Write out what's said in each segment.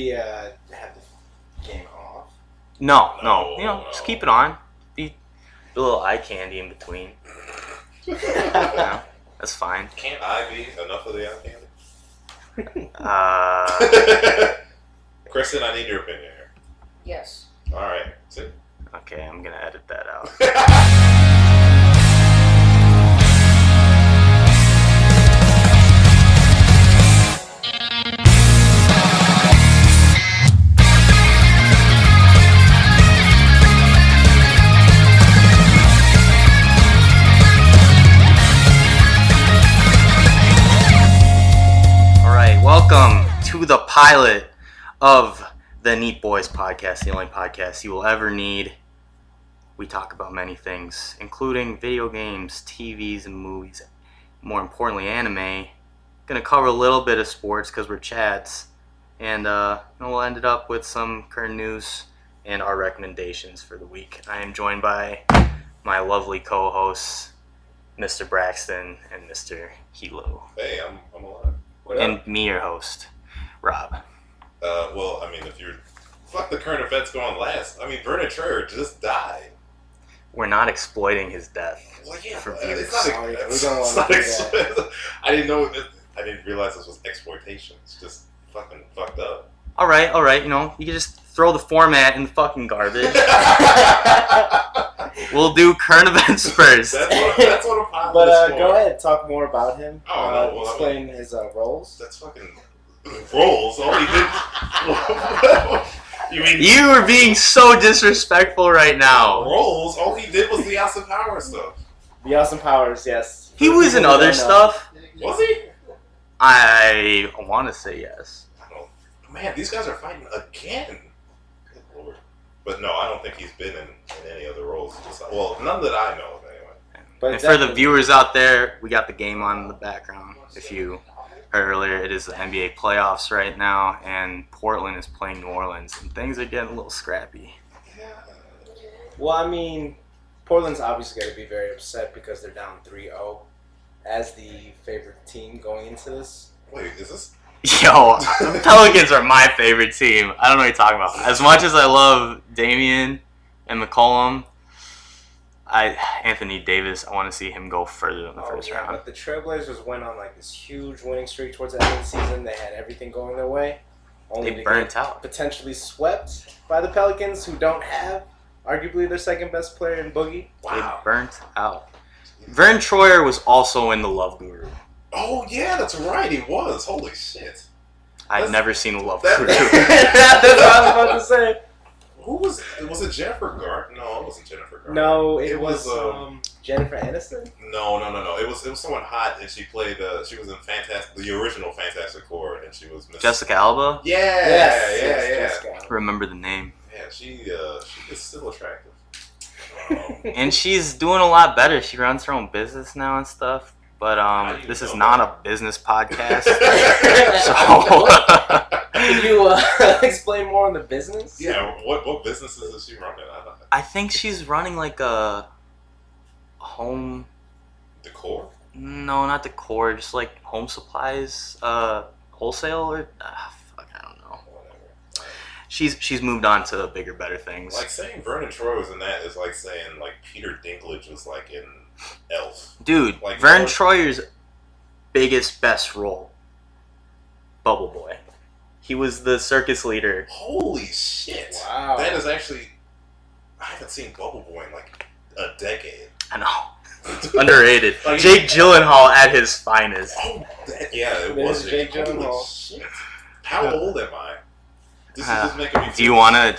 have the game off? No. Just keep it on. Be a little eye candy in between. That's fine. Can't I be enough of the eye candy? Kristen, I need your opinion here. Yes. All right. See? Okay, I'm gonna edit that out. Welcome to the pilot of the Neat Boys podcast, the only podcast you will ever need. We talk about many things, including video games, TVs, and movies. More importantly, anime. Gonna cover a little bit of sports because we're chads, and we'll end it up with some current news and our recommendations for the week. I am joined by my lovely co-hosts, Mr. Braxton and Mr. Hilo. Hey, I'm alive. And me, your host, Rob. Well, I mean, if you're... Fuck the current events going last. I mean, Vernon Troyer just died. We're not exploiting his death. Well, yeah, for it's Sorry, not... we don't want to do that. I didn't know... I didn't realize this was exploitation. It's just fucking fucked up. All right. You can just throw the format in the fucking garbage. We'll do current events first. That's what a pilot But is for. go ahead, talk more about him. Oh, no, well, explain his roles. That's fucking... Roles? All he did... You mean... You are being so disrespectful right now. Roles? All he did was the Austin Powers stuff. The Austin Powers, yes. He was in other stuff. Was he? I want to say yes. Man, these guys are fighting again. Good Lord. But no, I don't think he's been in any other roles. Well, none that I know of, anyway. But And for the viewers out there, we got the game on in the background. If you heard earlier, it is the NBA playoffs right now, and Portland is playing New Orleans, and things are getting a little scrappy. Yeah. Well, I mean, Portland's obviously got to be very upset because they're down 3-0 as the favorite team going into this. Wait, is this... Yo, the Pelicans are my favorite team. I don't know what you're talking about. As much as I love Damian and McCollum, Anthony Davis, I want to see him go further than the first round. But the Trailblazers went on like this huge winning streak towards the end of the season. They had everything going their way. Only They burnt out. Potentially swept by the Pelicans, who don't have arguably their second best player in Boogie. Wow. They burnt out. Vern Troyer was also in The Love Guru. Oh, yeah, that's right. He was. Holy shit. I've never seen The Love that- Guru. That's what I was about to say. Who was it? Was it Jennifer Garner? No, it wasn't Jennifer Garner. No, it was Jennifer Aniston. No. It was someone hot, and she played. She was in the original Fantastic Four, and she was Miss... Jessica Alba? Yeah, Yes, yeah. Jessica. Remember the name. Yeah, she is still attractive. And she's doing a lot better. She runs her own business now and stuff. But this is not a business podcast. So Can you explain more on the business? Yeah, what businesses is she running? I think she's running like a home Decor? No, not decor, just like home supplies, wholesale or fuck, I don't know. Whatever. She's moved on to bigger, better things. Like saying Vernon Troyer was in that is like saying like Peter Dinklage was like in Elf. Dude, Like, Vern you know, Troyer's biggest, best role, Bubble Boy. He was the circus leader. Holy shit! Wow. That is actually... I haven't seen Bubble Boy in like a decade. I know. Underrated. Like, Jake Gyllenhaal at his finest. Oh, yeah, it There's was Jake Holy Gyllenhaal. shit. How old am I? This is just making me feel... Do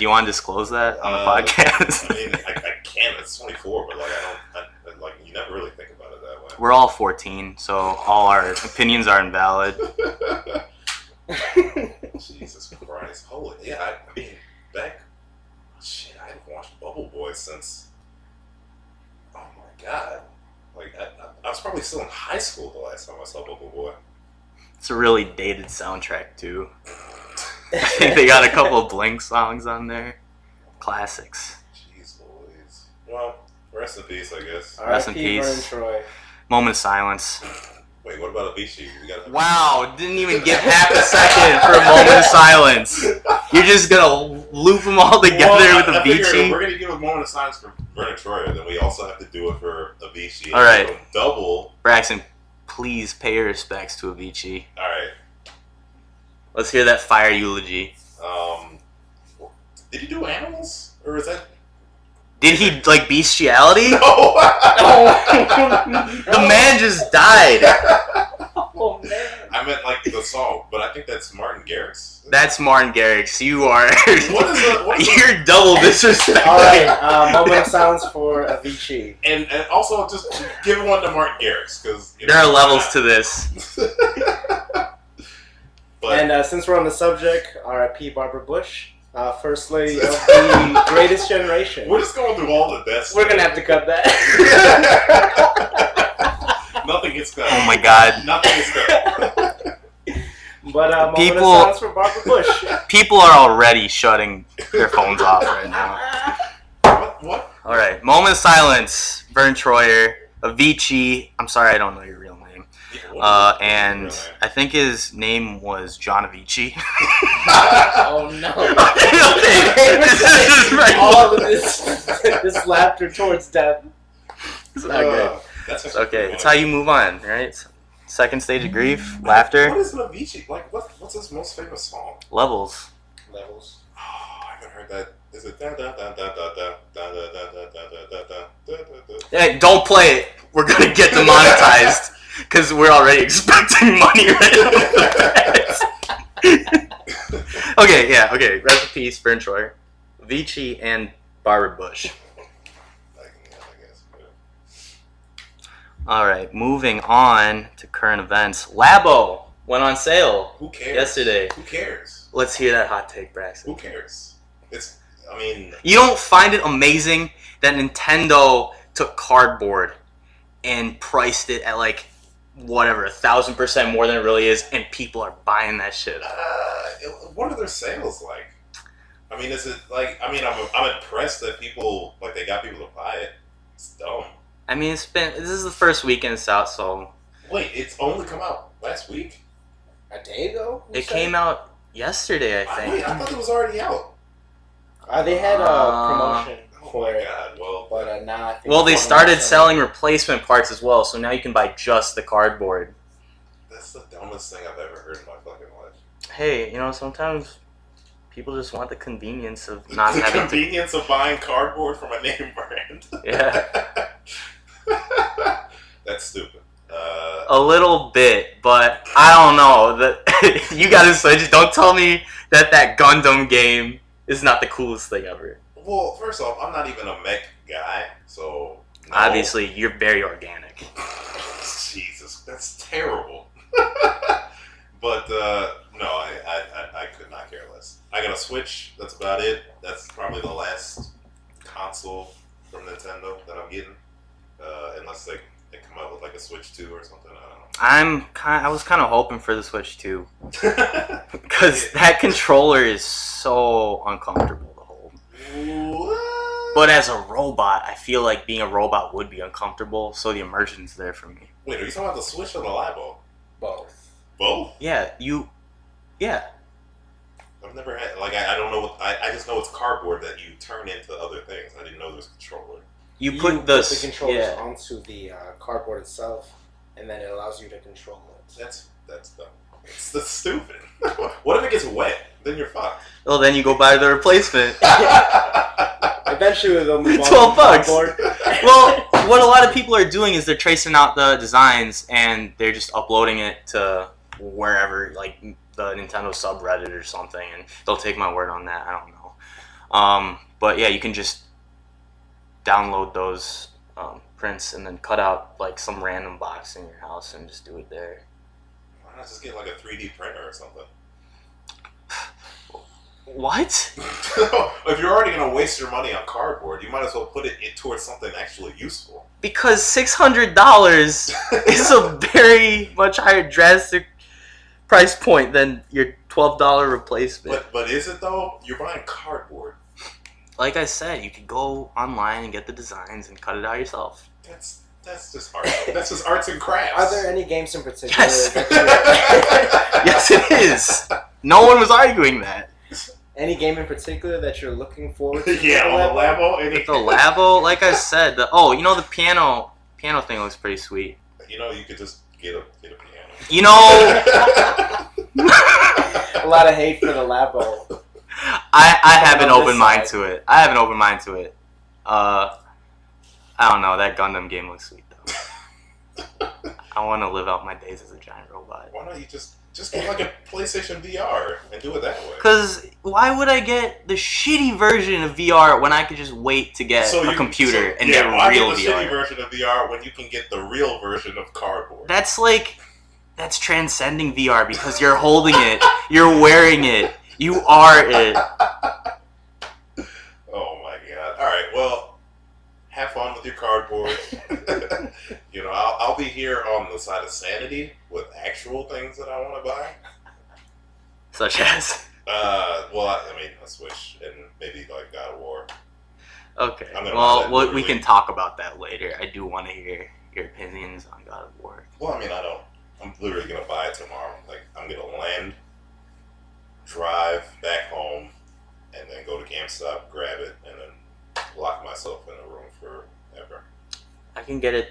you wanna disclose that on the podcast? I mean, I can. It's 24, but like like you never really think about it that way. We're all 14, so all our opinions are invalid. Jesus Christ. Holy... Yeah, I mean, back... Shit, I haven't watched Bubble Boy since... Oh my god. Like, I was probably still in high school the last time I saw Bubble Boy. It's a really dated soundtrack, too. I think they got a couple of Blink songs on there. Classics. Jeez Louise. Well, rest in peace, I guess. Rest in R.I.P. peace. Vernon Troy. Moment of silence. Wait, what about Avicii? We gotta. Wow, didn't even give half a second for a moment of silence. You're just gonna loop them all together with I figured Avicii? if we're gonna give a moment of silence for Vernon Troyer, then we also have to do it for Avicii. All right. So double. Braxton, please pay your respects to Avicii. All right. Let's hear that fire eulogy. Did he do Animals, or is that? Did he like bestiality? No. The man just died. Oh man. I meant like the song, but I think that's Martin Garrix. That's Martin Garrix. You are. What is You're double disrespecting. All right, moment of silence for Avicii. And also just give one to Martin Garrix because There are levels to this. But And since we're on the subject, R.I.P. Barbara Bush, first lady of the greatest generation. we're just going through all the deaths. We're gonna have to cut that. Nothing gets cut. Oh my God. Nothing gets cut. But moment People- of silence for Barbara Bush. People are already shutting their phones off right now. What? All right, moment of silence. Vern Troyer, Avicii. I'm sorry, I don't know your real name. And I think his name was John Avicii. Oh no. Okay, this is right. All of this laughter towards death. It's not good. That's It's actually okay. pretty It's funny. how you move on, right? Second stage of grief, laughter, What is an Avicii? Like, what's his most famous song? levels. Levels. Oh, I haven't heard that. Is it da da da da da da da da da da da da da da da? Hey, don't play it. We're gonna get demonetized because we're already expecting money right now. Okay, yeah, okay. Rest in peace, Vern Troyer, Avicii, and Barbara Bush. I guess. All right, moving on to current events. Labo went on sale Who cares? yesterday. Who cares? Let's hear that hot take, Braxton. Who cares? I mean, You don't find it amazing that Nintendo took cardboard and priced it at like whatever 1,000% more than it really is, and people are buying that shit? what are their sales like? I mean, is it like? I mean, I'm impressed that people like they got people to buy it. It's dumb. I mean, this is the first weekend it's out, so Wait, it's only come out last week. A day ago? it came out yesterday, I Wait, think. I thought it was already out. They had a promotion Oh for my it, god! Well, but now I think Well, they it's started on selling replacement parts as well, so now you can buy just the cardboard. that's the dumbest thing I've ever heard in my fucking life. Hey, sometimes people just want the convenience of The not having to. convenience of buying cardboard from a name brand. Yeah. That's stupid. A little bit, but I don't know. That you gotta switch. Don't tell me that Gundam game is not the coolest thing ever. Well, first off, I'm not even a mech guy, so no. Obviously, you're very organic. Jesus, that's terrible. But no, I could not care less. I got a Switch. That's about it. That's probably the last console from Nintendo that I'm getting, unless they come out with like a Switch 2 or something. I don't know. I was kind of hoping for the Switch 2 because that controller is so uncomfortable to hold. What? But as a robot, I feel like being a robot would be uncomfortable, so the immersion's there for me. Wait, are you talking about the Switch or the Labo? both. Both? Yeah, yeah. I've never had I don't know what I just know it's cardboard that you turn into other things. I didn't know there was a controller. You put the controllers yeah. onto the cardboard itself, and then it allows you to control it. That's dumb. That's stupid. What if it gets wet? Then you're fucked. Well, then you go buy the replacement. Eventually, they'll move on 12 to bucks. cardboard. Well, what a lot of people are doing is they're tracing out the designs and they're just uploading it to wherever, like the Nintendo subreddit or something, and they'll take my word on that. I don't know. But yeah, you can just download those prints and then cut out like some random box in your house and just do it there. Why not just get like a 3D printer or something? What? If you're already gonna waste your money on cardboard, you might as well put it towards something actually useful. Because $600 is a very much higher drastic price point than your $12 replacement. But is it though? You're buying cardboard. Like I said, you could go online and get the designs and cut it out yourself. That's just art. That's just arts and crafts. Are there any games in particular? Yes. That Yes, it is. No one was arguing that. any game in particular that you're looking forward to? Yeah, on the Labo. The Labo, like I said, the piano thing looks pretty sweet. You know, you could just get a piano. You know, A lot of hate for the Labo. I have an On open this mind side. to it. I have an open mind to it. I don't know. That Gundam game looks sweet though. I want to live out my days as a giant robot. Why don't you just get like a PlayStation VR and do it that way? Because why would I get the shitty version of VR when I could just wait to get a computer and get why real get the VR? shitty version of VR when you can get the real version of cardboard? That's transcending VR because you're holding it, you're wearing it, you are it. Oh my god! All right, well, have fun with your cardboard. You know, I'll be here on the side of sanity with actual things that I want to buy. Such as. Well, I mean, a Switch and maybe like God of War. Okay. I'm gonna Well, buy that we literally. can talk about that later. I do want to hear your opinions on God of War. Well, I mean, I'm literally gonna buy it tomorrow. Like, I'm gonna land, drive back home, and then go to GameStop, grab it, and then lock myself in a room forever. I can get it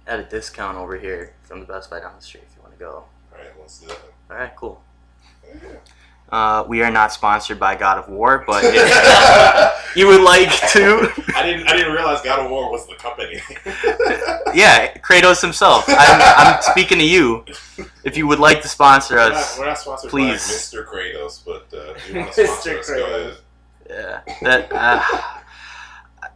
at a discount over here from the Best Buy down the street if you want to go. All right, let's do that. All right, cool. Yeah. We are not sponsored by God of War, but if you would like to, I didn't realize God of War was the company. yeah, Kratos himself. I'm speaking to you. If you would like to sponsor us, We're not sponsored please. by Mr. Kratos, but if you want to sponsor Mr. us, go ahead. yeah, that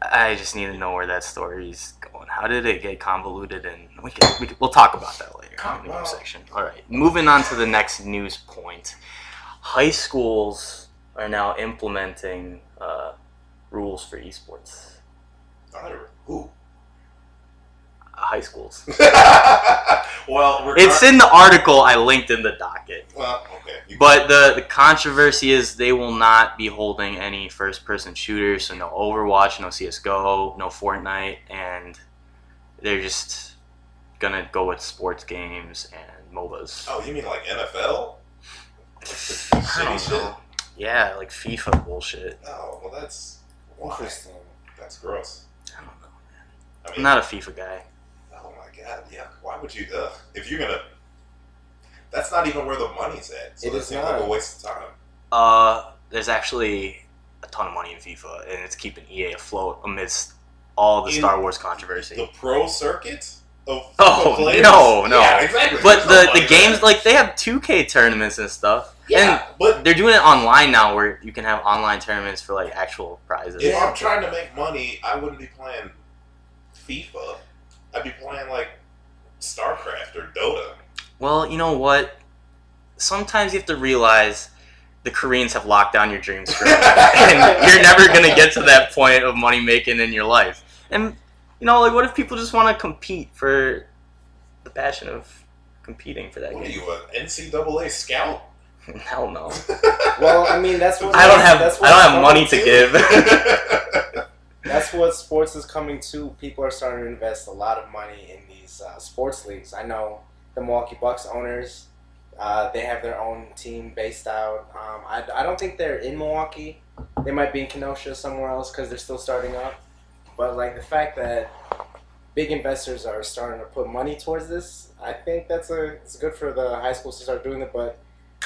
I just need to know where that story is going. How did it get convoluted? And we'll talk about that later in the news section. All right, moving on to the next news point. High schools are now implementing rules for esports. Who? High schools. Well, It's in the article I linked in the docket. Well, okay. But the controversy is they will not be holding any first-person shooters, so no Overwatch, no CSGO, no Fortnite, and they're just gonna go with sports games and MOBAs. Oh, you mean like NFL? I don't know. Yeah, like FIFA bullshit. Oh, well, that's why. Interesting. That's gross. I don't know, man. I I'm mean, not a FIFA guy. oh my god, yeah. Why would you? If you're gonna, that's not even where the money's at. So It that is seems not. like a waste of time. There's actually a ton of money in FIFA, and it's keeping EA afloat amidst all the In Star Wars controversy. The pro circuit of Oh, players? no. Yeah, exactly. But There's no money the games, there. like, they have 2K tournaments and stuff. Yeah, but They're doing it online now where you can have online tournaments for, like, actual prizes. if I'm trying to make money, I wouldn't be playing FIFA. I'd be playing like StarCraft or Dota. Well, you know what? Sometimes you have to realize the Koreans have locked down your dreams for you. And you're never going to get to that point of money making in your life. And, you know, like, what if people just want to compete for the passion of competing for that What are game? you, an NCAA scout? Hell no. Well, I mean, that's what I don't have that's I don't have what's money to coming give. That's what sports is coming to. People are starting to invest a lot of money in these sports leagues. I know the Milwaukee Bucks owners. They have their own team based out. I don't think they're in Milwaukee. They might be in Kenosha somewhere else because they're still starting up. But like the fact that big investors are starting to put money towards this, I think it's good for the high schools to start doing it. But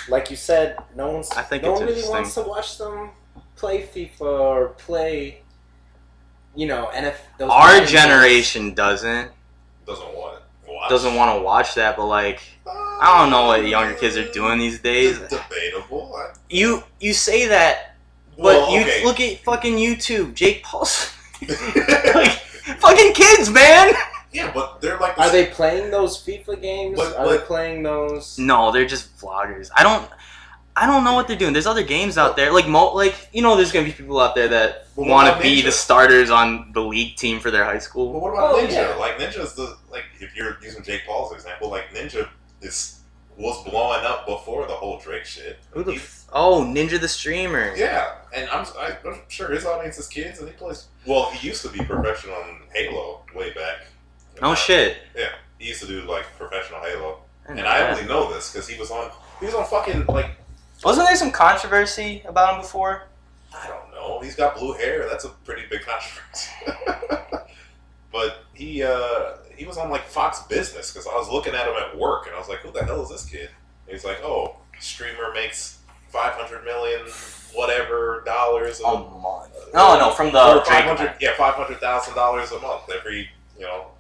like you said, no one really interesting. wants to watch them play FIFA or play, NFL. those Our Madden games. generation doesn't Doesn't want want to watch that, but like I don't know what younger kids are doing these days. It's debatable. You say that, but Well, you okay. look at fucking YouTube, Jake Paul's like fucking kids, man. Yeah, but they're like. Are they playing those FIFA games? But- Are they but- playing those? No, they're just vloggers. I don't know what they're doing. There's other games out there, there's gonna be people out there that But what want to about be Ninja? the starters on the league team for their high But school. what about Oh, Ninja? yeah. Like Ninja's if you're using Jake Paul's example, like Ninja was blowing up before the whole Drake shit. Ninja the streamer. Yeah, and I'm sure his audience is kids, and he plays. Well, he used to be professional in Halo way back. No shit. Yeah, he used to do like professional Halo, I and know I that. only know this because he was on fucking like. Wasn't there some controversy about him before? I don't know. He's got blue hair. That's a pretty big controversy. But he was on like Fox Business because I was looking at him at work and I was like, "Who the hell is this kid?" And he's like, "Oh, streamer makes $500 million whatever dollars A month. No, from the Drake. $500,000 a month every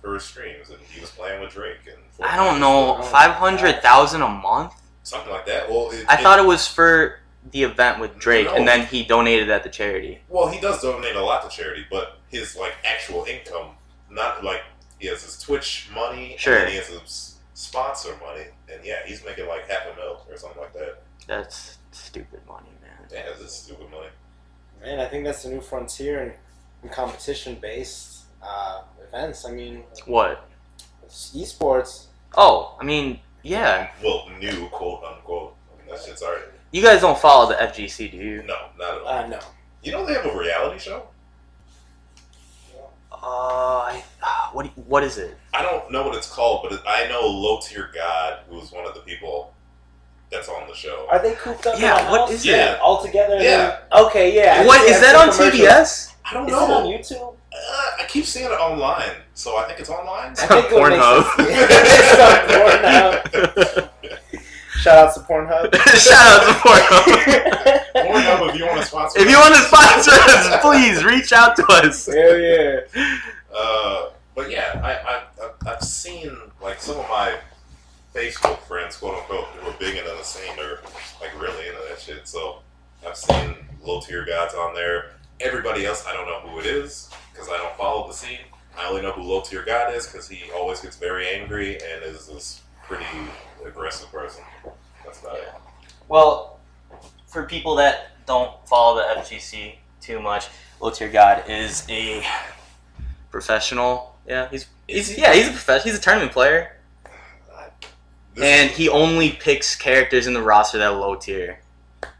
for his streams, and he was playing with Drake and I don't know, 500,000 a month. something like that. Well, I thought it was for the event with Drake, No. and then he donated that to charity. Well, he does donate a lot to charity, but his like actual income, not like he has his Twitch money, Sure. and then he has his sponsor money, and yeah, he's making like $500,000 or something like that. That's stupid money, man. Yeah, this is stupid money. Man, I think that's the new frontier in competition-based events. I mean, What? esports. Oh, I mean, yeah. Well, new quote unquote. I mean, that shit's already. You guys don't follow the FGC, do you? No, not at all. No. You know they have a reality show? What is it? I don't know what it's called, but I know Low Tier God, who was one of the people that's on the show. Are they cooped up Yeah, in a what house? is Yeah. it? All together? and Yeah. then- Okay, yeah. What is I've that seen on commercials. TBS? I don't Is it on know. YouTube? I keep seeing it online, so I think it's online. It's on Pornhub. It's on Pornhub. Shout out to Pornhub. Shout out to Pornhub. Pornhub, if you want to sponsor. If you want to sponsor us, please reach out to us. Hell yeah. But yeah, I've seen like some of my Facebook friends, quote unquote, who are big into the scene or like really into that shit. So I've seen Low Tier Gods on there. Everybody else, I don't know who it is because I don't follow the scene. I only know who Low Tier God is because he always gets very angry and is this pretty aggressive person. That's about it. Well, for people that don't follow the FGC too much, Low Tier God is a professional. Yeah, he's a professional. He's a tournament player, and he only picks characters in the roster that are low tier.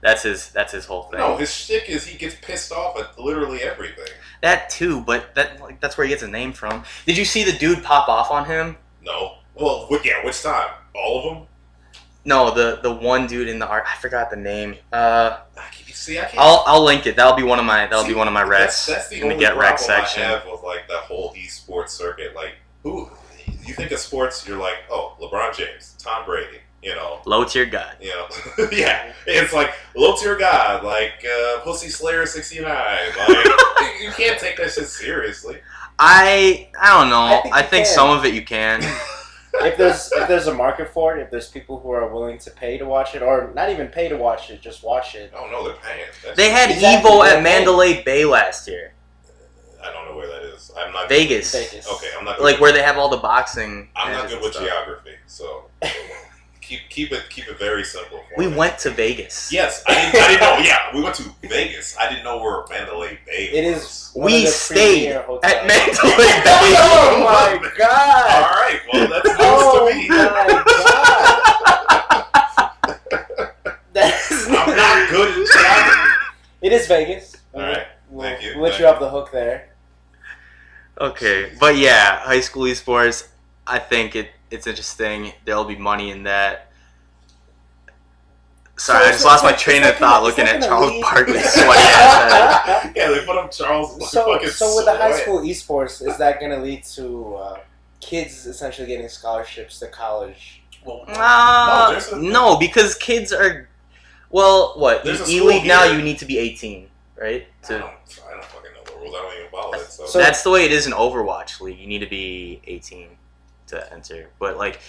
That's his whole thing. No, his shtick is he gets pissed off at literally everything. That too, but that's where he gets his name from. Did you see the dude pop off on him? No. Well, which time? All of them? No, the one dude in the art. I forgot the name. I can't. I'll link it. That'll be one of my recs That's the in the only Get Rec problem section. I have with like that whole esports circuit. Like, who you think of sports? You're like, oh, LeBron James, Tom Brady. Low Tier God. Yeah. It's like Low Tier God, like Pussy Slayer 69. Like, you can't take that shit seriously. I don't know. I I think you can. some of it you can. If there's a market for it, if there's people who are willing to pay to watch it, or not even pay to watch it, just watch it. Oh no, they're paying. They had Exactly, Evo they're at Mandalay Bay last year. I don't know where that is. I'm not Vegas. Vegas. Okay, I'm not. Good Like with, where they have all the boxing. I'm not matches good and with stuff. geography, so keep it very simple. For We me. went to Vegas. Yes, I didn't know. Yeah, we went to Vegas. I didn't know where Mandalay Bay was. It is. one We of the stayed premier hotels. at Mandalay Bay. Oh my god! All right, well that's news Oh to me. my god! That's I'm not good at geography. It is Vegas. All right, We'll, thank you. We'll let Thank you off the hook there. Okay, but yeah, high school esports. I think it's interesting. There'll be money in that. Sorry, I just lost my train of thought looking at Charles Barkley's sweaty ass head. Yeah, they put up Charles. So fucking with the high sweat. school esports, is that going to lead to kids essentially getting scholarships to college? Well, there's a- No, because kids are. Well, what? There's a E-League school now, here. you need to be 18, right? I don't fucking know the rules. I don't even follow it. So, That's the way it is in Overwatch League. You need to be 18 to enter. But like,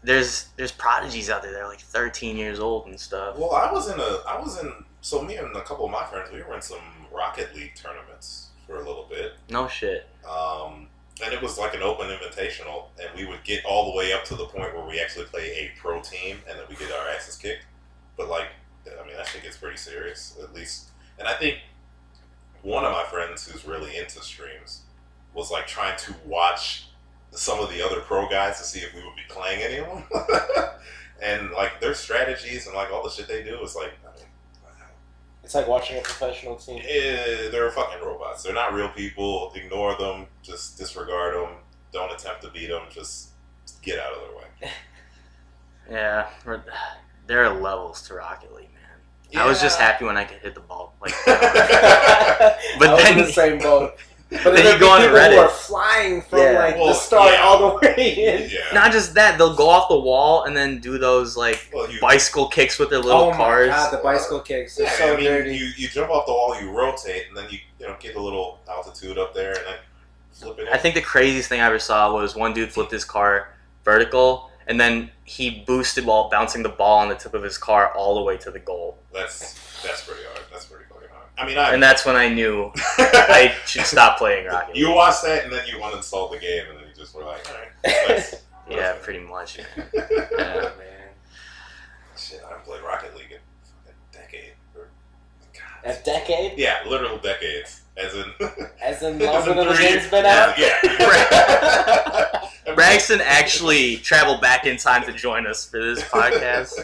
there's prodigies out there that are like 13 years old and stuff. well, so me and a couple of my friends, we were in some Rocket League tournaments for a little bit. No shit. And it was like an open invitational, and we would get all the way up to the point where we actually play a pro team, and then we get our asses kicked. But like, I mean, that shit gets pretty serious, at least. And I think one of my friends who's really into streams was like trying to watch some of the other pro guys to see if we would be playing any of them. And like their strategies and like all the shit they do is like, I mean, It's like watching a professional team. they're fucking robots. They're not real people. Ignore them. Just disregard them. don't attempt to beat them. Just get out of their way. Yeah, there are levels to Rocket League, man. Yeah. I was just happy when I could hit the ball. Like, but I was then in the same boat. But then then you you go on people who Reddit. are flying from Yeah. the start yeah. all the way in. Yeah. not just that, they'll go off the wall and then do those like Well, you- bicycle kicks with their little Oh cars. my god, the bicycle kicks are Yeah, so I mean, dirty. you jump off the wall, you rotate, and then you get a little altitude up there, and then flip it in. I think the craziest thing I ever saw was one dude flipped his car vertical and then he boosted while bouncing the ball on the tip of his car all the way to the goal. That's pretty hard. That's pretty fucking hard. I mean, And that's when I knew I should stop playing Rocket League. You watched that, and then you uninstalled the game, and then you just were like, all right. Nice. Yeah, pretty much. Man. Oh, Yeah. man. Shit, I haven't played Rocket League in a decade. A decade? Yeah, literal decades. As in... As in as longer in than the 3 game's years. been out? Yeah. Braxton actually traveled back in time to join us for this podcast.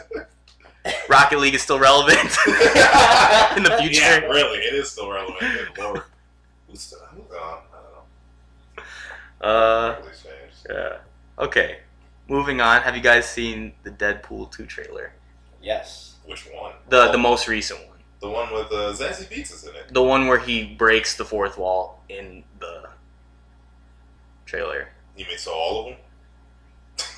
Rocket League is still relevant in the future. Yeah, really. It is still relevant. Good Lord. Who's gone? I don't know. Really changed. Yeah. Okay. Moving on. Have you guys seen the Deadpool 2 trailer? Yes. Which one? The most recent one. The one with Zazie Beetz is in it. The one where he breaks the fourth wall in the trailer. You mean so all of them?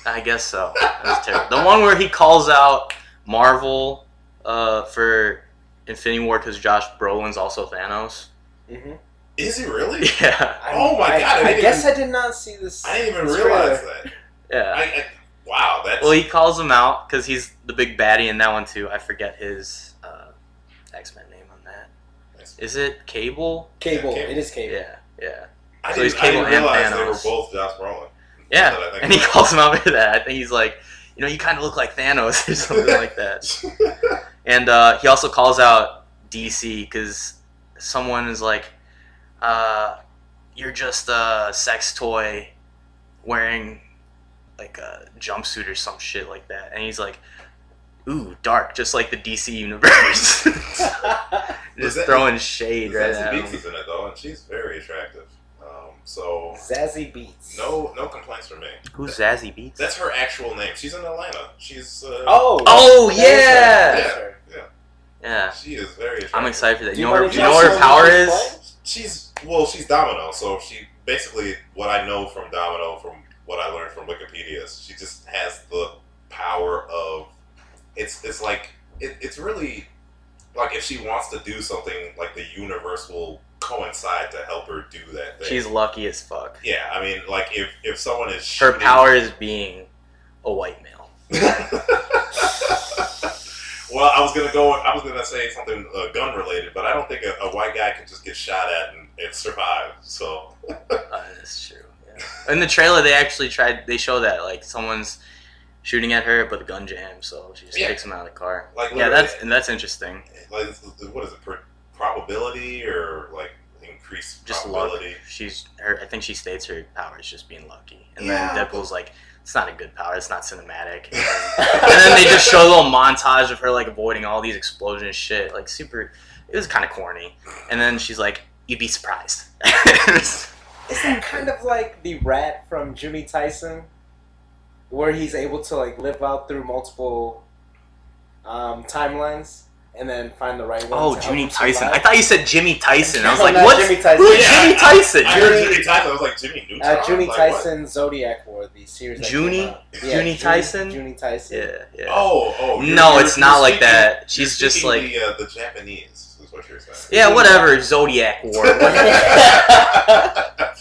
I guess so. That was terrible. The one where he calls out Marvel for Infinity War because Josh Brolin's also Thanos. Mm-hmm. Is he really? Yeah. Oh my God, I guess I did not see this. I didn't even this realize trailer. that. Yeah. Wow, that's... Well, he calls him out because he's the big baddie in that one too. I forget his X-Men name on that. Is it Cable? Cable. Yeah, Cable. It is Cable. Yeah, yeah. I so he's didn't Cable and realize they were Thanos. both Josh Brolin. Yeah, Now that I think and he about it. calls him out for that. I think he's like, you kind of look like Thanos or something like that. And he also calls out DC because someone is like, you're just a sex toy wearing like a jumpsuit or some shit like that. And he's like, ooh, dark, just like the DC universe. Just throwing shade right Zazie at Beetz him. is in it though, and she's very attractive. So Zazie Beetz. no complaints from me. Who's Zazie Beetz? That's her actual name. She's in Atlanta. She's Oh, that is yeah! her. That is her. yeah. Yeah, She is very attractive. I'm excited for that. Do You you know wanna you know what her guess power what is? she's She's Domino, so she basically what I know from Domino from what I learned from Wikipedia is she just has the power of it's like it's really like if she wants to do something like the universe will coincide to help her do that thing. She's lucky as fuck. Yeah, I mean like if someone is Her shooting- power is being a white male. Well, I was gonna say something gun related, but I don't think a white guy can just get shot at and survive. So That's true. Yeah. In the trailer, they show that like someone's shooting at her, but the gun jams, so she just Yeah. kicks him out of the car. Like, yeah, literally. that's interesting. like what is it? Probability or like increased Just luck. probability? I think she states her power is just being lucky, and Yeah, then Deadpool's like, it's not a good power. It's not cinematic. And then they just show a little montage of her like avoiding all these explosions and shit. Like super. It was kind of corny. And then she's like, "You'd be surprised." Is that kind of like the rat from Jimmy Tyson, where he's able to like live out through multiple timelines and then find the right one? Oh, to help Jimmy him Tyson. survive? I thought you said Jimmy Tyson. I was No, like, not what? Jimmy Tyson. Who's Yeah, Jimmy Tyson? I heard Jimmy Tyson. I was like Jimmy Neutron. Jimmy Like, Tyson what? Zodiac War, the series. that Junie? came out. Yeah, Junie Tyson? Junie Tyson. Yeah, yeah. Oh. No, it's not like speaking- that. you're She's just speaking like, the Japanese is what you're saying. yeah, whatever. Zodiac War.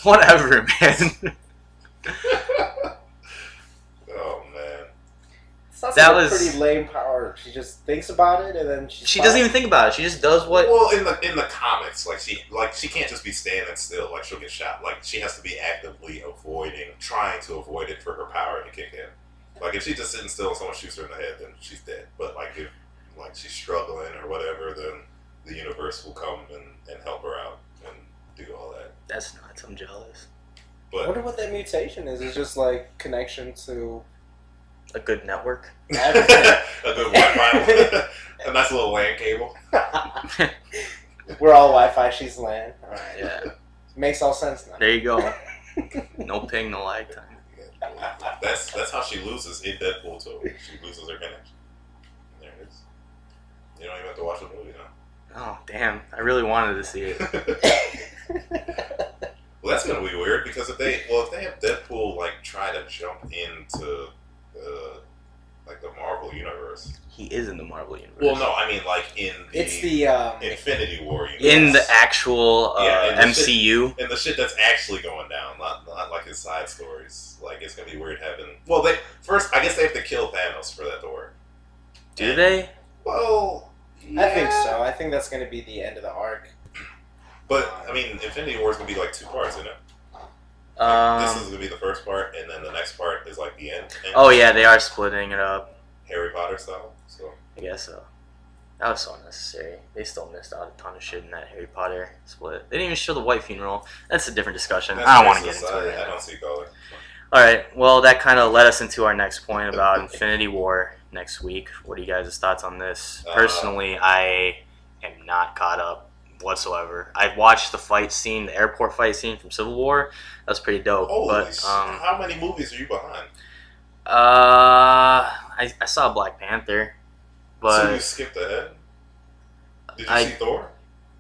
Whatever, man. Oh man. Sounds That like was- a pretty lame power. She just thinks about it and then She doesn't even think about it. She just does what. Well, in the comics, she can't just be standing still. Like she'll get shot. Like she has to be actively trying to avoid it for her power to kick in. Like if she's just sitting still and someone shoots her in the head, then she's dead. But like if she's struggling or whatever, then the universe will come and help her out and do all that. That's nuts. I'm jealous. I But wonder what that mutation is. It's just like connection to A good network. everything. a good Wi-Fi, a nice little LAN cable. We're all Wi-Fi. She's LAN. All right. Yeah. Makes all sense now. There you go. No ping, no lag time. That's how she loses in Deadpool too. She loses her connection. There it is. You don't even have to watch the movie now. Oh, damn. I really wanted to see it. Well, that's gonna be weird because if they have Deadpool like try to jump into like the Marvel universe. He is in the Marvel universe. Well, no, I mean like in the It's the Infinity War universe. in the actual in the MCU. and the shit that's actually going down, not like his side stories. Like it's gonna be weird having. Well, I guess they have to kill Thanos for that to work. Do they? Well, yeah. I think so. I think that's going to be the end of the arc. But I mean, Infinity War is gonna be like 2 parts, isn't it? This is gonna be the first part, and then the next part is like the end. Oh yeah, they are splitting it up. Harry Potter style. So I guess so. That was so unnecessary. They still missed out a ton of shit in that Harry Potter split. They didn't even show the white funeral. That's a different discussion. I don't want to get into it. I don't see color. Alright, well, that kind of led us into our next point about Infinity War next week. What are you guys' thoughts on this? Personally, I am not caught up whatsoever. I watched the fight scene, the airport fight scene from Civil War. That was pretty dope. Holy shit. How many movies are you behind? I saw Black Panther, but So you skipped ahead? Did you see Thor?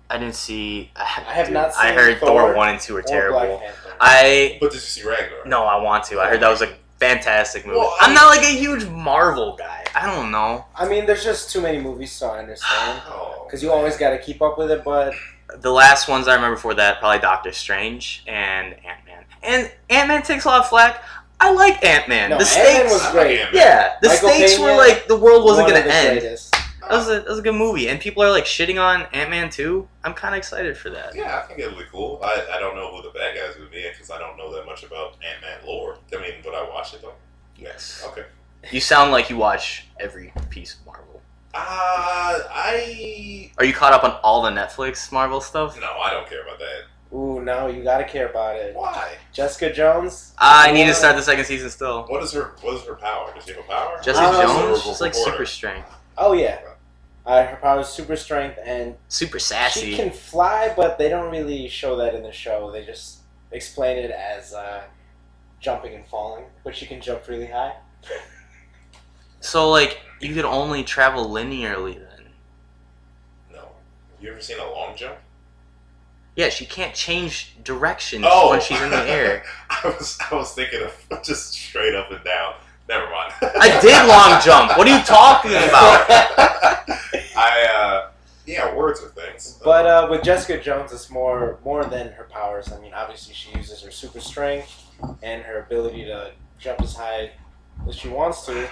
I didn't see. I have not seen I heard Thor 1 and 2 were or terrible. Black Panther. But did you see Ragnarok? No, I want to. I heard that was a fantastic movie. Well, I'm not like a huge Marvel guy. I don't know. I mean, there's just too many movies, so I understand. Oh, Because you always got to keep up with it, but The last ones I remember before that, probably Doctor Strange and Ant-Man. And Ant-Man takes a lot of flack. I like Ant-Man. no, The Ant-Man stakes, was great. yeah, the Michael stakes were Pena, like the world wasn't One gonna of the end. greatest. That was a good movie, and people are like shitting on Ant-Man 2. I'm kind of excited for that. Yeah, I think it'll be cool. I don't know who the bad guys would be because I don't know that much about Ant-Man lore. I mean, would I watch it though? Yes. Okay. You sound like you watch every piece of Marvel. I Are you caught up on all the Netflix Marvel stuff? no, I don't care about that. Ooh, no, you got to care about it. Why? Jessica Jones? I need to start the second season still. What is her power? Does she have a power? Jessica Jones, Or she's like reporter? super strength, Oh, yeah. Her power is super strength, and super she sassy. can fly, but they don't really show that in the show. They just explain it as jumping and falling, but she can jump really high. So like you could only travel linearly then. No. Have you ever seen a long jump? Yeah, she can't change direction Oh. when she's in the air. I was thinking of just straight up and down. Never mind. I did long jump. What are you talking about? Yeah, words are things. But with Jessica Jones, it's more than her powers. I mean, obviously she uses her super strength and her ability to jump as high as she wants to,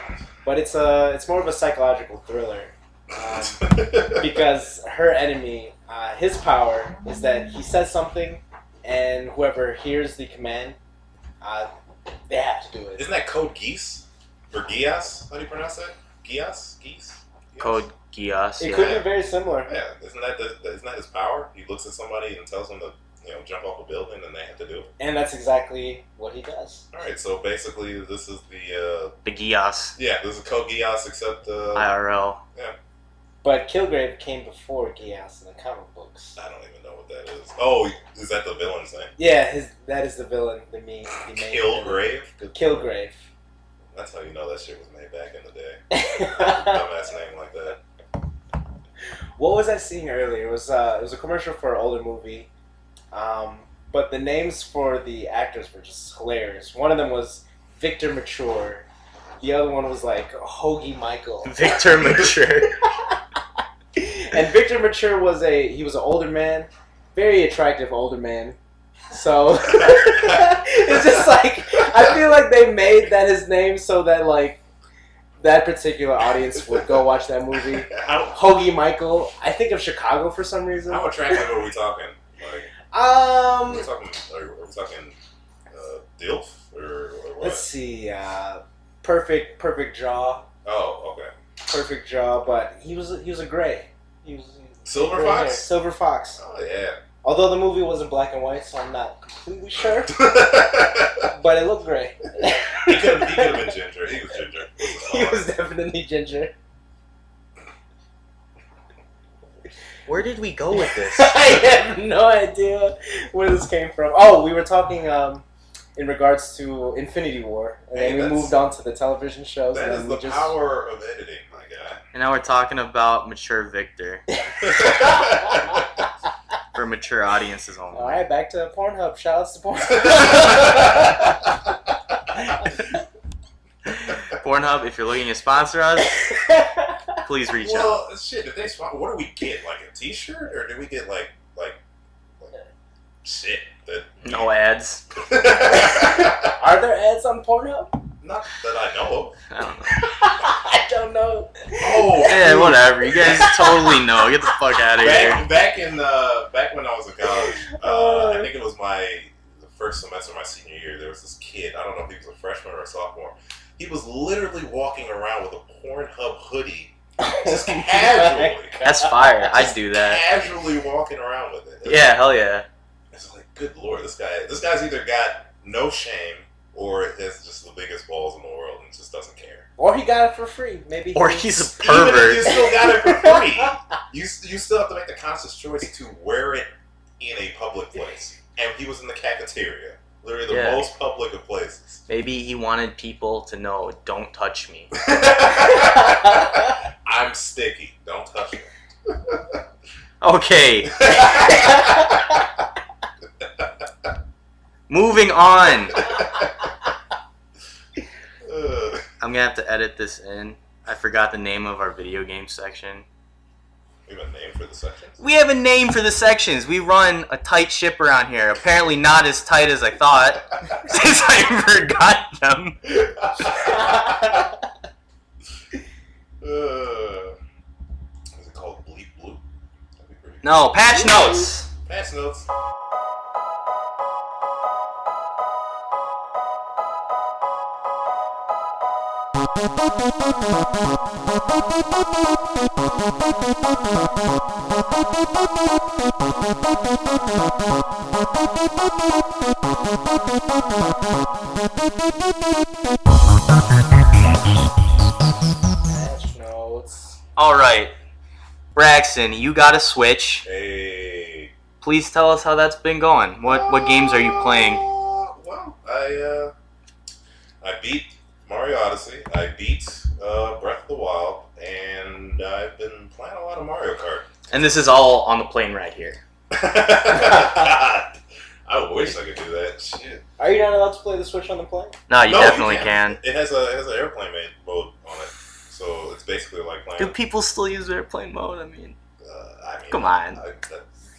but it's more of a psychological thriller because her enemy, his power is that he says something, and whoever hears the command, they have to do it. Isn't that Code Geass? Or Geass? How do you pronounce that? Geass? Geese? Code Geass. It Yeah. could be very similar. Yeah, isn't that his power? He looks at somebody and tells them to jump off a building, and they have to do it. And that's exactly what he does. All right, so basically, this is the Geass. this is Code Geass, except IRL. But Kilgrave came before Geass in the comic books. I don't even know what that is. Oh, is that the villain's name? Yeah, that is the villain, the main Kilgrave. Kilgrave. That's how you know that shit was made back in the day. Dumbass name like that. What was I seeing earlier? It was a commercial for an older movie, but the names for the actors were just hilarious. One of them was Victor Mature. The other one was like Hoagie Michael. Victor Mature. And Victor Mature was an older man, very attractive older man. So it's just like I feel like they made that his name so that like that particular audience would go watch that movie. Hoagie Michael. I think of Chicago for some reason. How attractive are we talking? Like, are we talking DILF or what? Let's see. Perfect jaw. Oh, okay. Perfect jaw, but he was a gray. He was Silver gray Fox? hair. Silver Fox. Oh yeah. Although the movie wasn't black and white, so I'm not completely sure. But it looked gray. He could have been ginger. He was ginger. He was definitely ginger. Where did we go with this? I have no idea where this came from. Oh, we were talking in regards to Infinity War, and Hey, then we that's- moved on to the television shows. That and is then the we just... power of editing, my guy. And now we're talking about mature Victor for mature audiences only. All right, back to Pornhub. Shoutouts to Pornhub. Pornhub, if you're looking to sponsor us, please reach out. Well, shit. If they what do we get? Like a T-shirt, or do we get like shit that? No ads. Are there ads on Pornhub? Not that I know of. I don't know. I don't know. Oh, Yeah, dude. whatever. You guys totally know. Get the fuck out of here. Back when I was in college, I think it was the first semester of my senior year. There was this kid. I don't know if he was a freshman or a sophomore. He was literally walking around with a Pornhub hoodie, just casually. That's fire. I'd do that. Casually walking around with it. Yeah, hell yeah. It's like, good lord, this guy's either got no shame or has just the biggest balls in the world and just doesn't care. Or he got it for free. Maybe. Or he's a Even if pervert. you still got it for free, you still have to make the conscious choice to wear it in a public place. And he was in the cafeteria, literally the Yeah. most public of places. Maybe he wanted people to know, don't touch me. I'm sticky. Don't touch me. Okay, moving on. I'm gonna have to edit this in. I forgot the name of our video game section. We have a name for the sections? We have a name for the sections. We run a tight ship around here. Apparently not as tight as I thought, since I forgot them. Is it called Bleep Bloop? That'd be pretty No, patch notes. Patch notes. Patch notes. All right, Braxton, you got a Switch. Hey. Please tell us how that's been going. What games are you playing? Well, I beat Mario Odyssey. I beat Breath of the Wild, and I've been playing a lot of Mario Kart. And this is all on the plane right here. God, I wish I could do that. Shit. Are you not allowed to play the Switch on the plane? No, you No, definitely can't. can. It has an airplane mode on it, so it's basically like playing. Do people still use airplane mode? I mean, I mean, come on.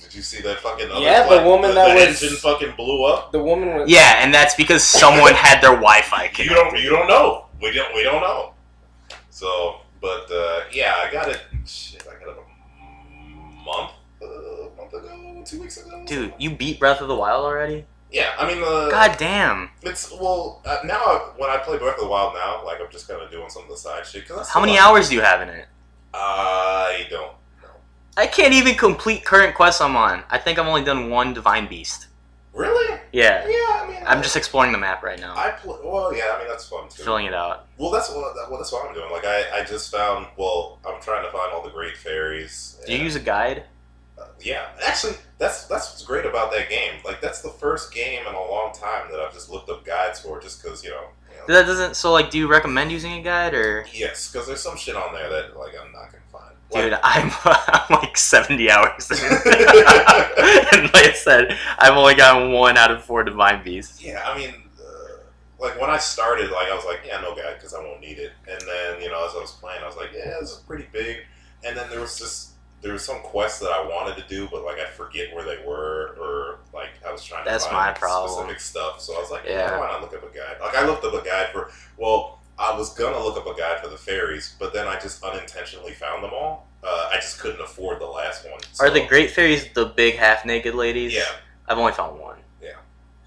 Did you see that fucking? Other Yeah, the flight? woman the that was- engine fucking blew up. The woman was... Yeah, and that's because someone had their Wi-Fi connected. You don't know. We don't know. So, but yeah, I got it. Shit, I got it a month ago, 2 weeks ago. Dude, you beat Breath of the Wild already? Yeah, I mean, God damn. it's now when I play Breath of the Wild now, like I'm just kind of doing some of the side shit. How many hours do you have in it? I don't know. I can't even complete current quests I'm on. I think I've only done one Divine Beast. Really? Yeah. Yeah, I mean, I'm just exploring the map right now. Well, yeah, I mean that's fun too. Filling it out. Well, that's what I'm doing. Like I just found. Well, I'm trying to find all the great fairies. Do you use a guide? Yeah, actually, that's what's great about that game. Like that's the first game in a long time that I've just looked up guides for, just because you know. That doesn't. So, like, do you recommend using a guide or? Yes, because there's some shit on there that like I'm not gonna find. Dude, I'm like 70 hours in. And like I said, I've only gotten 1 out of 4 Divine Beasts. Yeah, I mean, like when I started, like I was like, yeah, no guide because I won't need it. And then as I was playing, I was like, yeah, this is pretty big. And then there was some quests that I wanted to do, but like I forget where they were, or like I was trying to That's find my problem. specific stuff. So I was like, Yeah. why not look up a guide? Like I looked up a guide for. Well, I was gonna look up a guide for the fairies, but then I just unintentionally found them all. I just couldn't afford the last one. Are the Great Fairies the big half-naked ladies? Yeah. I've only found 1.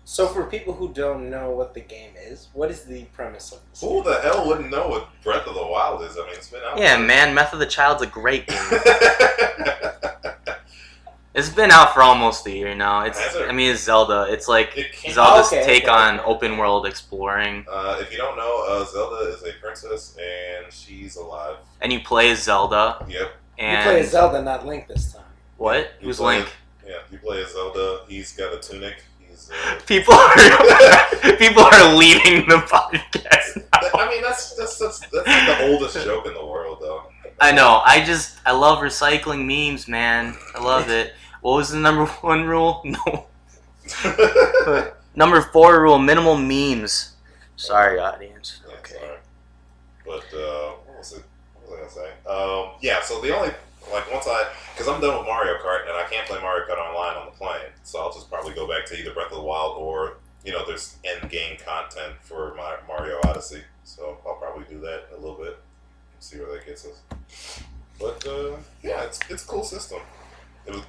So for people who don't know what the game is, what is the premise of this? Who the hell wouldn't know what Breath of the Wild is? I mean, it's been out. Yeah, man, Meth of the Child's a great game. It's been out for almost a year now. It's Zelda. It's like It came- Zelda's Okay, take okay. on open world exploring. If you don't know, Zelda is a princess and she's alive. And you play as Zelda. Yep. You And play as Zelda, not Link this time. what? You Who's play- Link? Yeah, you play as Zelda. He's got a tunic. is. People are leaving the podcast. I mean, that's the oldest joke in the world, though. I know. I love recycling memes, man. I love it. What was the number 1 rule? No. Number 4 rule: minimal memes. Sorry, audience. Yeah, Okay. sorry. But what was I gonna say? Yeah. So the only because I'm done with Mario Kart and I can't play Mario Kart online on the plane, so I'll just probably go back to either Breath of the Wild or there's end game content for my Mario Odyssey, so I'll probably do that a little bit and see where that gets us. But yeah, it's a cool system. It was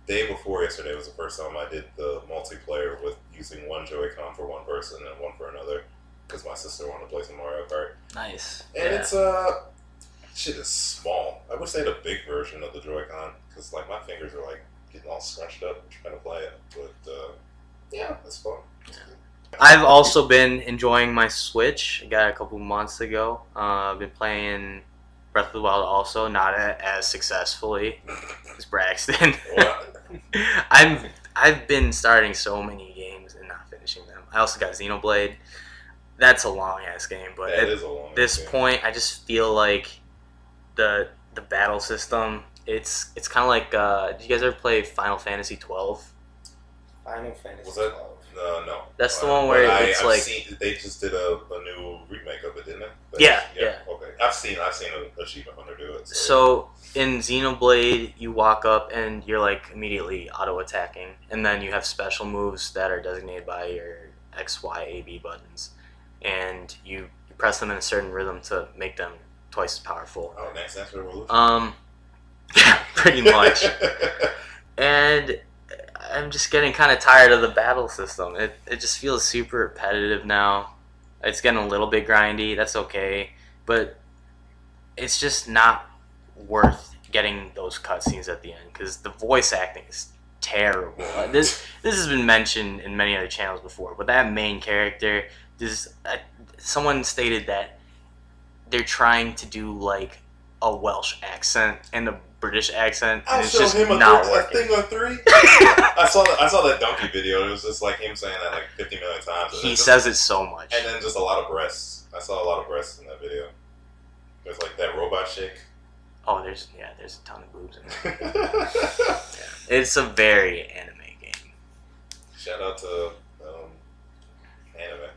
day before yesterday was the first time I did the multiplayer with using one Joy-Con for one person and one for another because my sister wanted to play some Mario Kart. Nice. And it's shit is small. I wish they had a big version of the Joy-Con because like my fingers are like getting all scrunched up trying to play it. But yeah, it's fun. I've also been enjoying my Switch. I got it a couple months ago. I've been playing Breath of the Wild also, not as successfully as Braxton. I've been starting so many games and not finishing them. I also got Xenoblade. That's a long ass game, but at this point, I just feel like the battle system. It's kind of like. Did you guys ever play Final Fantasy 12? Final Fantasy Was that? 12. No. That's the one where it's I've like seen, they just did a new remake of it, didn't they? Yeah. Okay, I've seen an achievement hunter do it. So in Xenoblade, you walk up and you're like immediately auto attacking, and then you have special moves that are designated by your X, Y, A, B buttons, and you press them in a certain rhythm to make them twice as powerful. Oh, Dance Revolution. Yeah, pretty much. And I'm just getting kind of tired of the battle system. It just feels super repetitive now. It's getting a little bit grindy. That's okay, but it's just not worth getting those cutscenes at the end because the voice acting is terrible. This has been mentioned in many other channels before, but that main character, someone stated that they're trying to do like a Welsh accent and a British accent, and it's just not working. A thing on 3. I saw that donkey video. It was just like him saying that like 50 million times. He says it so much. And then just a lot of breasts. I saw a lot of breasts in that video. There's like that robot shake. Oh, there's a ton of boobs in there. Yeah. It's a very anime game. Shout out to anime.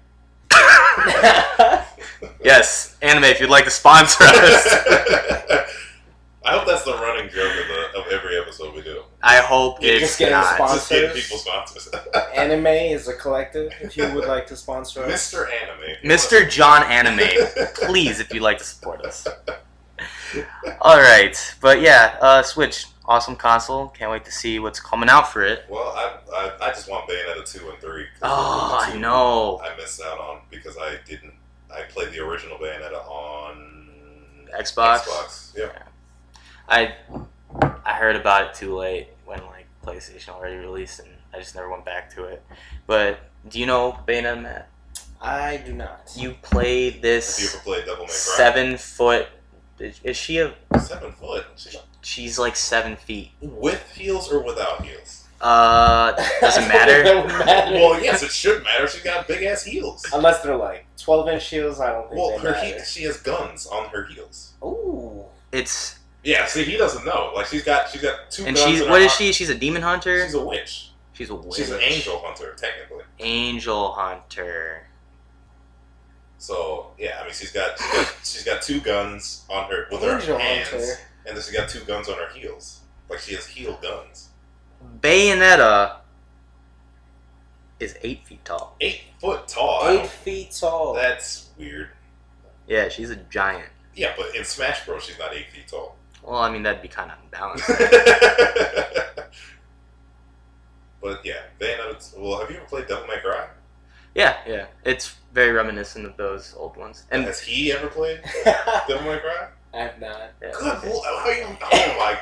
Yes, anime. If you'd like to sponsor us. I hope that's the running joke of every episode we do. I hope it's just getting not. sponsors. Just getting people sponsors. Anime is a collective. If you would like to sponsor us, Mr. Anime. Mr. John Anime, please, if you'd like to support us. All right, but yeah, Switch, awesome console. Can't wait to see what's coming out for it. Well, I just want Bayonetta 2 and 3. Oh, I know. I missed out on because I played the original Bayonetta on Xbox. Yeah. I heard about it too late when like PlayStation already released, and I just never went back to it. But do you know Bayonetta, Matt? I do not. You played this. Have you ever played Devil May Cry? 7 foot. Is she a? 7 foot. She's like 7 feet. With heels or without heels? Doesn't matter. Well, yes, it should matter. She's got big ass heels. Unless they're like 12-inch heels, I don't think they matter. She has guns on her heels. Ooh. It's. Yeah, see, he doesn't know. Like she's got 2 and guns. she's what is she? She's a demon hunter. She's a witch. She's a witch. She's an angel hunter, technically. Angel hunter. So yeah, I mean, she's got 2 guns on her with Angel her hands, hunter. and then she's got 2 guns on her heels. Like she has heel guns. Bayonetta is 8 feet tall. 8 foot tall. 8 feet tall. That's weird. Yeah, she's a giant. Yeah, but in Smash Bros, she's not 8 feet tall. Well, I mean that'd be kind of unbalanced. But yeah, Bayonetta. Well, have you ever played Devil May Cry? Yeah, it's very reminiscent of those old ones. And Has he ever played Devil May Cry? I have not. yeah, Good lord, how you? Oh my.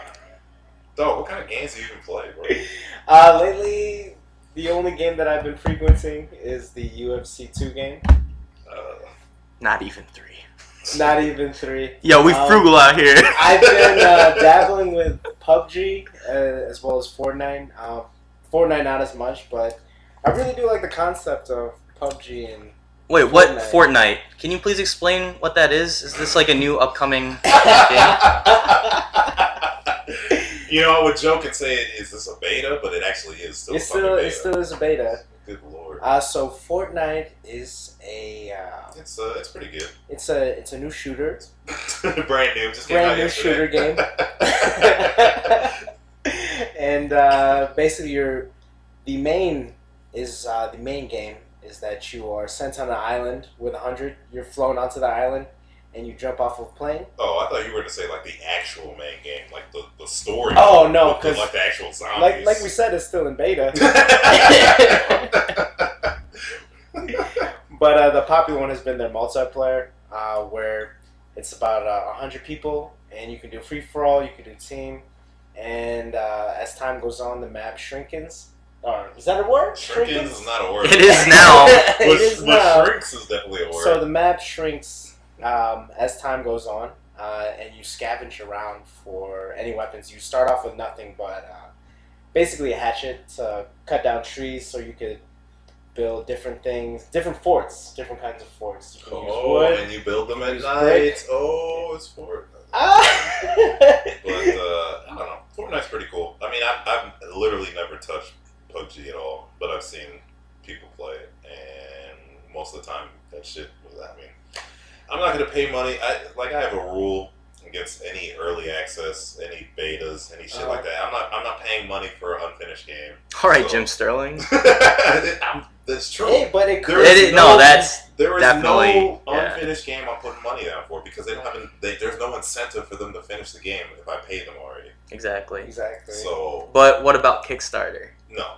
Dog, what kind of games do you even play, bro? Lately, the only game that I've been frequenting is the UFC 2 game. not even 3. Not even 3. Yo, we frugal out here. I've been dabbling with PUBG as well as Fortnite. Fortnite not as much, but I really do like the concept of PUBG and. Wait, what? Fortnite? Can you please explain what that is? Is this like a new upcoming game? You know, I would joke and say, "Is this a beta?" But it actually is still. It still is a beta. Good lord. So Fortnite is a. It's pretty good. It's a new shooter. Brand new, just brand new shooter game. And basically, the main game is that you are sent on an island with 100. You're flown onto the island, and you jump off of a plane. Oh, I thought you were going to say like the actual main game, like the story. Oh no, because like the actual zombies. Like we said, it's still in beta. But the popular one has been their multiplayer, where it's about 100 people, and you can do free for all, you can do team, and as time goes on, the map shrinkens. Is that a word? Shrinkens is not a word. It is now. But shrinks is definitely a word. So the map shrinks as time goes on, and you scavenge around for any weapons. You start off with nothing but basically a hatchet to cut down trees so you could build different things, different forts, different kinds of forts. You can use wood, and you build them at night. Brick. Oh, it's fort. But I don't know. Fortnite's pretty cool. I mean, I've literally never touched PUBG at all, but I've seen people play it, and most of the time that shit was. I mean, I'm not gonna pay money. I have a rule against any early access, any betas, any shit like that. I'm not paying money for an unfinished game. All right, Jim Sterling. That's true. Hey, but it could. There is definitely no unfinished game I'm putting money down for because they don't have. There's no incentive for them to finish the game if I pay them already. Exactly. So. But what about Kickstarter? No.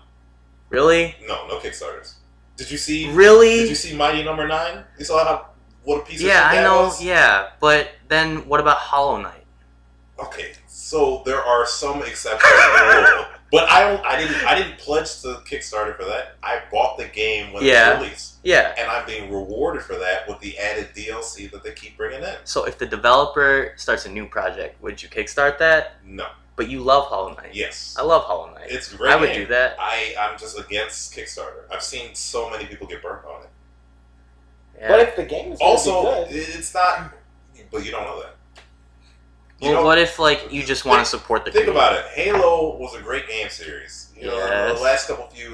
Really? No Kickstarters. Did you see? Really? Did you see Mighty Number 9? You saw what a piece of shit that was? was? Yeah, but then what about Hollow Knight? Okay, so there are some exceptions to the rule, but I didn't pledge to Kickstarter for that. I bought the game when it was released. Yeah. And I'm being rewarded for that with the added DLC that they keep bringing in. So if the developer starts a new project, would you kickstart that? No. But you love Hollow Knight. Yes. I love Hollow Knight. It's a great I would game. do that. I'm just against Kickstarter. I've seen so many people get burnt on it. Yeah. But if the game is also, good, it's not. But you don't know that. What if you just want to support the? Think about it. Halo was a great game series. You know, the last couple few,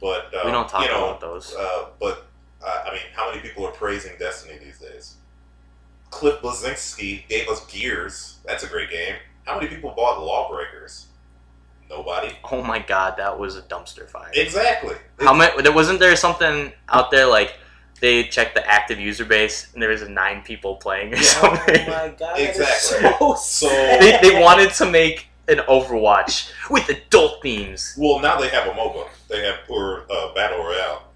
but we don't talk about those. But I mean, how many people are praising Destiny these days? Cliff Bleszinski gave us Gears. That's a great game. How many people bought Lawbreakers? Nobody. Oh my god, that was a dumpster fire. Exactly. How many? Wasn't there something out there like? They checked the active user base, and there was 9 people playing or something. Oh my god! Exactly. So they wanted to make an Overwatch with adult themes. Well, now they have a MOBA. They have Battle Royale.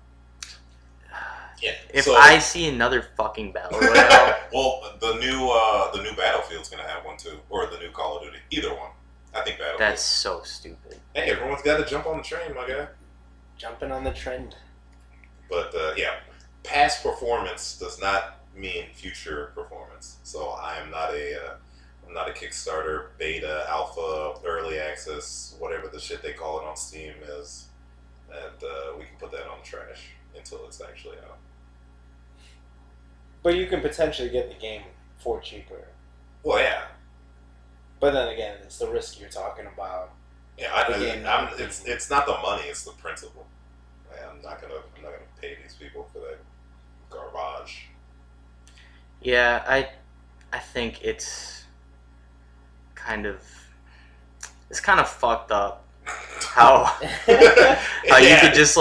Yeah. If I see another fucking Battle Royale, well, the new Battlefield's gonna have one too, or the new Call of Duty. Either one. I think Battlefield. That's so stupid. Hey, everyone's got to jump on the train, my guy. Jumping on the trend. But yeah. Past performance does not mean future performance. So I'm not a Kickstarter, beta, alpha, early access, whatever the shit they call it on Steam is, and we can put that on the trash until it's actually out. But you can potentially get the game for cheaper. Well, yeah. But then again, it's the risk you're talking about. Yeah, it's not the money; it's the principle. I'm not gonna pay these people for that garbage. Yeah, I think it's kind of fucked up how you could just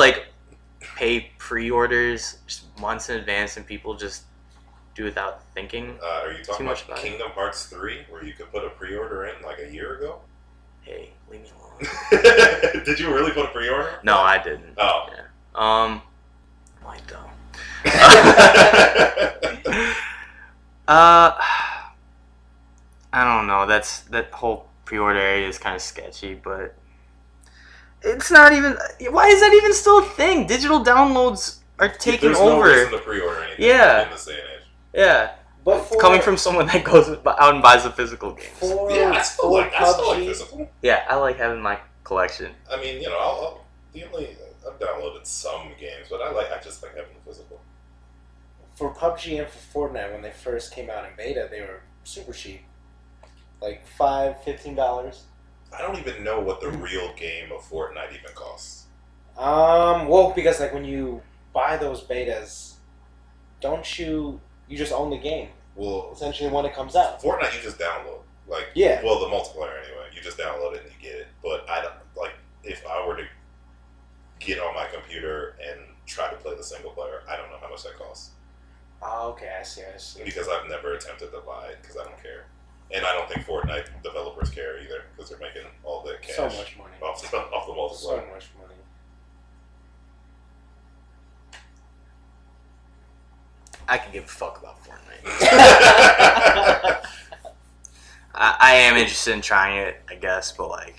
pay pre-orders just months in advance and people just do without thinking. Are you talking much about Kingdom Hearts 3 where you could put a pre-order in a year ago? Hey, leave me alone. Did you really put a pre-order? No, I didn't. Oh. Yeah. Might though. I don't know. That whole pre-order area is kind of sketchy, but it's not even. Why is that even still a thing? Digital downloads are taking There's over. There's no reason to pre-order anything in this day and age. Yeah. But coming from someone that goes out and buys the physical games. I still like physical. Yeah, I like having my collection. I mean, I've downloaded some games, but I just like having the physical. For PUBG and for Fortnite, when they first came out in beta, they were super cheap. Like $15. I don't even know what the real game of Fortnite even costs. Well, because like when you buy those betas, don't you just own the game? Well, Essentially, when it comes out. Fortnite you just download. Like, yeah. Well, the multiplayer anyway. You just download it and you get it. But I don't like if I were to get on my computer and try to play the single player, I don't know how much that costs. Oh, okay, I see. Because I've never attempted to buy it because I don't care. And I don't think Fortnite developers care either because they're making all the cash So much money. off the multiplayer. So much money. I could give a fuck about Fortnite. I am interested in trying it, I guess, but like,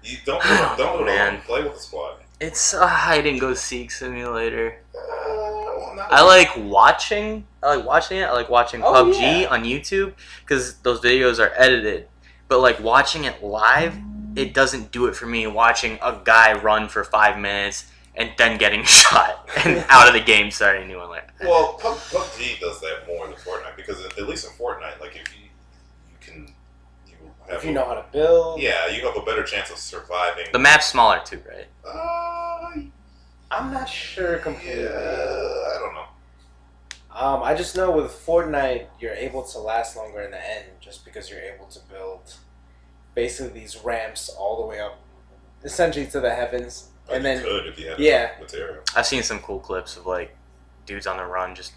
You don't man. Man. Play with the squad. it's a hide and go seek simulator. Well, I like watching it. I like watching Oh, PUBG yeah. on YouTube because those videos are edited. But like watching it live, it doesn't do it for me. Watching a guy run for 5 minutes and then getting shot and out of the game starting a new one. Like, Well, PUBG does that more than Fortnite because at least in Fortnite, like if If you know how to build. yeah, you have a better chance of surviving. the map's smaller too, right? I'm not sure completely. Yeah, I don't know. I just know with Fortnite, you're able to last longer in the end just because you're able to build basically these ramps all the way up, essentially to the heavens. Like And you then, could if you had yeah. enough material. I've seen some cool clips of like dudes on the run just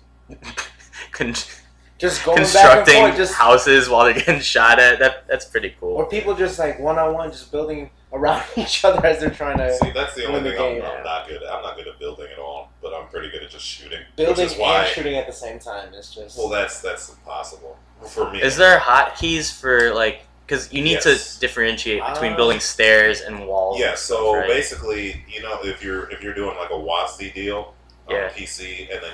just going back and constructing forth, just houses while they're getting shot at. That's pretty cool. or people just like one-on-one, just building around each other as they're trying to See, that's the only win the thing game. I'm not good at. I'm not good at building at all, but I'm pretty good at just shooting. building which is why, and shooting at the same time. It's just well, that's impossible for me. Is there hotkeys for like? Because you need Yes. to differentiate between building stairs and walls. Yeah, and so stuff, right? basically, if you're doing like a WASD deal on Yeah. PC, and then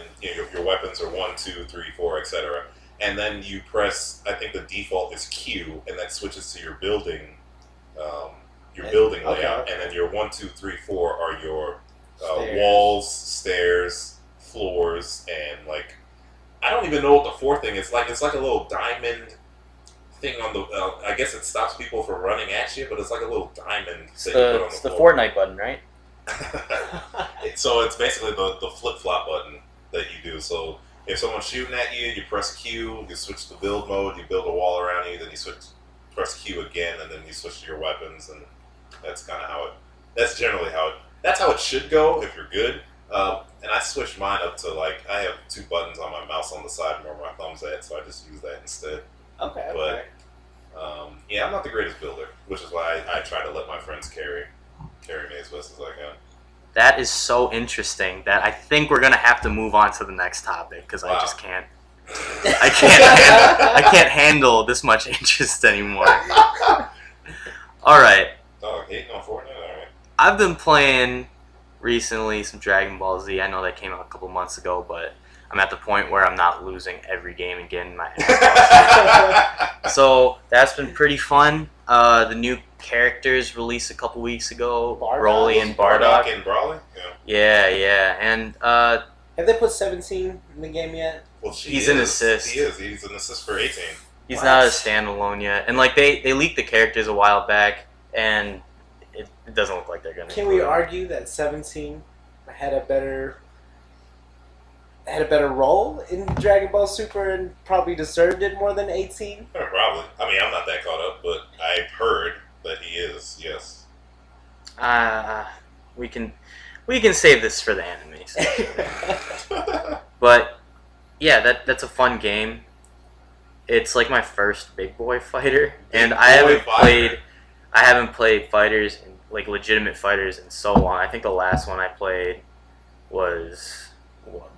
your weapons are 1, 2, 3, 4, etc., and then you press, I think the default is Q, and that switches to your building, building Okay, layout, okay. and then your 1, 2, 3, 4 are your Stairs. walls, stairs, floors, and like I don't even know what the fourth thing is. Like it's like a little diamond thing on the. I guess it stops people from running at you, but it's like a little diamond It's thing you put on it's the the floor. Fortnite button, right? So it's basically the flip flop button that you do. So if someone's shooting at you, you press Q, you switch to build mode, you build a wall around you, then you press Q again, and then you switch to your weapons, and that's kind of how it. That's generally how it. That's how it should go if you're good. And I switched mine up to like I have 2 buttons on my mouse on the side where my thumb's at, so I just use that instead. okay. But yeah, I'm not the greatest builder, which is why I try to let my friends carry me as best as I can. That is so interesting that I think we're gonna have to move on to the next topic because I Wow. just can't. I can't handle this much interest anymore. All right, Oh, hating on Fortnite? Alright. I've been playing recently some Dragon Ball Z. I know that came out a couple months ago, but I'm at the point where I'm not losing every game and getting my ass. So that's been pretty fun. The new characters released a couple weeks ago, Bardock? Broly and Bardock. and Brawley? Yeah. Yeah, and Have they put 17 in the game yet? Well, He's an assist. He is. He's an assist for 18. he's What? not a standalone yet. And like they leaked the characters a while back, and it doesn't look like they're gonna. Can we include them. argue that 17 had a better role in Dragon Ball Super and probably deserved it more than 18? Yeah, probably. I mean, I'm not that caught up, but I've heard that he is. Yes. We can save this for the anime section. But yeah, that's a fun game. It's like my first big boy fighter, and I haven't played fighters, like legitimate fighters, in so long. I think the last one I played was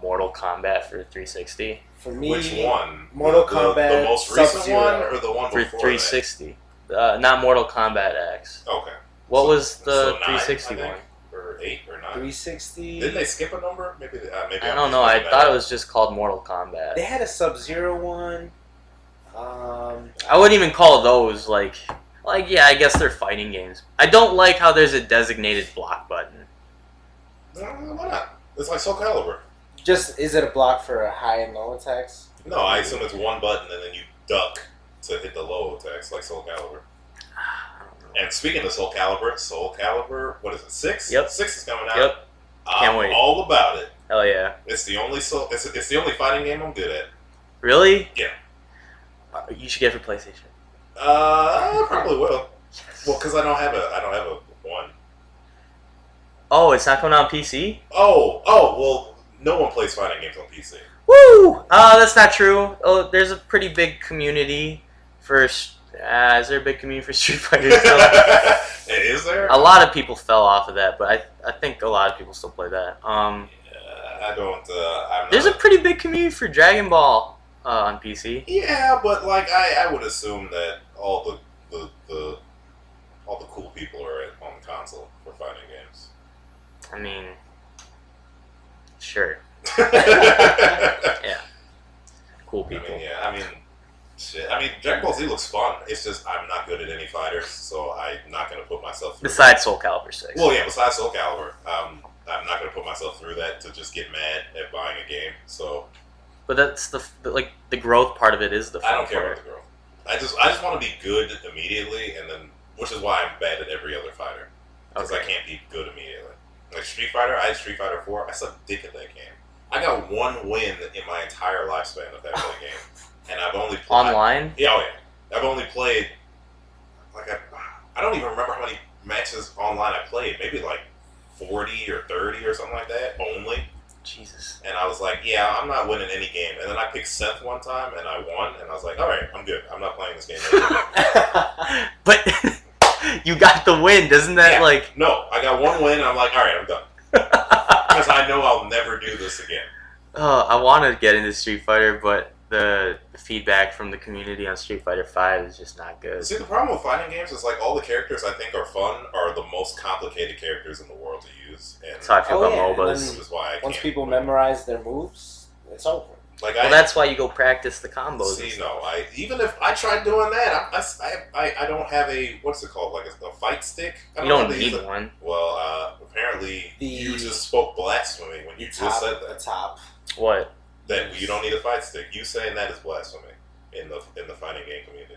Mortal Kombat for 360. For me, Which one? Mortal The Kombat most recent Sub-Zero. one, or the one For before 360. Not Mortal Kombat X. that? Okay. What So- was the so 360 9, I one? think, or 8 or 9? 360. Didn't they skip a number? Maybe. Maybe I don't know. I thought it was just called Mortal Kombat. They had a Sub-Zero one. I wouldn't even call those like Like, yeah, I guess they're fighting games. I don't like how there's a designated block button. Why not? It's like Soul Calibur. Just, is it a block for high and low attacks? No, I assume it's one button and then you duck to hit the low attacks like Soul Calibur. And speaking of Soul Calibur, what is it? 6? Yep. 6 is coming out. Yep. Can't wait. All about it. Hell yeah. It's the only it's the only fighting game I'm good at. Really? Yeah. You should get it for PlayStation. I probably will. Well, because I don't have a one. Oh, it's not coming out on PC? Oh, well, no one plays fighting games on PC. Woo! That's not true. Oh, there's a pretty big community for. Is there a big community for Street Fighter? Is there? A lot of people fell off of that, but I think a lot of people still play that. I don't. There's a pretty big community for Dragon Ball on PC. Yeah, but like I would assume that all the cool people are on the console for fighting games. I mean, sure. Yeah. Cool people. I mean, shit. I mean, Dragon Ball Z looks fun. It's just I'm not good at any fighters, so I'm not gonna put myself through. Besides Soul Calibur 6. Well, yeah. Besides Soul Calibur, I'm not gonna put myself through that to just get mad at buying a game. So. But that's the growth part of it is the fun I don't care part. about the growth. I just want to be good immediately, and then which is why I'm bad at every other fighter because I can't be good immediately. Like Street Fighter, I had Street Fighter 4. I sucked dick at that game. I got one win in my entire lifespan of that game, and I've only played Online. Yeah, I've only played like I don't even remember how many matches online I played. Maybe like 40 or 30 or something like that only. Jesus. And I was like, yeah, I'm not winning any game. And then I picked Seth one time, and I won. And I was like, all right, I'm good. I'm not playing this game anymore. But you got the win, doesn't that No, I got one win, and I'm like, all right, I'm done. Because I know I'll never do this again. I want to get into Street Fighter, but the feedback from the community on Street Fighter 5 is just not good. See, the problem with fighting games is like all the characters I think are fun are the most complicated characters in the world to use. And That's how I feel about MOBAs. Which is why once people memorize their moves, it's over. Like well, that's why you go practice the combos. See, no, even if I tried doing that, I don't have a what's it called, like a fight stick. You don't need one. Well, apparently you just spoke blasphemy when you just said that. The top. What? That you don't need a fight stick. You saying that is blasphemy in the fighting game community.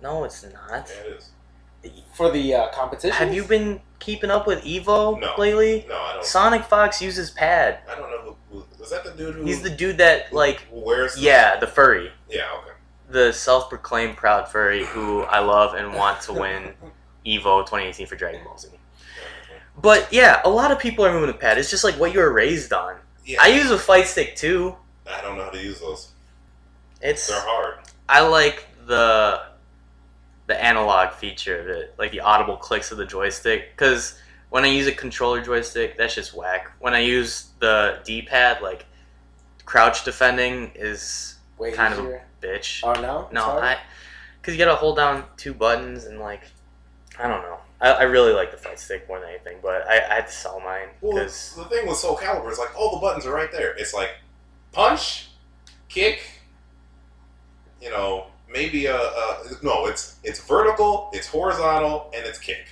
No, it's not. Yeah, it is. For the competition. Have you been keeping up with Evo lately? No, I don't. Sonic Fox uses pad. I don't know who is that the dude who. He's the dude that wears. The furry. Yeah. Okay. The self-proclaimed proud furry who I love and want to win Evo 2018 for Dragon Ball Z. But yeah, a lot of people are moving to pad. It's just like what you were raised on. Yeah. I use a fight stick too. I don't know how to use those. They're hard. I like the analog feature of it, like the audible clicks of the joystick. Because when I use a controller joystick, that's just whack. When I use the D-pad, like crouch defending is kind of a bitch. Oh no? No, because you gotta hold down 2 buttons and I don't know. I really like the fight stick more than anything, but I had to sell mine. Well, the thing with Soul Calibur is like all the buttons are right there. It's like punch, kick, maybe no, it's vertical, it's horizontal, and it's kick,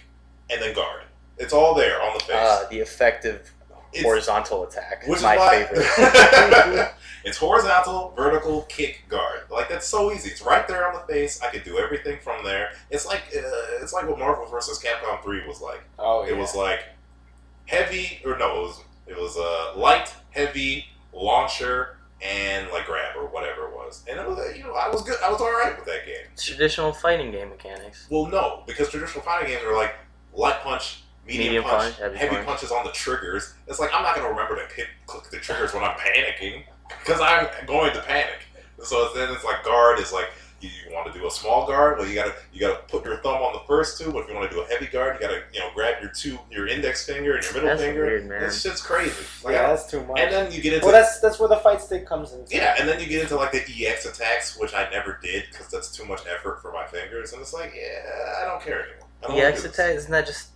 and then guard. It's all there on the face. The effective horizontal attack, which is my favorite. It's horizontal, vertical, kick, guard. Like that's so easy. It's right there on the face. I could do everything from there. It's like what Marvel vs. Capcom 3 was like. Oh yeah. It was like heavy, or no, it was light, heavy, launcher, and like grab or whatever it was. And it was I was good. I was all right with that game. It's traditional fighting game mechanics. Well, no, because traditional fighting games are like light punch. Medium punch, heavy punches on the triggers. It's like I'm not going to remember to click the triggers when I'm panicking because I'm going to panic. So then it's like guard is like you want to do a small guard. Well, you gotta put your thumb on the first 2. But if you want to do a heavy guard, you gotta grab your index finger and your middle finger. Weird, man. This shit's crazy. That's too much. And then you get into that's where the fight stick comes in. Yeah, and then you get into like the EX attacks, which I never did because that's too much effort for my fingers. And it's like, I don't care anymore. EX attack isn't that just?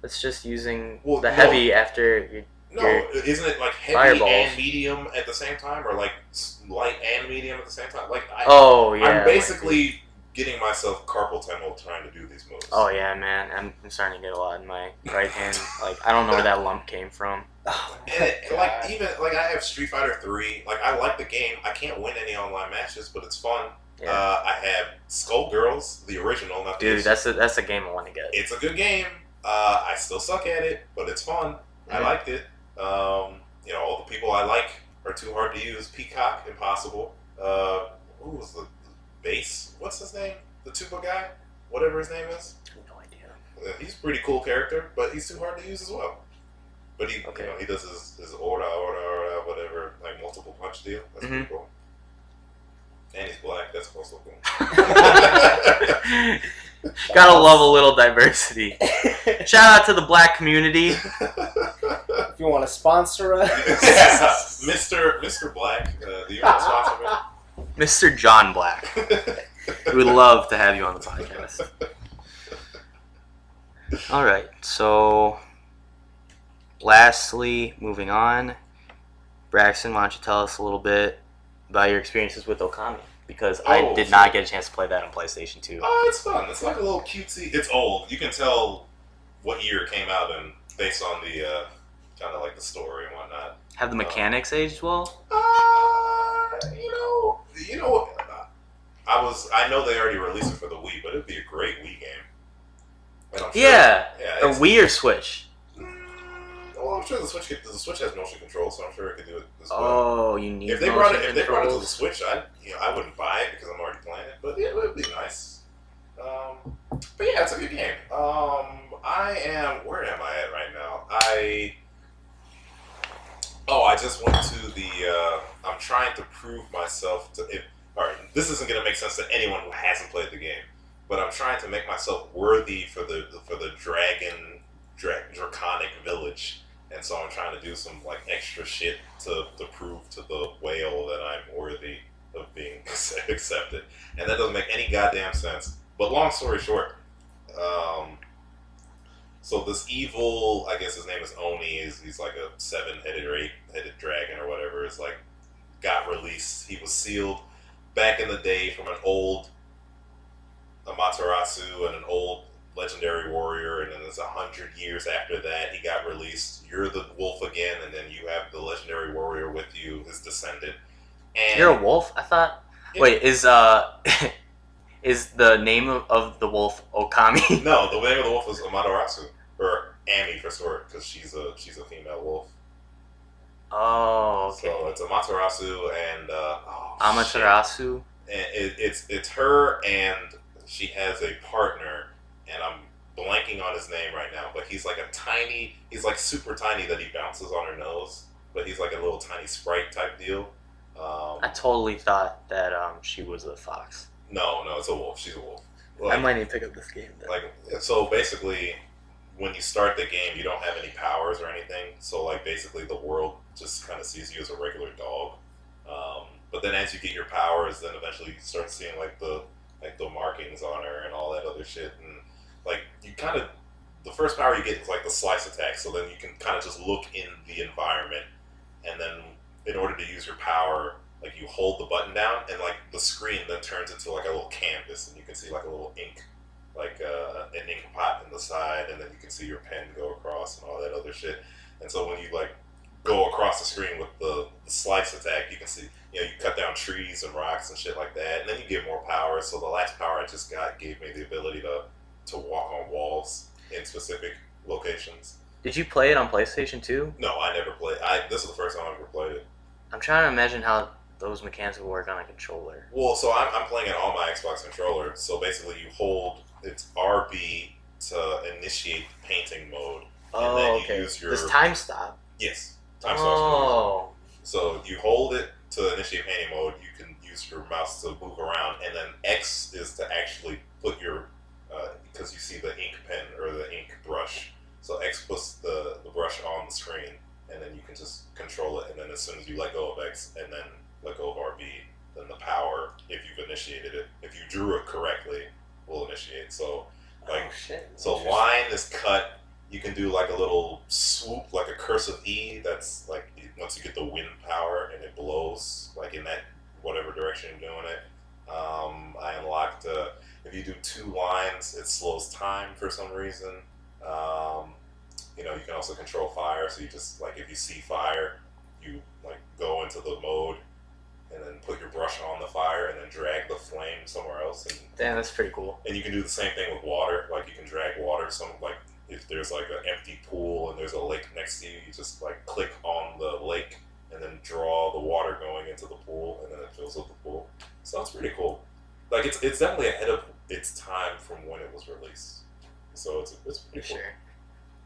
It's just using the heavy after you. No, isn't it like heavy and medium at the same time, or like light and medium at the same time? Like I'm basically getting myself carpal tunnel trying to do these moves. Oh yeah, man, I'm starting to get a lot in my right hand. Like I don't know where that lump came from. Oh, And God. even like I have Street Fighter 3. Like I like the game. I can't win any online matches, but it's fun. Yeah. I have Skullgirls, the original, not the Dude, that's a game I want to get. It's a good game. I still suck at it, but it's fun. I Mhm. liked it. All the people I like are too hard to use. Peacock, impossible. Who was the bass? What's his name? The tuba guy? Whatever his name is. No idea. He's a pretty cool character, but he's too hard to use as well. But he, Okay. he does his aura, whatever, like multiple punch deal. That's pretty cool. And he's black. That's also cool. Gotta love a little diversity. Shout out to the black community. If you want to sponsor us, Yeah, Mr. Black, do you want to sponsor me? Mr. John Black. We would love to have you on the podcast. All right, so lastly, moving on, Braxton, why don't you tell us a little bit about your experiences with Okami? Because I did not get a chance to play that on PlayStation 2. Oh, it's fun. It's like a little cutesy. It's old. You can tell what year it came out in based on the kind of like the story and whatnot. Have the mechanics aged well? You know, I know they already released it for the Wii, but it'd be a great Wii game. And I'm sure, Yeah, or it's- Wii or Switch? Well, I'm sure the Switch has motion control, so I'm sure it could do it as well. Oh, you need If they brought motion it to the controls. Switch, I wouldn't buy it because I'm already playing it, but it would be nice. But yeah, it's a good game. Where am I at right now? I just went to the. I'm trying to prove myself to. All right, this isn't going to make sense to anyone who hasn't played the game, but I'm trying to make myself worthy for the draconic village. And so I'm trying to do some like extra shit to prove to the whale that I'm worthy of being accepted. And that doesn't make any goddamn sense. But long story short, so this evil, I guess his name is Oni, he's like a 7-headed or 8-headed dragon or whatever, is like got released. He was sealed back in the day from an old Amaterasu and an old legendary warrior, and then it's 100 years after that he got released. You're the wolf again, and then you have the legendary warrior with you, his descendant. And You're a wolf? I thought. Yeah. Wait, is the name of the wolf Okami? No, the name of the wolf is Amaterasu, or Ami for short, because she's a female wolf. Oh, okay. So it's Amaterasu and Amaterasu. And it's her, and she has a partner, and I'm blanking on his name right now, but he's like he's like super tiny that he bounces on her nose, but he's like a little tiny sprite type deal. I totally thought that she was a fox. No, it's a wolf. She's a wolf. I might need to pick up this game then. So basically, when you start the game, you don't have any powers or anything. So like basically, the world just kind of sees you as a regular dog. But then as you get your powers, then eventually you start seeing like the markings on her and all that other shit, and like you kind of the first power you get is like the slice attack. So then you can kind of just look in the environment, and then in order to use your power, like you hold the button down, and like the screen then turns into like a little canvas, and you can see like a little ink, like an ink pot in the side, and then you can see your pen go across and all that other shit. And so when you like go across the screen with the slice attack, you can see, you cut down trees and rocks and shit like that, and then you get more power. So the last power I just got gave me the ability to walk on walls in specific locations. Did you play it on PlayStation 2? No, I never played. This is the first time I ever played it. I'm trying to imagine how those mechanics would work on a controller. Well, so I'm playing it on my Xbox controller. So basically, you hold it's RB to initiate the painting mode, and then you use your Does time stop? Yes, time stops. Oh. So you hold it to initiate painting mode. You can use your mouse to move around, and then X is to actually put your because you see the ink pen or the ink brush. So X puts the brush on the screen, and then you can just control it. And then as soon as you let go of X and then let go of RB, then the power, if you've initiated it, if you drew it correctly, will initiate. So like, so line is cut. You can do like a little swoop, like a cursive E. That's like once you get the wind power and it blows like in that whatever direction you're doing it. I unlocked. if you do 2 lines, it slows time for some reason. You can also control fire, so you just like if you see fire, you like go into the mode and then put your brush on the fire and then drag the flame somewhere else. And Damn, that's pretty cool. And you can do the same thing with water. Like you can drag water. Like if there's like an empty pool and there's a lake next to you, you just like click on the lake and then draw the water going into the pool, and then it fills up the pool. So it's pretty cool. Like it's definitely ahead of its time from when it was released. So it's pretty cool. Sure.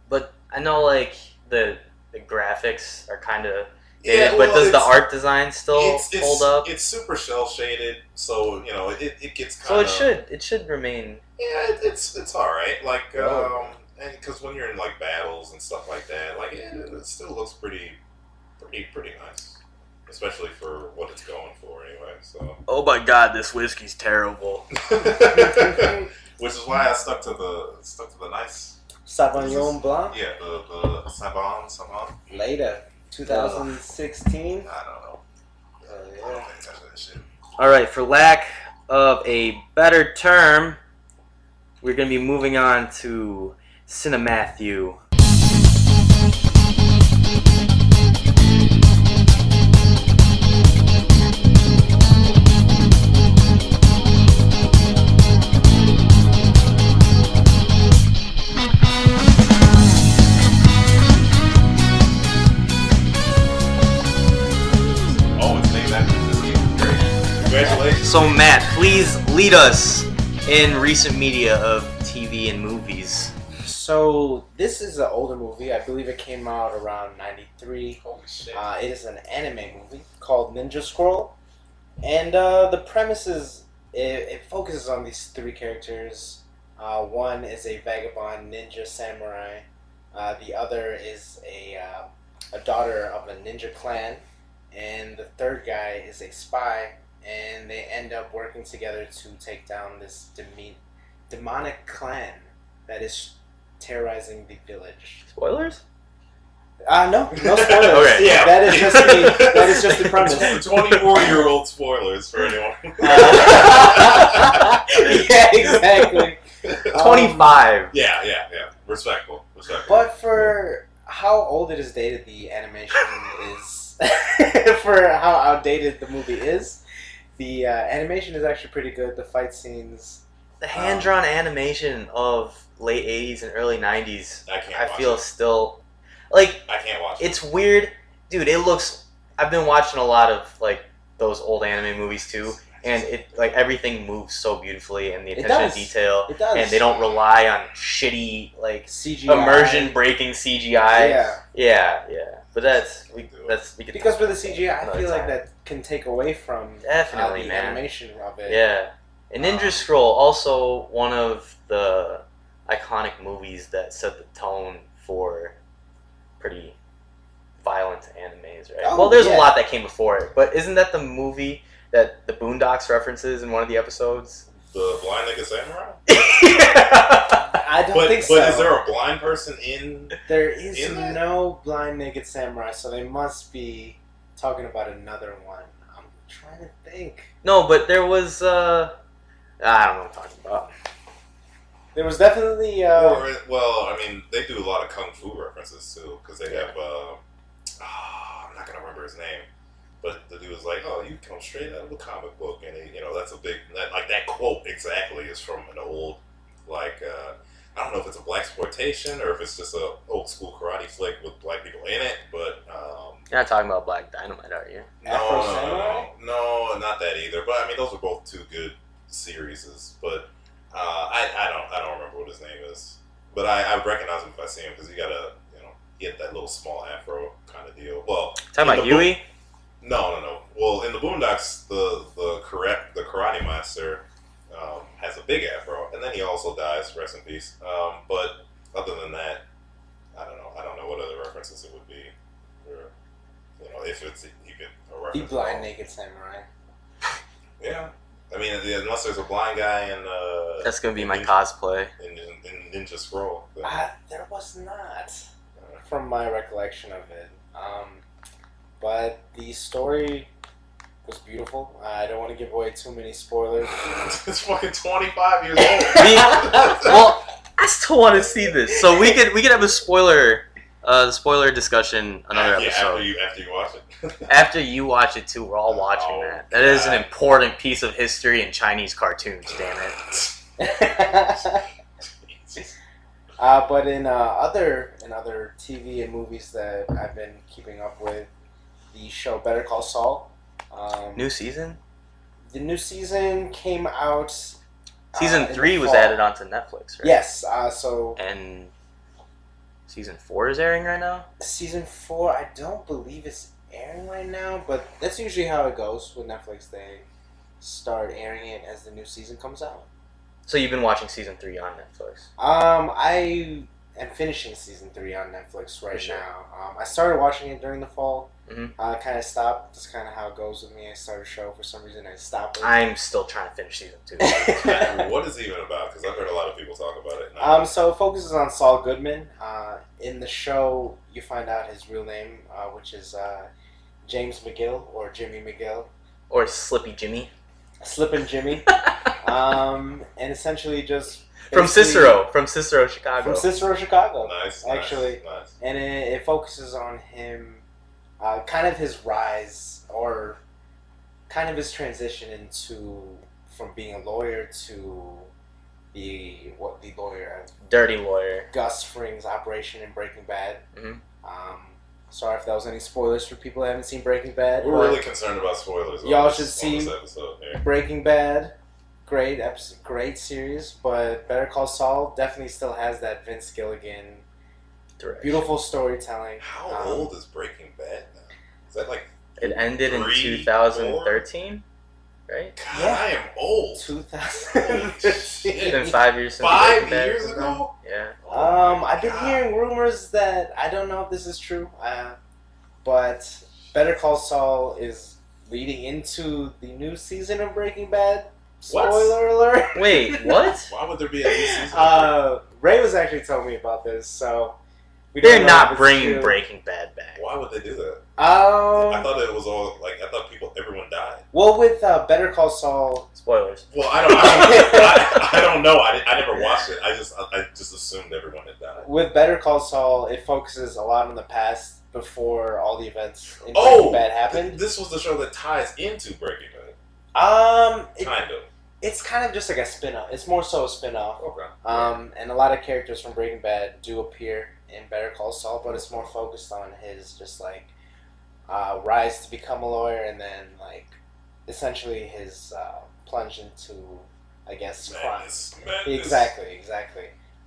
But I know like the graphics are kind of dated, but does the art design still hold up? It's super shell shaded, so it gets kind of. So it should remain. Yeah, it's all right. Like and because when you're in like battles and stuff like that, like it still looks pretty nice, especially for what it's going for anyway. So. Oh my God, this whiskey's terrible. Which is why I stuck to the nice. Sauvignon Blanc? Yeah, the Sauvignon. Later. 2016? I don't know. Yeah. I don't think that's that shit. Alright, for lack of a better term, we're going to be moving on to Cinematthew. Congratulations. So Matt, please lead us in recent media of TV and movies. So this is an older movie. I believe it came out around 93. Holy shit. It is an anime movie called Ninja Scroll. And the premise is, it focuses on these 3 characters. One is a vagabond ninja samurai. The other is a daughter of a ninja clan. And the third guy is a spy. And they end up working together to take down this demonic clan that is terrorizing the village. Spoilers? No spoilers. Okay. Yeah, that is just the premise. 24-year-old spoilers for anyone. Yeah, exactly. 25. Yeah. Respectful. But for how old it is dated, the animation is for how outdated the movie is. The animation is actually pretty good. The fight scenes, The hand-drawn animation of late 80s and early 90s, I feel it. still like I can't watch it. It's weird, dude. It looks. I've been watching a lot of like those old anime movies too, and it like everything moves so beautifully, and the attention to detail, It does. and they don't rely on shitty like CGI. immersion breaking CGI. Yeah. But we could Because talk with the about CGI, I another feel like time. that can take away from Definitely, the man. animation of it. Yeah, and Ninja Scroll also one of the iconic movies that set the tone for pretty violent animes, right? Oh, well, there's yeah. a lot that came before it, but isn't that the movie that the Boondocks references in one of the episodes? The Blind Nigga Samurai? I don't think so. But is there a blind person in? There is in that? no blind naked samurai, so they must be talking about another one. I'm trying to think. No, but there was I don't know what I'm talking about. There was definitely. Well, I mean, they do a lot of kung fu references too, because they have. I'm not gonna remember his name, but the dude was like, "Oh, you come straight out of the comic book," and that's a big that quote exactly is from an old I don't know if it's a blaxploitation or if it's just a old school karate flick with black people in it, but You're not talking about Black Dynamite, are you? Afro Samurai? No, not that either. But I mean, those are both two good series. But I don't remember what his name is. But I recognize him if I see him because he got he had that little small afro kind of deal. Well, Talking about Yui? No. Well, in the Boondocks, the karate master has a big afro, and then he also dies. Rest in peace. But other than that, I don't know. I don't know what other references it would be, or if it's even a reference. The blind naked samurai. Yeah, I mean, unless there's a blind guy in. That's gonna be my cosplay. In Ninja Scroll. Then, There was not, from my recollection of it. But the story was beautiful. I don't want to give away too many spoilers. It's fucking 25 years old. Well, I still want to see this, so we could have a spoiler discussion another episode. After you watch it. After you watch it too, we're all watching that. That is an important piece of history in Chinese cartoons. Damn it. But in other TV and movies that I've been keeping up with, the show Better Call Saul. New season? The new season came out. Season 3 was added onto Netflix, right? Yes. And season 4 is airing right now? Season 4, I don't believe it's airing right now, but that's usually how it goes with Netflix. They start airing it as the new season comes out. So you've been watching season 3 on Netflix? I am finishing season 3 on Netflix right now. I started watching it during the fall. Mm-hmm. Kind of stopped. That's kind of how it goes with me. I start a show for some reason, I stop it. I'm still trying to finish season 2. What is it even about? Because I've heard a lot of people talk about it. So it focuses on Saul Goodman. In the show, you find out his real name, which is James McGill or Jimmy McGill. Or Slippy Jimmy. Slippin' Jimmy. And essentially just... From Cicero, Chicago. From Cicero, Chicago. Nice, actually. Nice. And it focuses on him, kind of his rise, or kind of his transition from being a lawyer to the lawyer... Dirty lawyer. Gus Fring's operation in Breaking Bad. Mm-hmm. Sorry if that was any spoilers for people who haven't seen Breaking Bad. We're really concerned about spoilers. Y'all should see this episode, yeah. Breaking Bad. Great episode, great series, but Better Call Saul definitely still has that Vince Gilligan direction. Beautiful storytelling. How old is Breaking Bad now? Is that like it ended in 2013, right? God, yeah. I am old. 2013. It's been 5 years since 5 years ago? Yeah. I've been hearing rumors that I don't know if this is true, but Better Call Saul is leading into the new season of Breaking Bad. Spoiler alert. Wait, what? Why would there be a new season? Ray was actually telling me about this, so they're not bringing Breaking Bad back. Why would they do that? I thought it was all like everyone died. Well, with Better Call Saul, spoilers. Well, I don't know. I never watched it. I just assumed everyone had died. With Better Call Saul, it focuses a lot on the past before all the events in Breaking Bad happened. This was the show that ties into Breaking Bad. Kind of. It's kind of just like a spin-off. It's more so a spin-off. Okay. And a lot of characters from Breaking Bad do appear in Better Call Saul, but it's more focused on his just like rise to become a lawyer, and then like essentially his plunge into, I guess, crime. Exactly.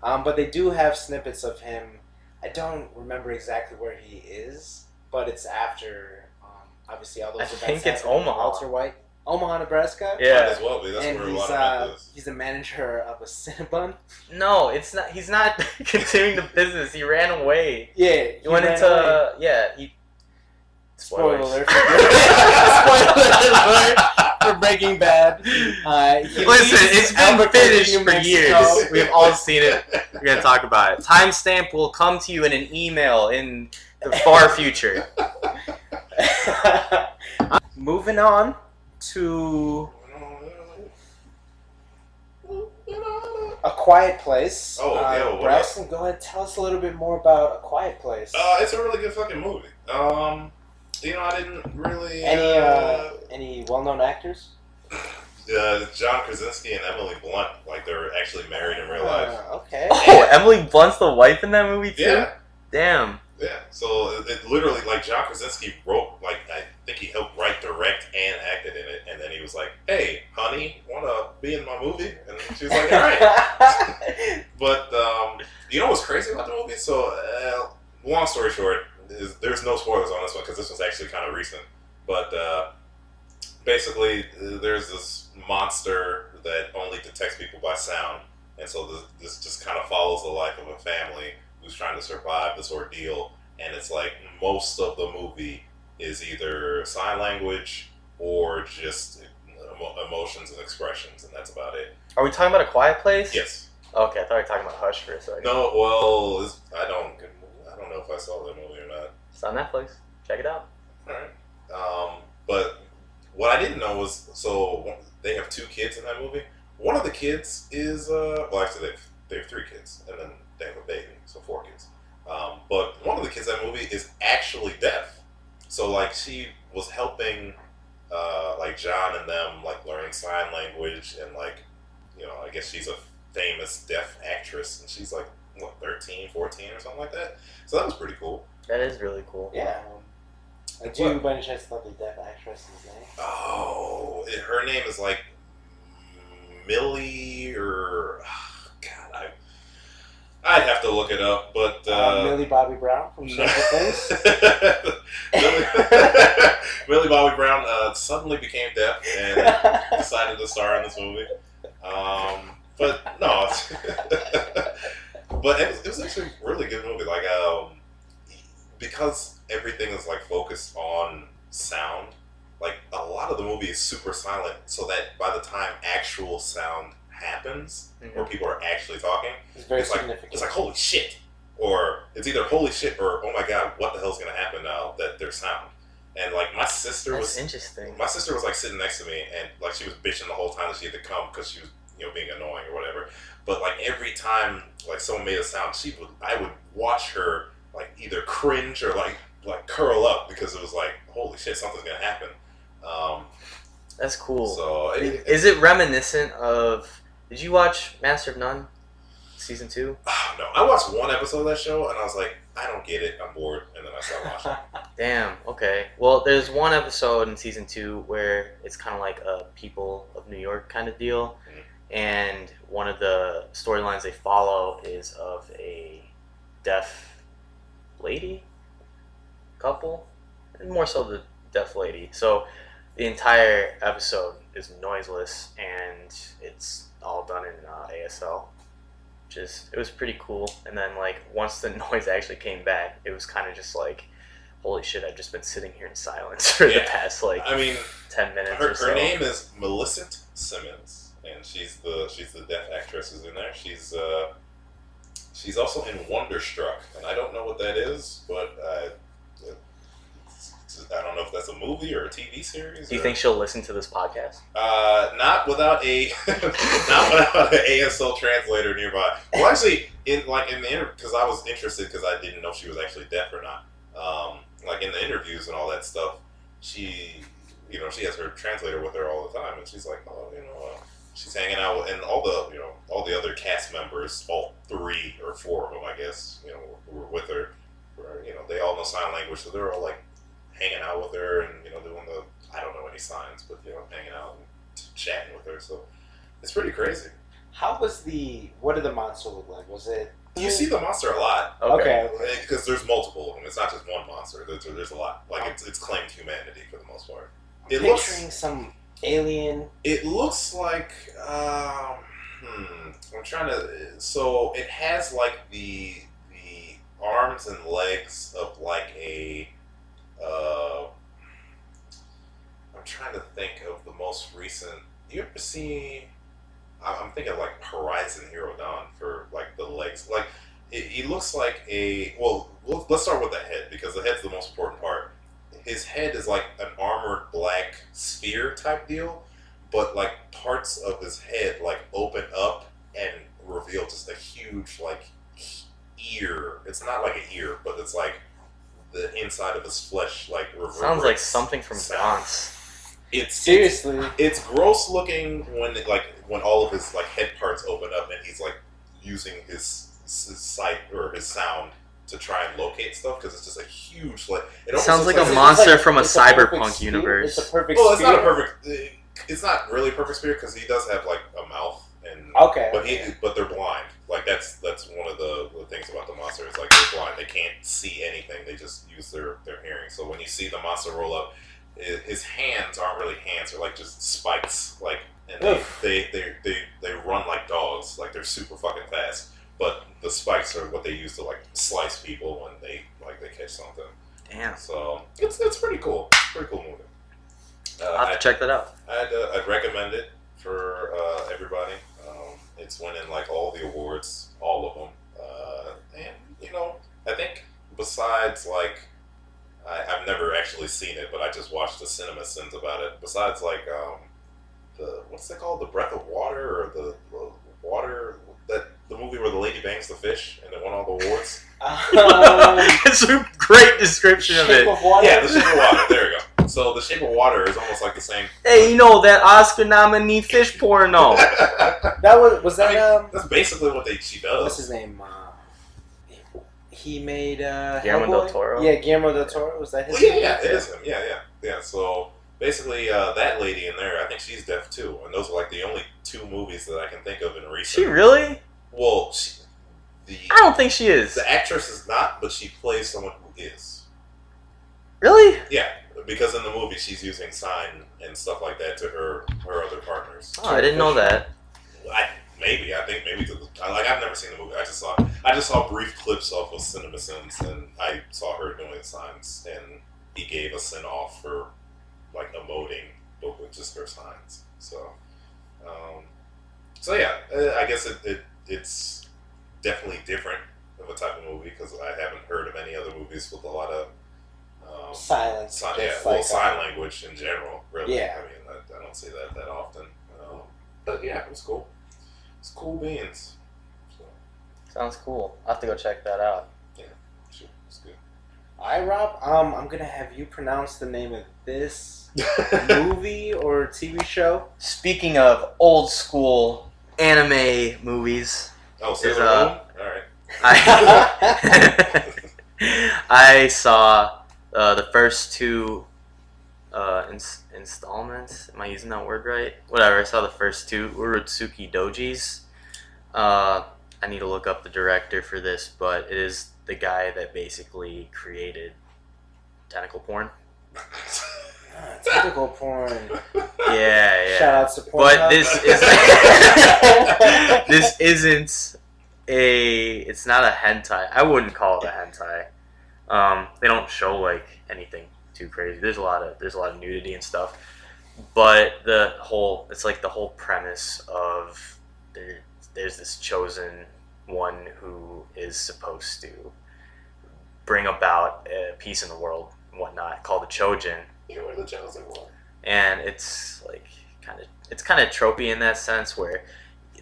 But they do have snippets of him. I don't remember exactly where he is, but it's after obviously all those events. I think it's Omaha. Walter White. Omaha, Nebraska. Yeah, as well. That's and where a lot of is. He's the manager of a Cinnabon. No, it's not. He's not continuing the business. He ran away. Yeah, he went into He. Spoiler alert! Spoiler alert for Breaking Bad. Listen, it's been finished for years. We've all seen it. We're gonna talk about it. Timestamp will come to you in an email in the far future. Moving on to A Quiet Place. Braxton, go ahead, tell us a little bit more about A Quiet Place. It's a really good fucking movie. I didn't really any well-known actors. John Krasinski and Emily Blunt, like they're actually married in real life. Okay. Oh, Emily Blunt's the wife in that movie too. Yeah. Damn. Yeah, so it literally, like, John Krasinski wrote, like, I think he helped write, direct, and acted in it, and then he was like, hey, honey, wanna be in my movie? And she was like, alright. But, you know what's crazy about the movie? So, long story short, there's no spoilers on this one, because this one's actually kind of recent, but, basically, there's this monster that only detects people by sound, and so this just kind of follows the life of a family who's trying to survive this ordeal, and it's like most of the movie is either sign language or just emotions and expressions, and that's about it. Are we talking about A Quiet Place? Yes. Okay, I thought we were talking about Hush for a second. No, well, I don't know if I saw that movie or not. It's on Netflix. Check it out. All right. But what I didn't know was they have 2 kids in that movie. One of the kids is well, actually they have 3 kids, and then they have a baby, so 4 kids. But one of the kids in that movie is actually deaf. So like she was helping like John and them like learning sign language, and like I guess she's a famous deaf actress, and she's like what 13, 14 or something like that. So that was pretty cool. That is really cool. Yeah. Do you by any chance know the deaf actress's name? Oh, her name is like Millie or God, I'd have to look it up, but Millie Bobby Brown from Stranger Things. Millie Bobby Brown suddenly became deaf and decided to star in this movie. But no, but it was actually a really good movie. Like because everything is like focused on sound. Like a lot of the movie is super silent, so that by the time actual sound happens, or people are actually talking, it's very significant. It's like holy shit, or it's either holy shit or oh my god, what the hell's gonna happen now that there's sound. And like my sister That's was interesting. My sister was like sitting next to me, and like she was bitching the whole time that she had to come because she was being annoying or whatever. But like every time like someone made a sound, I would watch her like either cringe or like curl up because it was like holy shit, something's gonna happen. That's cool. So is it reminiscent of? Did you watch Master of None, season 2? No, I watched one episode of that show and I was like, I don't get it. I'm bored, and then I stopped watching. Damn. Okay. Well, there's one episode in season 2 where it's kind of like a People of New York kind of deal, and one of the storylines they follow is of a deaf lady couple, and more so the deaf lady. So the entire episode is noiseless, and it's all done in ASL, it was pretty cool. And then like once the noise actually came back, it was kind of just like, holy shit, I've just been sitting here in silence for the past 10 minutes or so. Her name is Millicent Simmons, and she's the deaf actress who's in there. She's also in Wonderstruck, and I don't know what that is, but I don't know if that's a movie or a TV series. Do you think she'll listen to this podcast? Not without an ASL translator nearby. Well, actually, in the interview, because I was interested because I didn't know if she was actually deaf or not. Like in the interviews and all that stuff, she has her translator with her all the time, and she's like, she's hanging out with, and all the other cast members, all 3 or 4 of them, I guess, who were with her, they all know sign language, so they're all like hanging out with her and doing I don't know any signs, but hanging out and chatting with her. So it's pretty crazy. What did the monster look like? Was it? You see the monster a lot. Okay. Because there's multiple of them. It's not just one monster. There's a lot. Like it's claimed humanity for the most part. Picturing some alien. It looks like I'm trying to. So it has like the arms and legs of like a. I'm trying to think of the most recent. You ever see? I'm thinking like Horizon Zero Dawn for like the legs. Like it looks like a. Well, let's start with the head because the head's the most important part. His head is like an armored black sphere type deal, but like parts of his head like open up and reveal just a huge like ear. It's not like an ear, but it's like the inside of his flesh like reverberates. Sounds like something from Gaunt's. It's gross looking when all of his like head parts open up and he's like using his sight or his sound to try and locate stuff because it's just a huge like. It sounds like a monster from a cyberpunk universe. It's a perfect. Well, it's not a perfect. It's not really a perfect sphere because he does have like a mouth and. Okay. But they're blind. Like that's one of the things about the monster. It's like they're blind. They can't see anything. They just use their hearing. So when you see the monster roll up, his hands aren't really hands. They're like just spikes. Like and they run like dogs. Like they're super fucking fast. But the spikes are what they use to like slice people when they catch something. Damn. So it's pretty cool. Pretty cool movie. I'll have to check that out. I'd recommend it for everybody. It's winning like all the awards, all of them. And I think besides like I've never actually seen it, but I just watched the cinema sins about it. Besides, like what's that called? The Breath of Water or the water the movie where the lady bangs the fish and it won all the awards. It's a great description of it. Shape of Water? Yeah, The Shape of Water. There we go. So The Shape of Water is almost like the same. Hey, you know that Oscar nominee fish porno. That's basically what she does. What's his name? He made Guillermo Hellboy? del Toro? Yeah, Guillermo del Toro. Was that his Well, name? yeah, it is him. Yeah. So basically, that lady in there, I think she's deaf too, and those are like the only 2 movies that I can think of in recent. She really? Well, I don't think she is. The actress is not, but she plays someone who is. Really? Yeah, because in the movie she's using sign and stuff like that to her other partners. Oh, I didn't know that. I think maybe I've never seen the movie. I just saw brief clips off of CinemaSins, and I saw her doing signs, and he gave a send off for like emoting, but with just her signs. So, yeah, I guess it's definitely different of a type of movie because I haven't heard of any other movies with a lot of silence. sign language in general. Really, Yeah. I mean, I don't see that often. But yeah, it was cool. It's cool beans. So, Sounds cool. I'll have to go check that out. yeah, sure, it's good. Alright, Rob. I'm gonna have you pronounce the name of this movie or TV show. Speaking of old school anime movies, Oh, Is, Sailor Moon? Alright. I saw the first 2 installments. Am I using that word right? Whatever. I saw the first 2 Urotsuki Dojis. I need to look up the director for this, but it is the guy that basically created tentacle porn. Typical porn. Yeah. Shout out to porn. But this isn't it's not a hentai. I wouldn't call it a hentai. They don't show like anything too crazy. There's a lot of nudity and stuff. But it's like the whole premise of there's this chosen one who is supposed to bring about peace in the world and whatnot, called the Chojin. You are the chosen one. And it's like kind of tropey in that sense where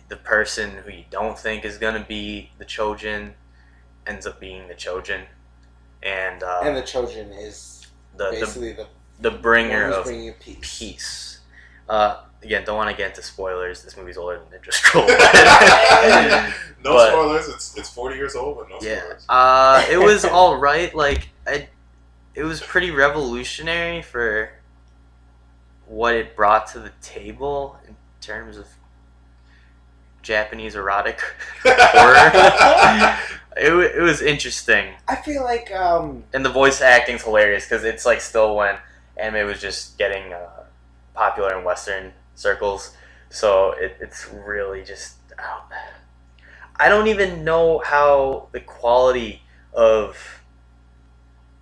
the person who you don't think is gonna be the Chojin ends up being the Chojin, and the Chojin is basically the bringer of bringing peace. peace. Again, don't want to get into spoilers. This movie's older than Ninja Scroll. No spoilers. It's 40 years old, but no spoilers. It was all right. Like it was pretty revolutionary for what it brought to the table in terms of Japanese erotic horror. It was interesting. I feel like And the voice acting's hilarious because it's like still when anime was just getting popular in Western circles, so it's really just I don't even know how the quality of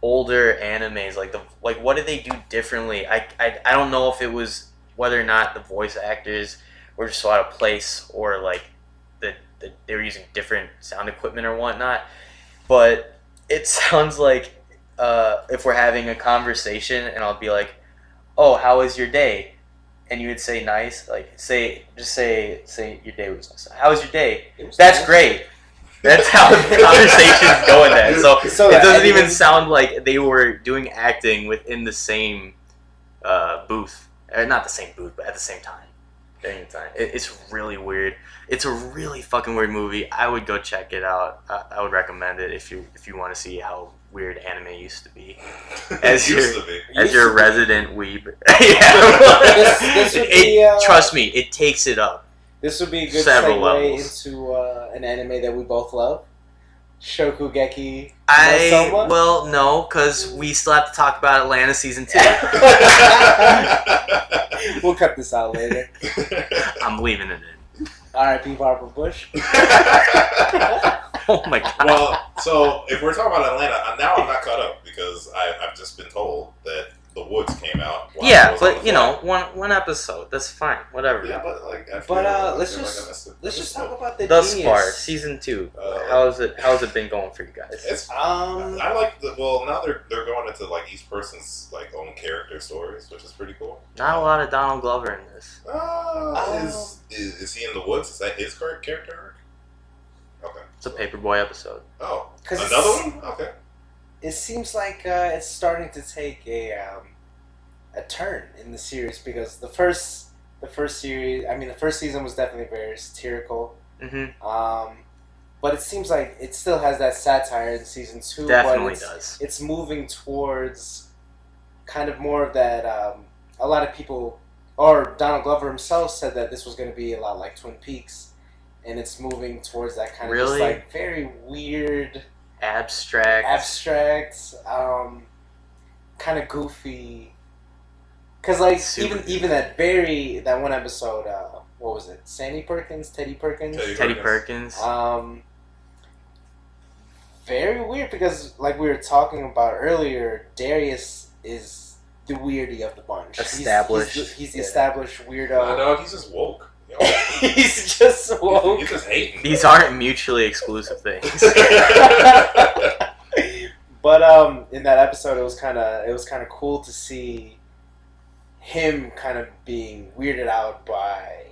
older animes like what did they do differently. I don't know if it was whether or not the voice actors were just so out of place or like they were using different sound equipment or whatnot, but it sounds like if we're having a conversation and I'll be like, oh, how was your day? And you would say nice, like say your day was nice. How was your day? That's nice. Great. That's how the conversation's going then. So it doesn't even sound like they were doing acting within the same booth. Or not the same booth, but at the same time. During the time. It's really weird. It's a really fucking weird movie. I would go check it out. I would recommend it if you want to see how weird anime used to be. As your resident weeb. Trust me, it takes it up. This would be a good Several segue levels. into an anime that we both love. Shokugeki no Soma. Well, no, because we still have to talk about Atlanta season 2. We'll cut this out later. I'm leaving it in. R.I.P. Barbara Bush. Oh my god. Well, so if we're talking about Atlanta, now I'm not caught up because I've just been told that The Woods came out. While Yeah, it was on but the you know, flag. one episode. That's fine. Whatever. Yeah, but like, I feel But like let's they're just like, let's just talk about the Thus genius. far, season 2. How's it been going for you guys? It's Um, I like the now they're going into like each person's like own character stories, which is pretty cool. Not a lot of Donald Glover in this. Is he in the woods? Is that his character arc? Okay. It's a Paperboy episode. Oh, 'Cause another one? Okay. it seems like it's starting to take a turn in the series because the first series, I mean, the first season was definitely very satirical. Mm-hmm. But it seems like it still has that satire in season 2. Definitely but does. It's moving towards kind of more of that. A lot of people, or Donald Glover himself, said that this was going to be a lot like Twin Peaks, and it's moving towards that kind of just like very weird, abstract, kind of goofy. Cause like Super even that one episode, what was it? Teddy Perkins. Teddy Perkins. Very weird because, like we were talking about earlier, Darius is the weirdie of the bunch. Established. He's the established weirdo. I know he's just woke. You know? He's just woke. He's just hating. These aren't mutually exclusive things. But in that episode, it was kind of cool to see him kind of being weirded out by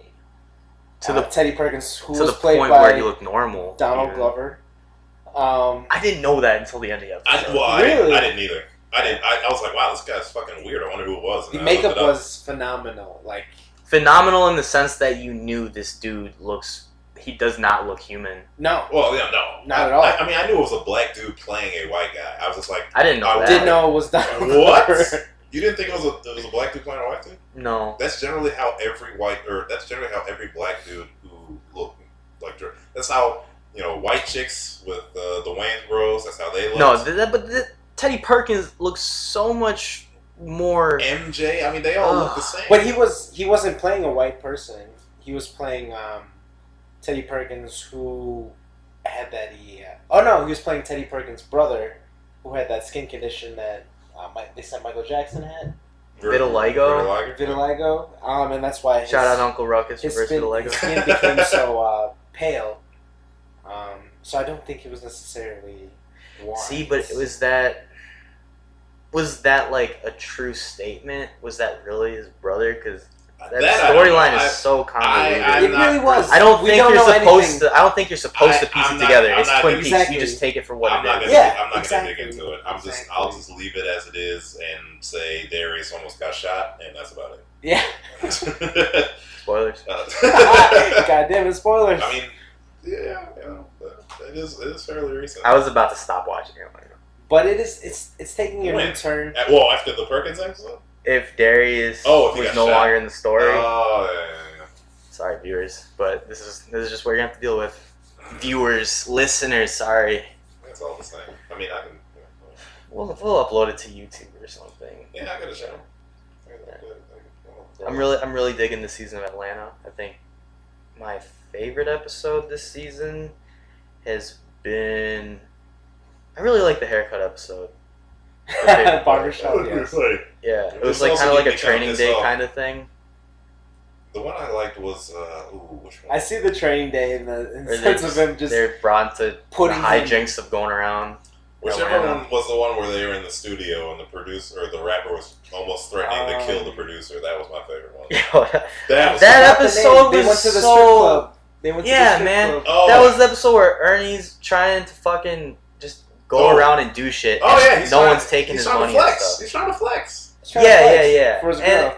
Teddy Perkins, who was played by where he looked normal. Donald Glover. I didn't know that until the end of the episode. Really? I didn't either. I was like, wow, this guy's fucking weird. I wonder who it was. The makeup was phenomenal. Like phenomenal in the sense that you knew this dude he does not look human. No. Well, yeah, no. Not at all. I mean, I knew it was a black dude playing a white guy. I was just like, I didn't know that. Didn't know it was Donald What? Glover. You didn't think it was a black dude playing a white dude? No. That's generally how every black dude who look like that's how white chicks with the Wayans Bros. That's how they look. No, but Teddy Perkins looks so much more. MJ. I mean, they all look the same. But he wasn't playing a white person. He was playing Teddy Perkins, who had that. he was playing Teddy Perkins' brother, who had that skin condition that they said Michael Jackson had. Vitiligo. And that's why Shout out Uncle Ruckus for vitiligo. His skin became so pale. So I don't think it was necessarily white. See, but was that like a true statement? Was that really his brother? Because that storyline is so convoluted. It really was. I don't think you're supposed to piece it together. It's Twin Peaks. Exactly. You just take it for what it is. I'm not gonna dig into it. I'll just leave it as it is and say Darius almost got shot, and that's about it. Yeah. Spoilers. God damn it, spoilers. I mean, yeah, it is fairly recent. I was about to stop watching it. But it's taking a new turn. Well, after the Perkins episode? If Darius was no longer in the story. Oh, yeah. Sorry, viewers, but this is just what you're gonna have to deal with. Viewers, listeners, sorry. It's all the same. I mean, I can. We'll upload it to YouTube or something. Yeah, I got a show. I'm really digging this season of Atlanta. I think my favorite episode this season has been. I really like the haircut episode. Barbershop, yes. Yeah, it was like kind of like a training day kind of thing. The one I liked was which one? I see the training day in the sense of him just they're brought to putting the hijinks of going around. Whichever one was the one where they were in the studio and the producer or the rapper was almost threatening to kill the producer. That was my favorite one. That episode they was went to the so. strip club. They went to the strip man. club. Oh. That was the episode where Ernie's trying to fucking just go around and do shit. Oh and no one's taking his money and stuff. He's trying to flex. Yeah. For his girl.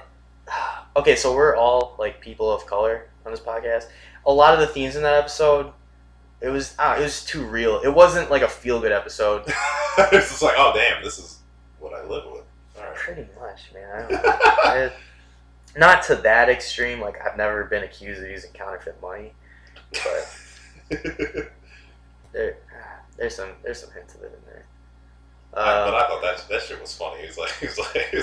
Okay, so we're all like people of color on this podcast. A lot of the themes in that episode, it was too real. It wasn't like a feel good episode. It's just like, oh damn, this is what I live with. All right. Pretty much, man. Not to that extreme. Like I've never been accused of using counterfeit money, but there's some hints of it in there. But I thought that shit was funny. He's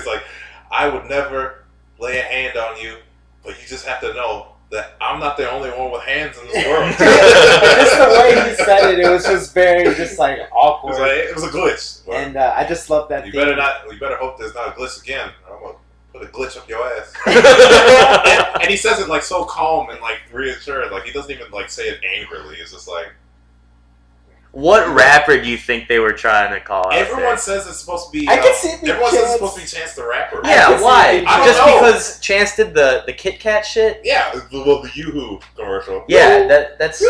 like, I would never lay a hand on you, but you just have to know that I'm not the only one with hands in this world. Just the way he said it was just very, just like awkward. It was a glitch. And I just love that. You better hope there's not a glitch again. I'm gonna put a glitch up your ass. and he says it like so calm and like reassured. Like he doesn't even like say it angrily. It's just like. What rapper do you think they were trying to call out? Everyone says it's supposed to be. I can see it. Everyone says it's supposed to be Chance the Rapper. Yeah, why? I don't Just know. because Chance did the Kit Kat shit? Yeah, the Yoo-Hoo commercial. Yeah, that's.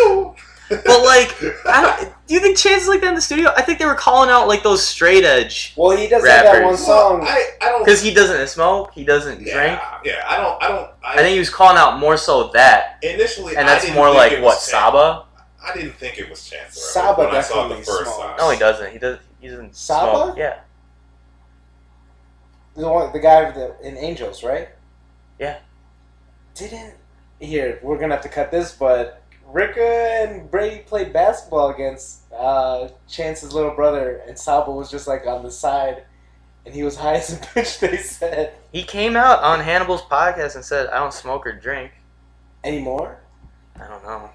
But like, do you think Chance is like that in the studio? I think they were calling out like those straight edge. Well, he does rappers. have that one song. Well, I don't. Because he doesn't smoke, he doesn't drink. Yeah, I I think he was calling out more so that. Initially, And that's I didn't more think like it was what, Chance. Saba? I didn't think it was Chance the Saba Rapper when I saw the definitely first smokes. time. No, he doesn't. He doesn't Saba? smoke. Yeah. The guy in Angels, right? Yeah. Here, we're gonna have to cut this, but Ricka and Brady played basketball against Chance's little brother, and Saba was just like on the side, and he was high as a bitch. They said He came out on Hannibal's podcast and said, "I don't smoke or drink." anymore. I don't know.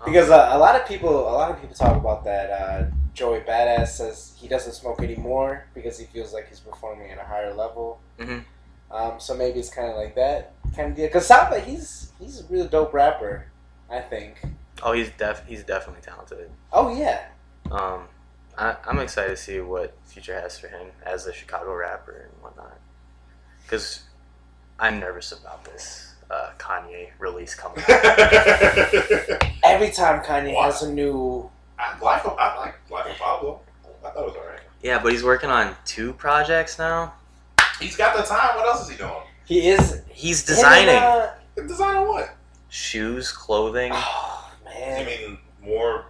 Because a lot of people talk about that. Joey Badass says he doesn't smoke anymore because he feels like he's performing at a higher level. Mm-hmm. So maybe it's kind of like that kind of deal. Because Saba, he's a really dope rapper, I think. Oh, he's definitely talented. Oh yeah. I'm excited to see what future has for him as a Chicago rapper and whatnot. Because I'm nervous about this Kanye release coming out. Every time Kanye has a new... I like Life of Pablo. I thought it was alright. Yeah, but he's working on 2 projects now. He's got the time. What else is he doing? He's designing. Designing what? Shoes, clothing. Oh, man. You mean more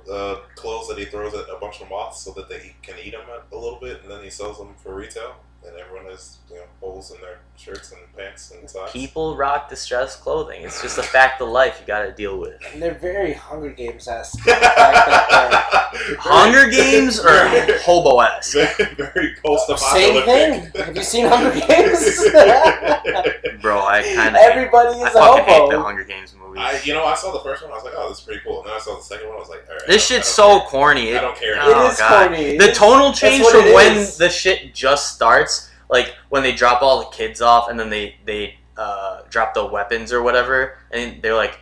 clothes that he throws at a bunch of moths so that they can eat them a little bit, and then he sells them for retail, and everyone has holes in their shirts and pants and socks. People rock distressed clothing. It's just a fact of life you gotta deal with. And they're very Hunger Games-esque. Hunger Games or hobo-esque? Very post-apocalyptic. Same thing. Have you seen Hunger Games? Bro, I kind of... Everybody is a fucking hate hobo. the Hunger Games movies. I saw the first one. I was like, oh, this is pretty cool. And then I saw the second one. I was like, all right. This shit's so corny. I don't care. Oh, It is God. corny. The tonal change what from it when is. the shit just starts, like when they drop all the kids off and then they drop the weapons or whatever, and they're like,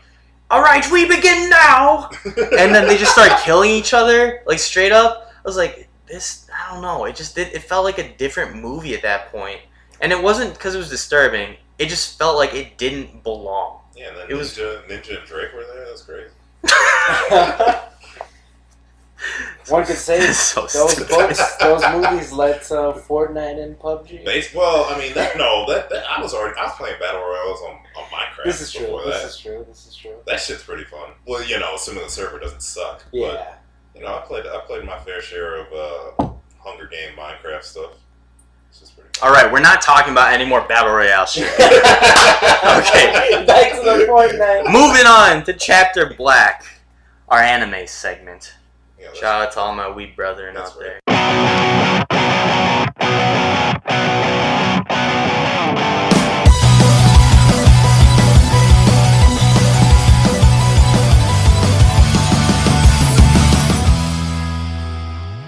all right, we begin now. And then they just start killing each other, like straight up. I was like, this, I don't know. It felt like a different movie at that point. And it wasn't because it was disturbing. It just felt like it didn't belong. Yeah, and then It was- Ninja and Drake were there. That was crazy. One could say It's so those stupid. books, those movies led to Fortnite and PUBG. Well, I mean, I was playing Battle Royales on Minecraft. This is true. before This that. is true. This is true. That shit's pretty fun. Well, assuming the server doesn't suck. Yeah. But, I played my fair share of Hunger Game Minecraft stuff. It's just pretty fun. All right, we're not talking about any more Battle Royale shit. Okay. Back to the Fortnite. Moving on to Chapter Black, our anime segment. Yeah, that's- Shout out to all my weeb brethren That's out there.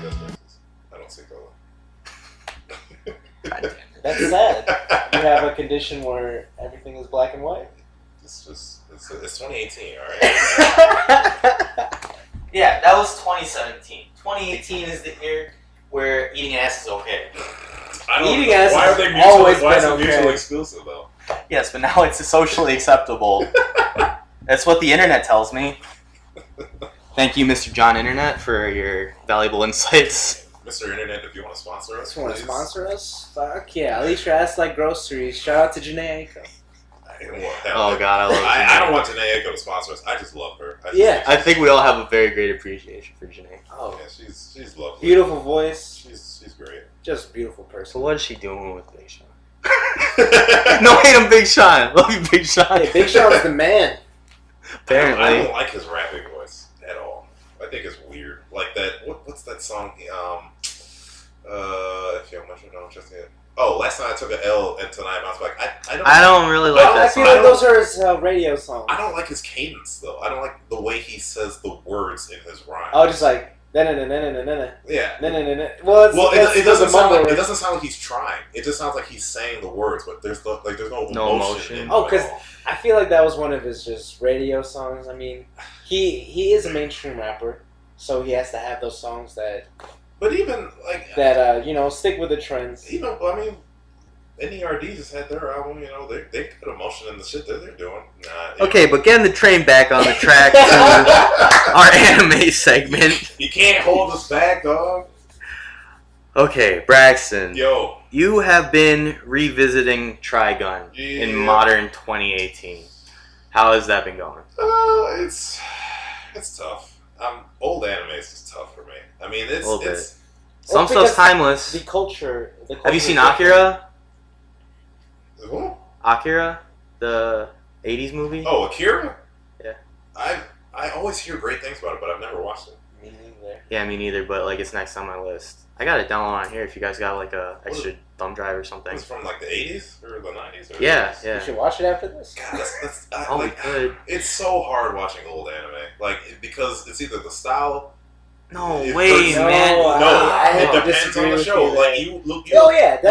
that's racist. I don't see color. God damn it. That's sad. You have a condition where everything is black and white. It's 2018, all right. Yeah, that was 2017. 2018 is the year where eating ass is okay. Eating ass why has are they always Why is been it okay. mutually exclusive though? Yes, but now it's socially acceptable. That's what the internet tells me. Thank you, Mr. John Internet, for your valuable insights. Mr. Internet, if you want to sponsor us, Just want to please. sponsor us? Fuck yeah. At least your ass like groceries. Shout out to Janae Aiko. I don't want that. Oh God, I love I don't Janae. want Janae Aiko to sponsor us. I just love her. Yeah. I think we all have a very great appreciation for Janae. Oh, Yeah, she's lovely. beautiful voice. She's great. Just beautiful So person. what is she doing with Big Sean? No hate on Big Sean. Love you, Big Sean. Hey, Big Sean's the man. I Apparently. don't like his rapping voice at all. I think it's weird. Like that. What's that song? If you don't trust it. Oh, last night I took an L, and tonight I was like, I don't really like that I song. feel like those are his radio songs. I don't like his cadence though. I don't like the way he says the words in his rhyme. Oh, just like na-na-na-na-na-na-na. Yeah. Na-na-na-na. Well, it doesn't sound like he's trying. It just sounds like he's saying the words, but there's no emotion. In Oh, because I feel like that was one of his just radio songs. I mean, he is a mainstream rapper, so he has to have those songs that. But even like that stick with the trends. Even I mean, NERD just had their album. They put emotion in the shit that they're doing. Okay, but getting the train back on the track to our anime segment. You can't hold us back, dog. Okay, Braxton. Yo. You have been revisiting Trigun in modern 2018. How has that been going? It's tough. Old anime is just tough for me. I mean, it's some stuff's timeless. The culture. Have you seen Akira? Who? Akira, the 80s movie. Oh, Akira. Yeah. I always hear great things about it, but I've never watched it. Me neither. Yeah, me neither. But it's next on my list. I got it downloaded on here. If you guys got a extra thumb drive or something. It's from the 80s or the 90s. Or yeah. You should watch it after this. God, we could. It's so hard watching old anime, because it's either the style. No way, man. It depends on the show. You look at a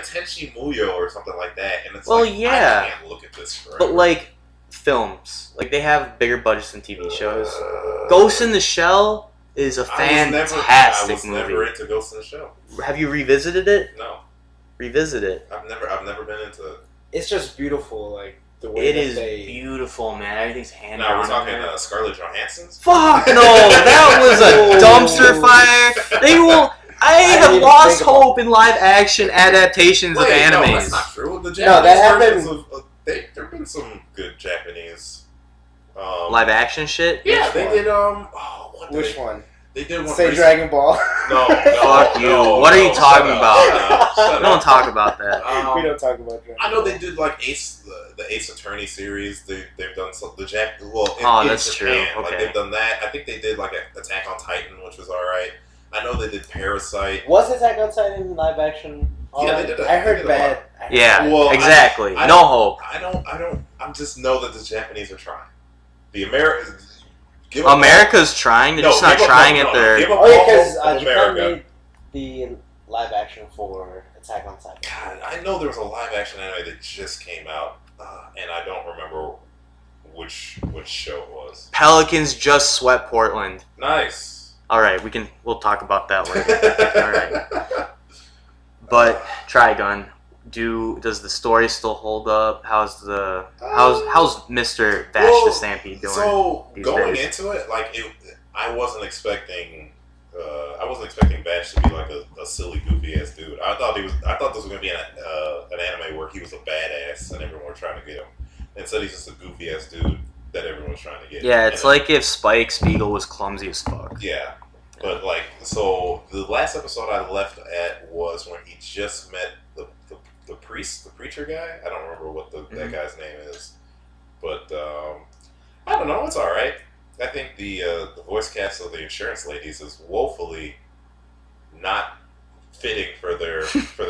Tenchi Muyo or something like that, and it's I can't look at this forever. But films, they have bigger budgets than TV shows. Ghost in the Shell is a fantastic movie. I was never into Ghost in the Shell. Have you revisited it? No. Revisit it. I've never been into it. It's just beautiful, the way it is beautiful, man. Everything's hand drawn. Now we're talking Scarlett Johansson's. Fuck no, that was a dumpster fire. I have lost hope in live action adaptations of animes. No, that's not true. The Japanese versions there've been some good Japanese live action shit. Yeah, they did. Which one? They did one. Say Dragon Ball. No, fuck you. What are you talking about? Don't talk about that. We don't talk about Dragon Ball. I know they did Ace, the Ace Attorney series. They've done some that's true. Okay. They've done that. I think they did Attack on Titan, which was all right. I know they did Parasite. Was Attack on Titan live action? Yeah, they did. I heard bad. Exactly. No hope. I don't. I just know that the Japanese are trying. The America's trying. They're just not trying at their. Because Japan made the live action for Attack on Titan. God, I know there was a live action anime that just came out, and I don't remember which show it was. Pelicans just swept Portland. Nice. All right, we'll talk about that later. All right. But Trigun, does the story still hold up? How's Mr. Bash the Stampede doing? So these going days? into it, I wasn't expecting Bash to be a silly, goofy ass dude. I thought this was gonna be an anime where he was a badass and everyone was trying to get him. Instead, he's just a goofy ass dude that everyone's trying to get. Yeah, it's like if Spike Spiegel was clumsy as fuck. Yeah. But so the last episode I left at was when he just met the priest, the preacher guy. I don't remember what that guy's name is, but I don't know. It's all right. I think the voice cast of the insurance ladies is woefully not fitting for their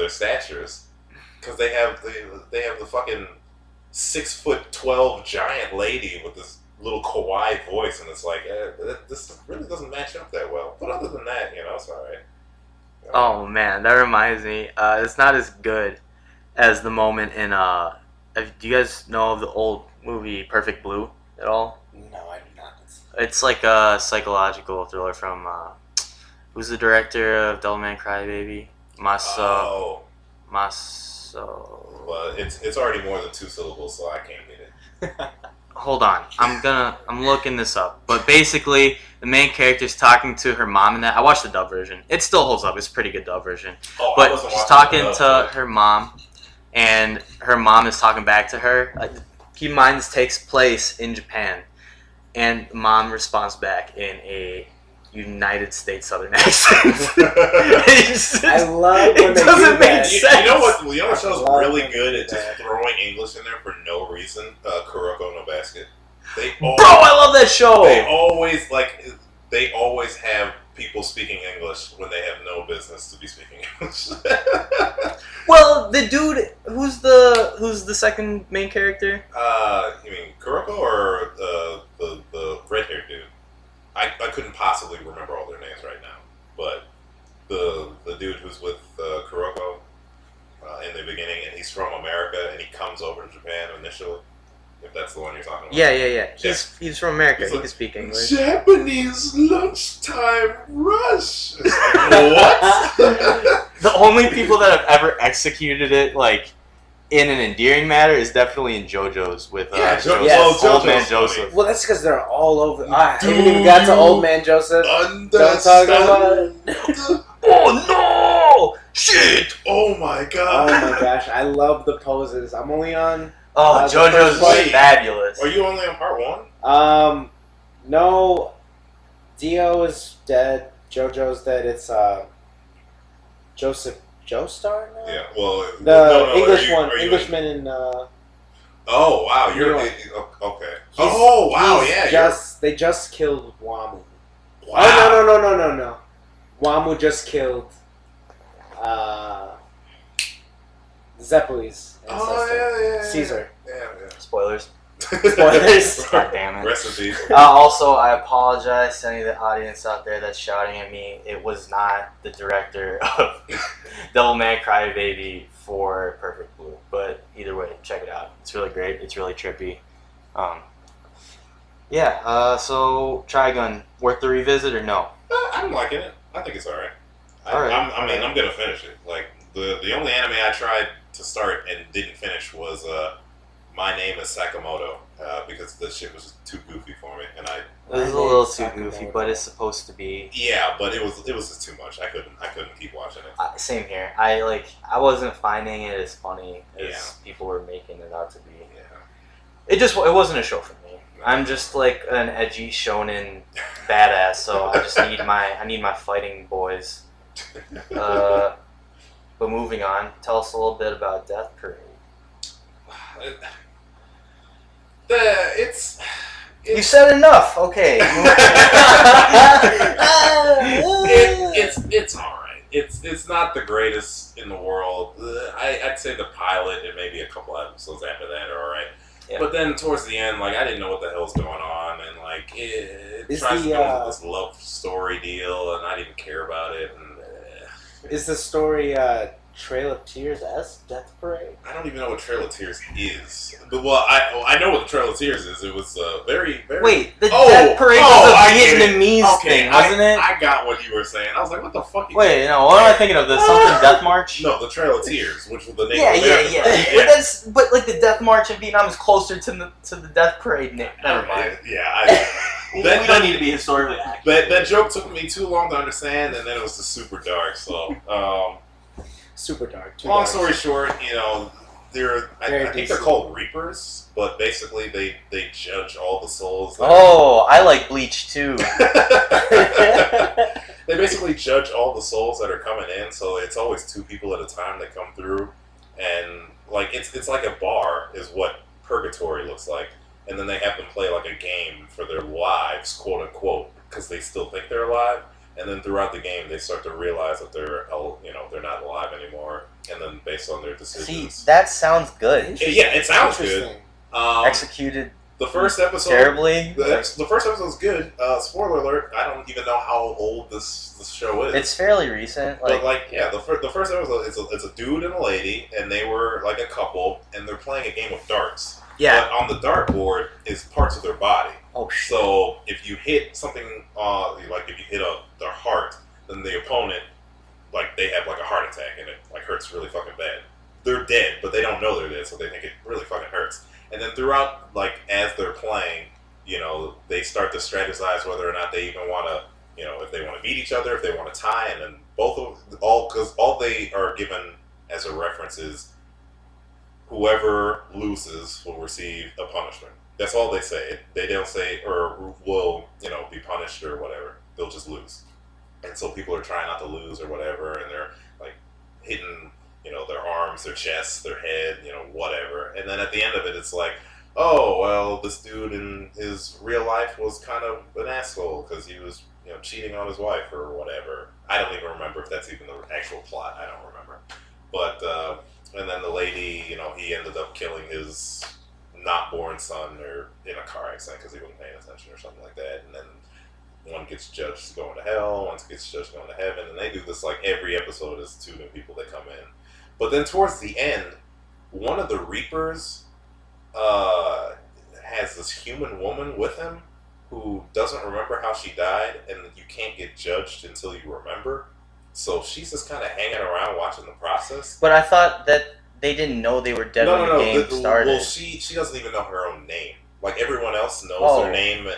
statures, because they have the fucking 6'12" giant lady with this little kawaii voice, and it's this really doesn't match up that well. But other than that, it's all right. Oh man, that reminds me. It's not as good as the moment in. Do you guys know of the old movie Perfect Blue at all? No, I do not. It's like a psychological thriller from. Who's the director of Devilman Crybaby? Maso. Well, it's already more than 2 syllables, so I can't get it. Hold on, I'm looking this up. But basically, the main character's talking to her mom, and I watched the dub version. It still holds up. It's a pretty good dub version. But she's talking to her mom, and her mom is talking back to her. Keep in mind, this takes place in Japan, and mom responds back in a United States Southern accent. I love when they doesn't do make that. sense. You know what show's really good at just throwing English in there for no reason? Kuroko no Basket. Bro, I love that show. They always have people speaking English when they have no business to be speaking English. Well, the dude who's the second main character? You mean Kuroko or the red haired dude? I couldn't possibly remember all their names right now, but the dude who's with Kuroko in the beginning, and he's from America, and he comes over to Japan initially. If that's the one you're talking about. Yeah. He's from America. He's He like, can speak English. Japanese lunchtime rush. It's like, what? The only people that have ever executed it, like, in an endearing manner is definitely in JoJo's with Old Man Joseph. Well, that's because they're all over. I haven't even got to Old Man Joseph. Don't talk about it. Oh no! Shit! Oh my god! Oh my gosh, I love the poses. I'm only on. Oh, JoJo's Wait. fabulous. Are you only on part 1? No, Dio is dead. JoJo's dead. It's Joseph Joestar now. Yeah. Well, The English one, are you Englishman in. Oh wow, you're New okay. Oh wow, yeah. They just killed Wamu. Wow. Oh no. Wamu just killed Zeppelin's ancestor, Oh yeah. Caesar. Yeah. Spoilers. Spoilers. God damn it. Rest in peace. Also, I apologize to any of the audience out there that's shouting at me. It was not the director of Devilman Crybaby for Perfect Blue. But either way, check it out. It's really great. It's really trippy. So Trigun, worth the revisit or no? I'm liking it. I think it's alright. Alright. I'm gonna finish it. Like the only anime I tried to start and didn't finish was My Name is Sakamoto because the shit was just too goofy for me, and It was a little too goofy, but it's supposed to be. yeah, but it was just too much. I couldn't keep watching it. Same here. I wasn't finding it as funny as people were making it out to be. Yeah. It wasn't a show for me. I'm just like an edgy shonen badass, so I just need my fighting boys. But moving on, tell us a little bit about Death Parade. You said enough. Okay. It's all right. It's not the greatest in the world. I'd say the pilot and maybe a couple episodes after that are all right. Yeah. But then towards the end, like I didn't know what the hell's going on, and like it Is tries to the, go into this love story deal, and I didn't care about it. And Is the story Trail of Tears as Death Parade? I don't even know what Trail of Tears is. But well, I know what the Trail of Tears is. It was very. Wait, the Death Parade was a Vietnamese thing, wasn't it? I got what you were saying. I was like, what the fuck? Wait, no, what am I thinking of? The something Death March? No, the Trail of Tears, which was the name. Yeah. But like the Death March in Vietnam is closer to the Death Parade name. Never mind. Yeah. We don't need to be historically accurate. That joke took me too long to understand, and then it was just super dark. So, Super dark. long story short, I think they're DC. called Reapers, but basically they judge all the souls. Oh, I like Bleach too. They basically judge all the souls that are coming in, so it's always 2 people at a time that come through, and like it's like a bar is what purgatory looks like, and then they have them play like a game for their lives, quote unquote, because they still think they're alive, and then throughout the game they start to realize that they're not alive anymore, and then based on their decisions. See, that sounds good. Yeah, it sounds good. Executed the first episode terribly. The first episode was good. Spoiler alert! I don't even know how old this show is. It's fairly recent. But the first episode, it's a dude and a lady, and they were like a couple, and they're playing a game of darts. Yeah. But on the dartboard is parts of their body. Oh shit. So if you hit something, like if you hit their heart, then the opponent, like they have like a heart attack, and it like hurts really fucking bad. They're dead, but they don't know they're dead, so they think it really fucking hurts. And then throughout, like as they're playing, they start to strategize whether or not they even want to, if they want to beat each other, if they want to tie, and then because all they are given as a reference is whoever loses will receive a punishment. That's all they say. They don't say or will be punished or whatever. They'll just lose. And so people are trying not to lose or whatever, and they're like hitting their arms, their chest, their head, whatever. And then at the end of it, it's like, oh well, this dude in his real life was kind of an asshole because he was cheating on his wife or whatever. I don't even remember if that's even the actual plot. I don't remember. But and then the lady, he ended up killing his not born son or in a car accident because he wasn't paying attention or something like that. And then one gets judged going to hell, one gets judged going to heaven, and they do this like every episode is 2 new people that come in. But then towards the end, one of the Reapers has this human woman with him who doesn't remember how she died, and you can't get judged until you remember. So she's just kind of hanging around watching the process. But I thought that they didn't know they were dead when the game started. Well, she doesn't even know her own name. Like everyone else knows their name and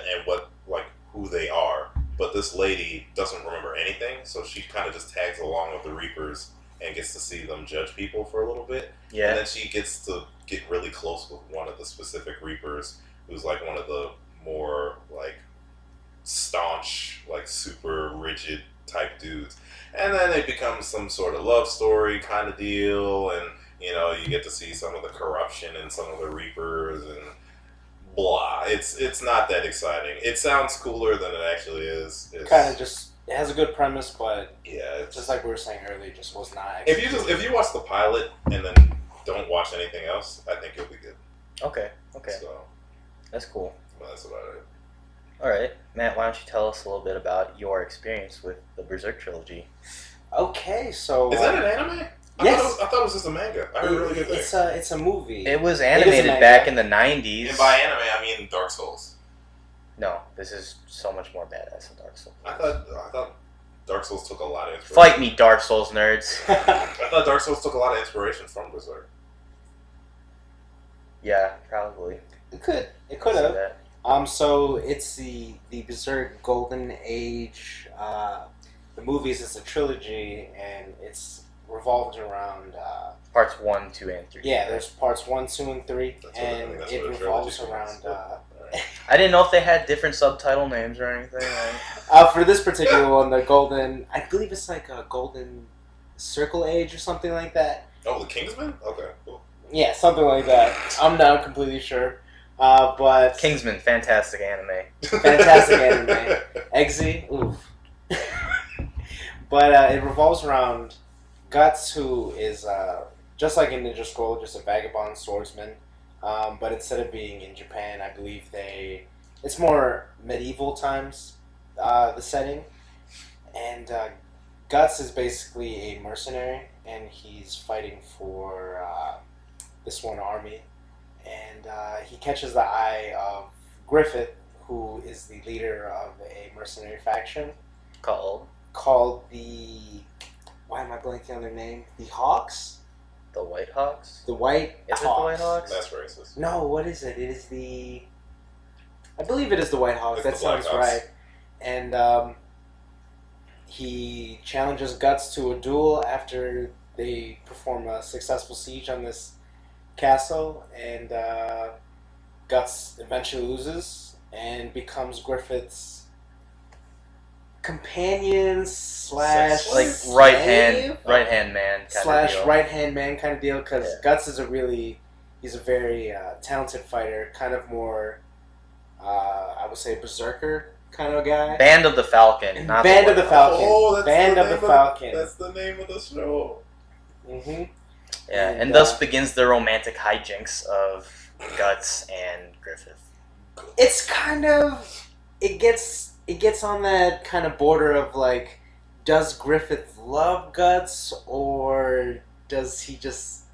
who they are, but this lady doesn't remember anything. So she kind of just tags along with the Reapers and gets to see them judge people for a little bit. Yeah. And then she gets to get really close with one of the specific Reapers, who's like one of the more like staunch, like super rigid type dudes. And then it becomes some sort of love story kind of deal, and you get to see some of the corruption in some of the Reapers and blah. It's not that exciting. It sounds cooler than it actually is. It's kind of just, it has a good premise, but yeah, it's just like we were saying earlier, it just was not. If you watch the pilot and then don't watch anything else, I think you'll be good. Okay. So That's cool. well, that's about it. All right, Matt, why don't you tell us a little bit about your experience with the Berserk trilogy? Okay, so Is that an anime? Yes. I thought it was just a manga. I heard really good things. It's a movie. It was animated back in the 90s. And by anime, I mean Dark Souls. No, this is so much more badass than Dark Souls. I thought Dark Souls took a lot of inspiration. Fight me, Dark Souls nerds. I thought Dark Souls took a lot of inspiration from Berserk. Yeah, probably. It could have. So it's the Berserk Golden Age. The movies is a trilogy, and it's revolved around parts 1, 2, and 3. Yeah, there's parts 1, 2, and 3, and it revolves around. I didn't know if they had different subtitle names or anything. For this particular one, the Golden, I believe it's like a Golden Circle Age or something like that. Oh, the Kingsman? Okay, cool. Yeah, something like that. I'm not completely sure. But Kingsman, fantastic anime. Fantastic anime. Eggsy, oof. But it revolves around Guts, who is just like in Ninja Scroll, just a vagabond swordsman. But instead of being in Japan, I believe it's more medieval times, the setting. And Guts is basically a mercenary, and he's fighting for this one army. And he catches the eye of Griffith, who is the leader of a mercenary faction called the... Why am I blanking on their name? The Hawks? The White Hawks? The White Is Hawks. it the White Hawks? That's racist. No, what is it? It is the... I believe it is the White Hawks. It's that the sounds Black Hawks. right. And he challenges Guts to a duel after they perform a successful siege on this castle, and Guts eventually loses and becomes Griffith's companion slash like slave? right hand man slash deal. right hand man kind of deal, because Yeah. Guts is he's a very talented fighter, kind of more I would say berserker kind of guy. Band of the Falcon, not Band the of the White Falcon. Oh, that's Band the of the name Falcon. That's the name of the show. Mm-hmm. Yeah, And, and thus begins the romantic hijinks of Guts and Griffith. It's kind of it gets on that kind of border of like, does Griffith love Guts, or does he just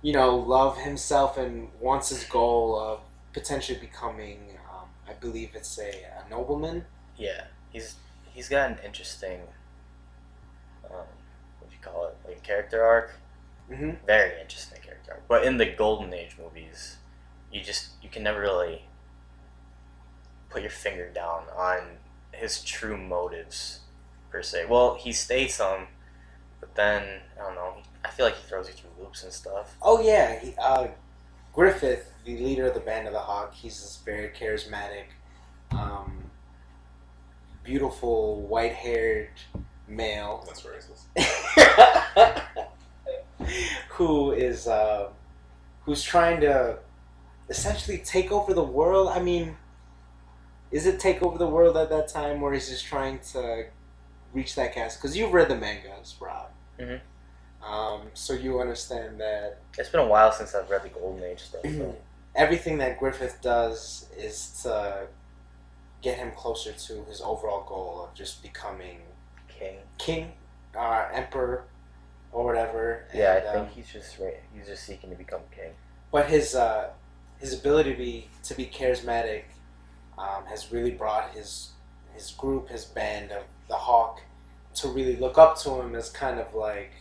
love himself and wants his goal of potentially becoming I believe it's a nobleman. Yeah, he's got an interesting what do you call it, like character arc. Mm-hmm. Very interesting character arc. But in the Golden Age movies, you can never really put your finger down on his true motives per se. Well, he states them, but then I don't know. I feel like he throws you through loops and stuff. Oh yeah, Griffith, the leader of the Band of the Hawk, he's this very charismatic, beautiful white-haired male. That's racist. who's trying to essentially take over the world. I mean, is it take over the world at that time, or is he just trying to reach that cast? Because you've read the mangas, Rob. Mhm. So you understand that It's been a while since I've read the Golden Age stuff. So. everything that Griffith does is to get him closer to his overall goal of just becoming king, emperor, or whatever. Yeah, And, I think he's just seeking to become king. But his ability to be charismatic has really brought his group, his band of the Hawk, to really look up to him as kind of like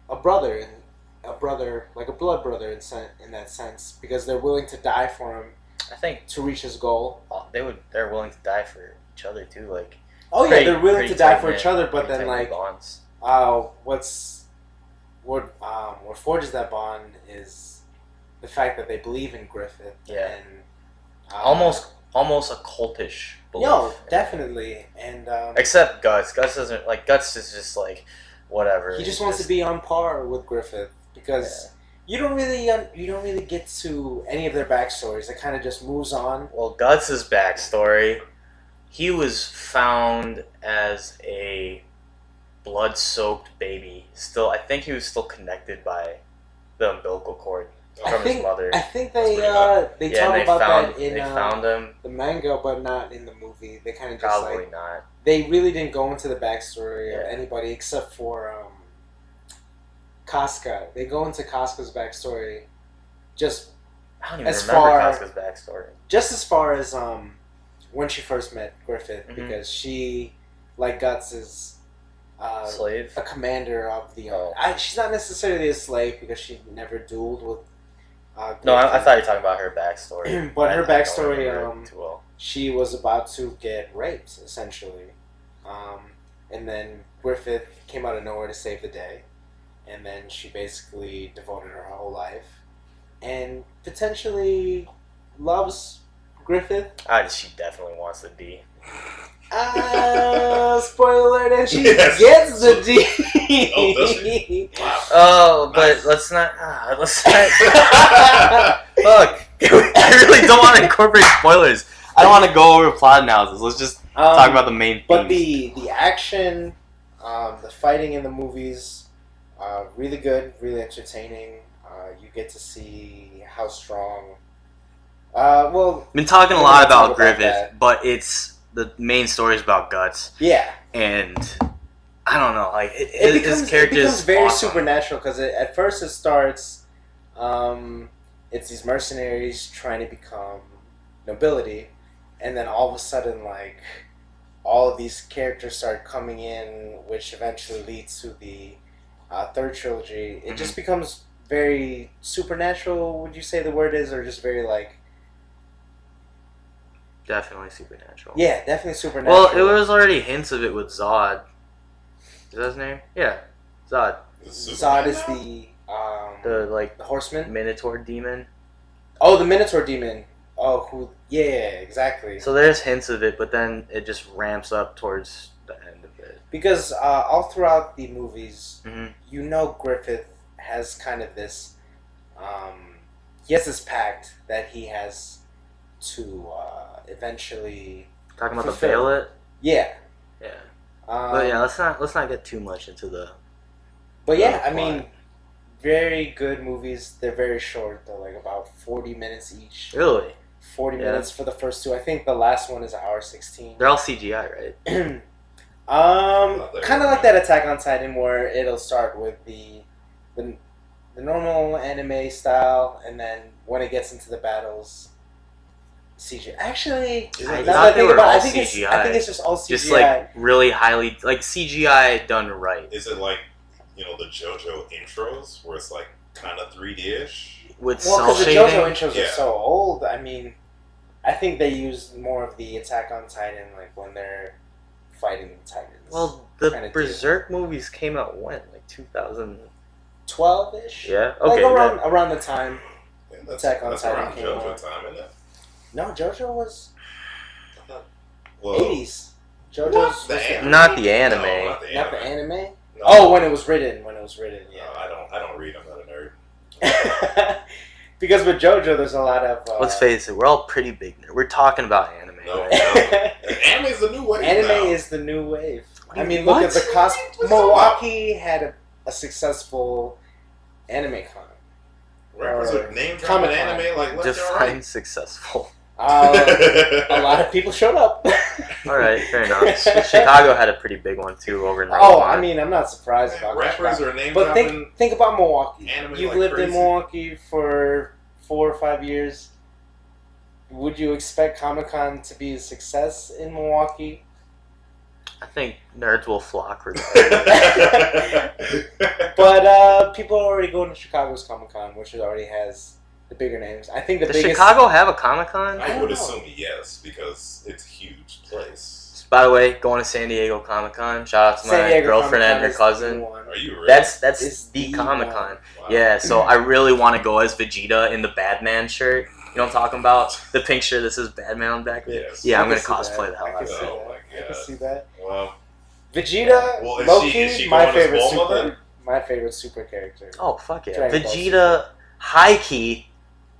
a brother, like a blood brother in that sense, because they're willing to die for him. I think to reach his goal. They're willing to die for each other too. Like they're willing to die for each other, but then like bonds. What forges that bond is the fact that they believe in Griffith. Yeah. And almost a cultish belief. Yo, definitely. And except Guts. Guts doesn't like. Guts is just like whatever. He just wants to be on par with Griffith because you don't really get to any of their backstories. It kind of just moves on. Well, Guts' backstory, he was found as a blood-soaked baby. Still, I think he was still connected by the umbilical cord from his mother. I think they talk about that in they found him. the manga, but not in the movie. They kind of just Probably not. They really didn't go into the backstory of anybody except for Casca. They go into Casca's backstory just I don't even remember Casca's backstory. Just as far as when she first met Griffith, because she, like Guts, is slave, a commander of the. She's not necessarily a slave because she never dueled with. No, I thought you were talking about her backstory. But her backstory, too well. She was about to get raped, essentially, and then Griffith came out of nowhere to save the day. And then she basically devoted her whole life, and potentially loves Griffith. She definitely wants the D. Spoiler alert! And she gets the D. Oh, does she? Wow. Oh, but nice. let's not. Look, I really don't want to incorporate spoilers. I don't want to go over plot analysis. Let's just talk about the main themes. But the action, the fighting in the movies. Really good, really entertaining. You get to see how strong. I've been talking a lot about Griffith, but it's the main story is about Guts. Yeah, and I don't know, like his character becomes very awesome. supernatural because at first it starts. It's these mercenaries trying to become nobility, and then all of a sudden, like all of these characters start coming in, which eventually leads to the third trilogy. It just becomes very supernatural. Would you say the word is, or just very like? Definitely supernatural. Yeah, definitely supernatural. Well, it was already hints of it with Zod. Is that his name? Yeah, Zod. Zod is the horseman, Minotaur demon. Oh, the Minotaur demon. Oh, who? Yeah, exactly. So there's hints of it, but then it just ramps up towards the end of it. Because all throughout the movies, you know Griffith has kind of this, he has this pact that he has to eventually talking about fulfill. the Valet. Yeah. Yeah. But yeah, let's not get too much into the. But yeah, I mean, very good movies. They're very short. They're like about 40 minutes each. Really. 40 minutes for the first two. I think the last one is an hour 16. They're all CGI, right? Kind of like that Attack on Titan, where it'll start with the normal anime style, and then when it gets into the battles, CGI. Actually, I think it's just all CGI. Just like really highly, like CGI done right. Is it like the JoJo intros where it's like kind of 3D-ish? With because the shading? JoJo intros are so old. I mean, I think they use more of the Attack on Titan, like when they're fighting the Titans. Well, the Berserk movies came out when, like 2012-ish. Yeah, okay. Like around the time Attack on Titan came JoJo out. time, isn't it? No, JoJo was 80s. JoJo's not the anime. No, not the anime. No. Oh, when it was written. Yeah. No, I don't read. I'm not a nerd. Because with JoJo, there's a lot of. Let's face it, we're all pretty big. We're talking about anime. No, Right? anime is the new wave. Anime now. is the new wave. I mean, What? look at the cost. What are you talking Milwaukee had a successful anime con. Rappers or are name dropping Comic-Con. anime like left and Define right. successful. A lot of people showed up. All right, fair enough. Chicago had a pretty big one too over in Oh, Robb. I mean, I'm not surprised about Rappers that. are name But dropping. think about Milwaukee. anime You've like lived in crazy. Milwaukee for 4 or 5 years. Would you expect Comic-Con to be a success in Milwaukee? I think nerds will flock regardless. But people are already going to Chicago's Comic-Con, which already has the bigger names. I think the Does biggest. Chicago have a Comic-Con? I would know. assume yes, because it's a huge place. By the way, going to San Diego Comic-Con. Shout out to San my Diego girlfriend and her Comic-Con is the cousin. one. Are you ready? That's It's the the Comic-Con. one. Wow. Yeah, so I really want to go as Vegeta in the Batman shirt. You know what I'm talking about? The pink shirt that says Batman on the back of it. Yes. Yeah, I I'm can gonna see cosplay that. the hell I out can of see it. Oh that. my I can God. see that. Well, Vegeta, Well, is low-key, she my going as favorite Bulma super. then? My favorite super character. Oh fuck yeah! Dragon Ball Vegeta, high key,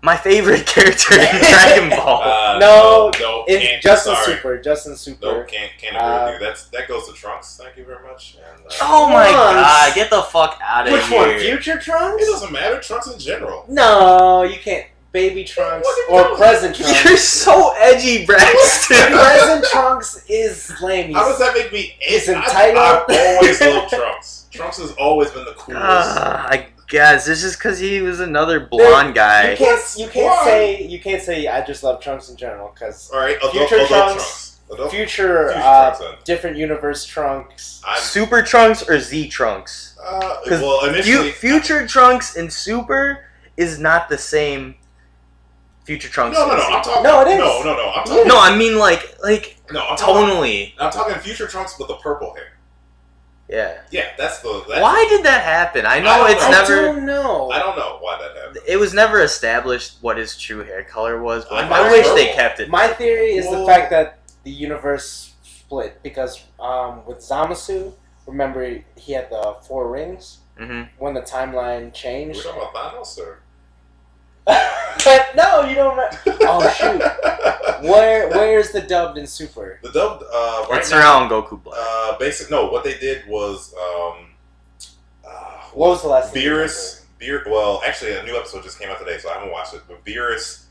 my favorite character in Dragon Ball. No, no, It's can't, Justin sorry. Super. Justin Super. No, can't agree with you. That goes to Trunks. Thank you very much. And, Oh my Trunks. god! Get the fuck out of Which here! one? Future it Trunks? doesn't matter. Trunks in general. No, you can't. Baby Trunks What or are you present Trunks. You're so edgy, Braxton. Present Trunks is lame. How does that make me? He's I've entitled. always loved Trunks. Trunks has always been the coolest. I guess it's just because he was another blonde guy. You can't Why? say I just love Trunks in general because All right, Future adult Trunks. Trunks. Adult future Trunks, then. different universe Trunks. I'm, Super Trunks or Z Trunks? 'Cause well, initially, Future Trunks and Super is not the same. Future Trunks. no. and Z. I'm talking. No, it is. No. I'm talking. No, I mean like No, I'm talking. tonally. I'm talking Future Trunks with the purple hair. Yeah. Yeah, that's the. Why did that happen? I know I don't it's know. I never. don't know. I don't know why that happened. It was never established what his true hair color was, but I I know wish it's they purple. kept it. My theory is the Well- fact that the universe split because with Zamasu, remember he had the 4 rings hmm when the timeline We're changed. talking about Thanos, or? No, you don't. Oh shoot! Where's the dubbed in Super? The dubbed right It's now. around Goku Black. What they did was What was the last thing you Beerus. Well, actually, a new episode just came out today, so I haven't watched it. But Beerus,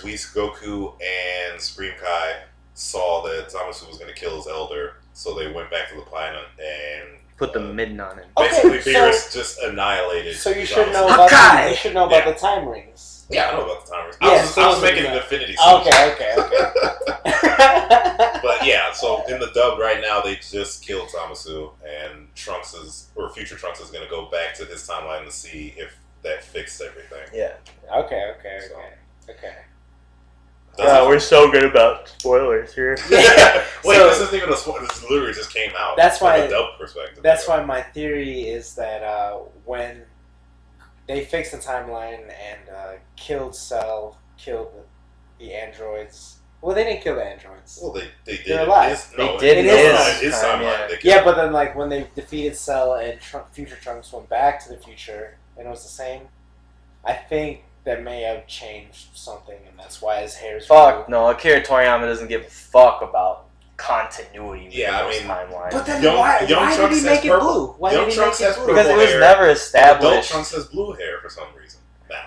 Whis, Goku, and Supreme Kai saw that Zamasu was going to kill his elder, so they went back to the planet and Put the midden on him. Okay, basically so- Beerus just annihilated. So you should Zamasu. know about Hakai! you should know about Yeah. the time rings. Yeah, I know about the timers. Yeah, I was so making yeah. an Infinity Stones. Okay. But yeah, so in the dub right now, they just killed Zamasu, and Future Trunks is going to go back to his timeline to see if that fixed everything. Yeah. Okay. We're so good about spoilers here. Wait, So- this isn't even a spoiler. This literally just came out. That's from why- a dub perspective. That's why my theory is that when they fixed the timeline and killed Cell, killed the androids. Well, they didn't kill the androids. Well, they did. They're it. alive. They did in in his his time, timeline. yeah. They killed Yeah, but then like when they defeated Cell and Future Trunks went back to the future and it was the same, I think that may have changed something, and that's why his hair's Fuck blue. no, Akira Toriyama doesn't give a fuck about continuity. Yeah, I within mean, those timelines. But then Young why did Trunks he has make it purple. blue? Why Young did he Trunks make it has blue? because it was hair. never Adult established. Trunks has blue hair for some reason. Now,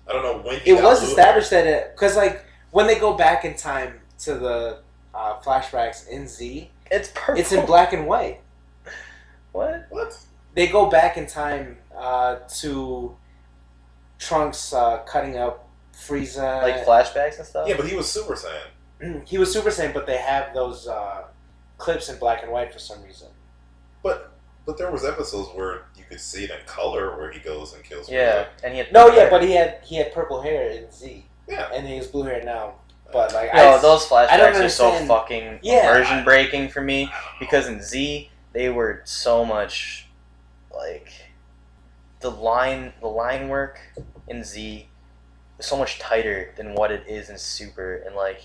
I don't know when he It got was blue established hair. that it because like when they go back in time to the flashbacks in Z, It's purple. it's in black and white. What? What? They go back in time to Trunks cutting up Frieza. Like flashbacks and stuff. Yeah, but he was Super Saiyan. He was Super Saiyan, but they have those clips in black and white for some reason. But there was episodes where you could see it in color where he goes and kills. Yeah, and he had No, purple yeah, hair. but he had purple hair in Z, Yeah. and he has blue hair now. But like, Yo, those I don't flashbacks are so understand. fucking Yeah. immersion breaking for me I don't know. because in Z they were so much like the line work in Z was so much tighter than what it is in Super, and like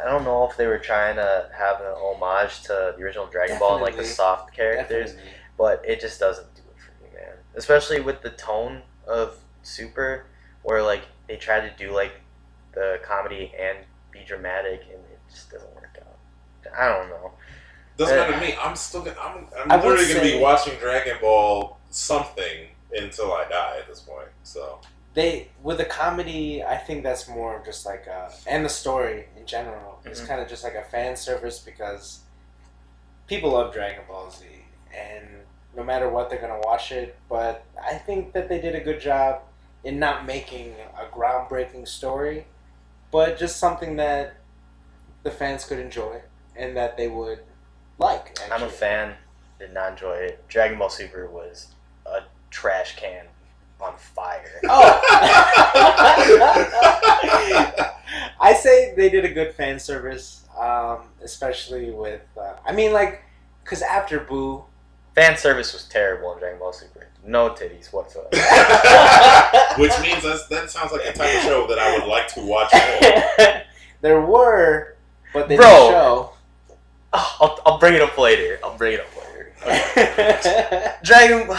I don't know if they were trying to have an homage to the original Dragon Ball and like the Definitely. soft characters, Definitely. but it just doesn't do it for me, man. Especially with the tone of Super, where like they try to do like the comedy and be dramatic, and it just doesn't work out. I don't know. Doesn't matter to me. I'm still gonna. I'm I would literally gonna be say- watching Dragon Ball something until I die at this point. So With the comedy, I think that's more of just like and the story in general. It's Mhm. kind of just like a fan service because people love Dragon Ball Z, and no matter what, they're gonna watch it. But I think that they did a good job in not making a groundbreaking story, but just something that the fans could enjoy and that they would like. Actually. I'm a fan. Did not enjoy it. Dragon Ball Super was a trash can on fire. Oh, I say they did a good fan service, especially with. I mean, like, because after Boo, Fan service was terrible in Dragon Ball Super. No titties whatsoever. which means that sounds like the type of show that I would like to watch more. there were, but they Bro. didn't show. I'll bring it up later. Okay. Dragon.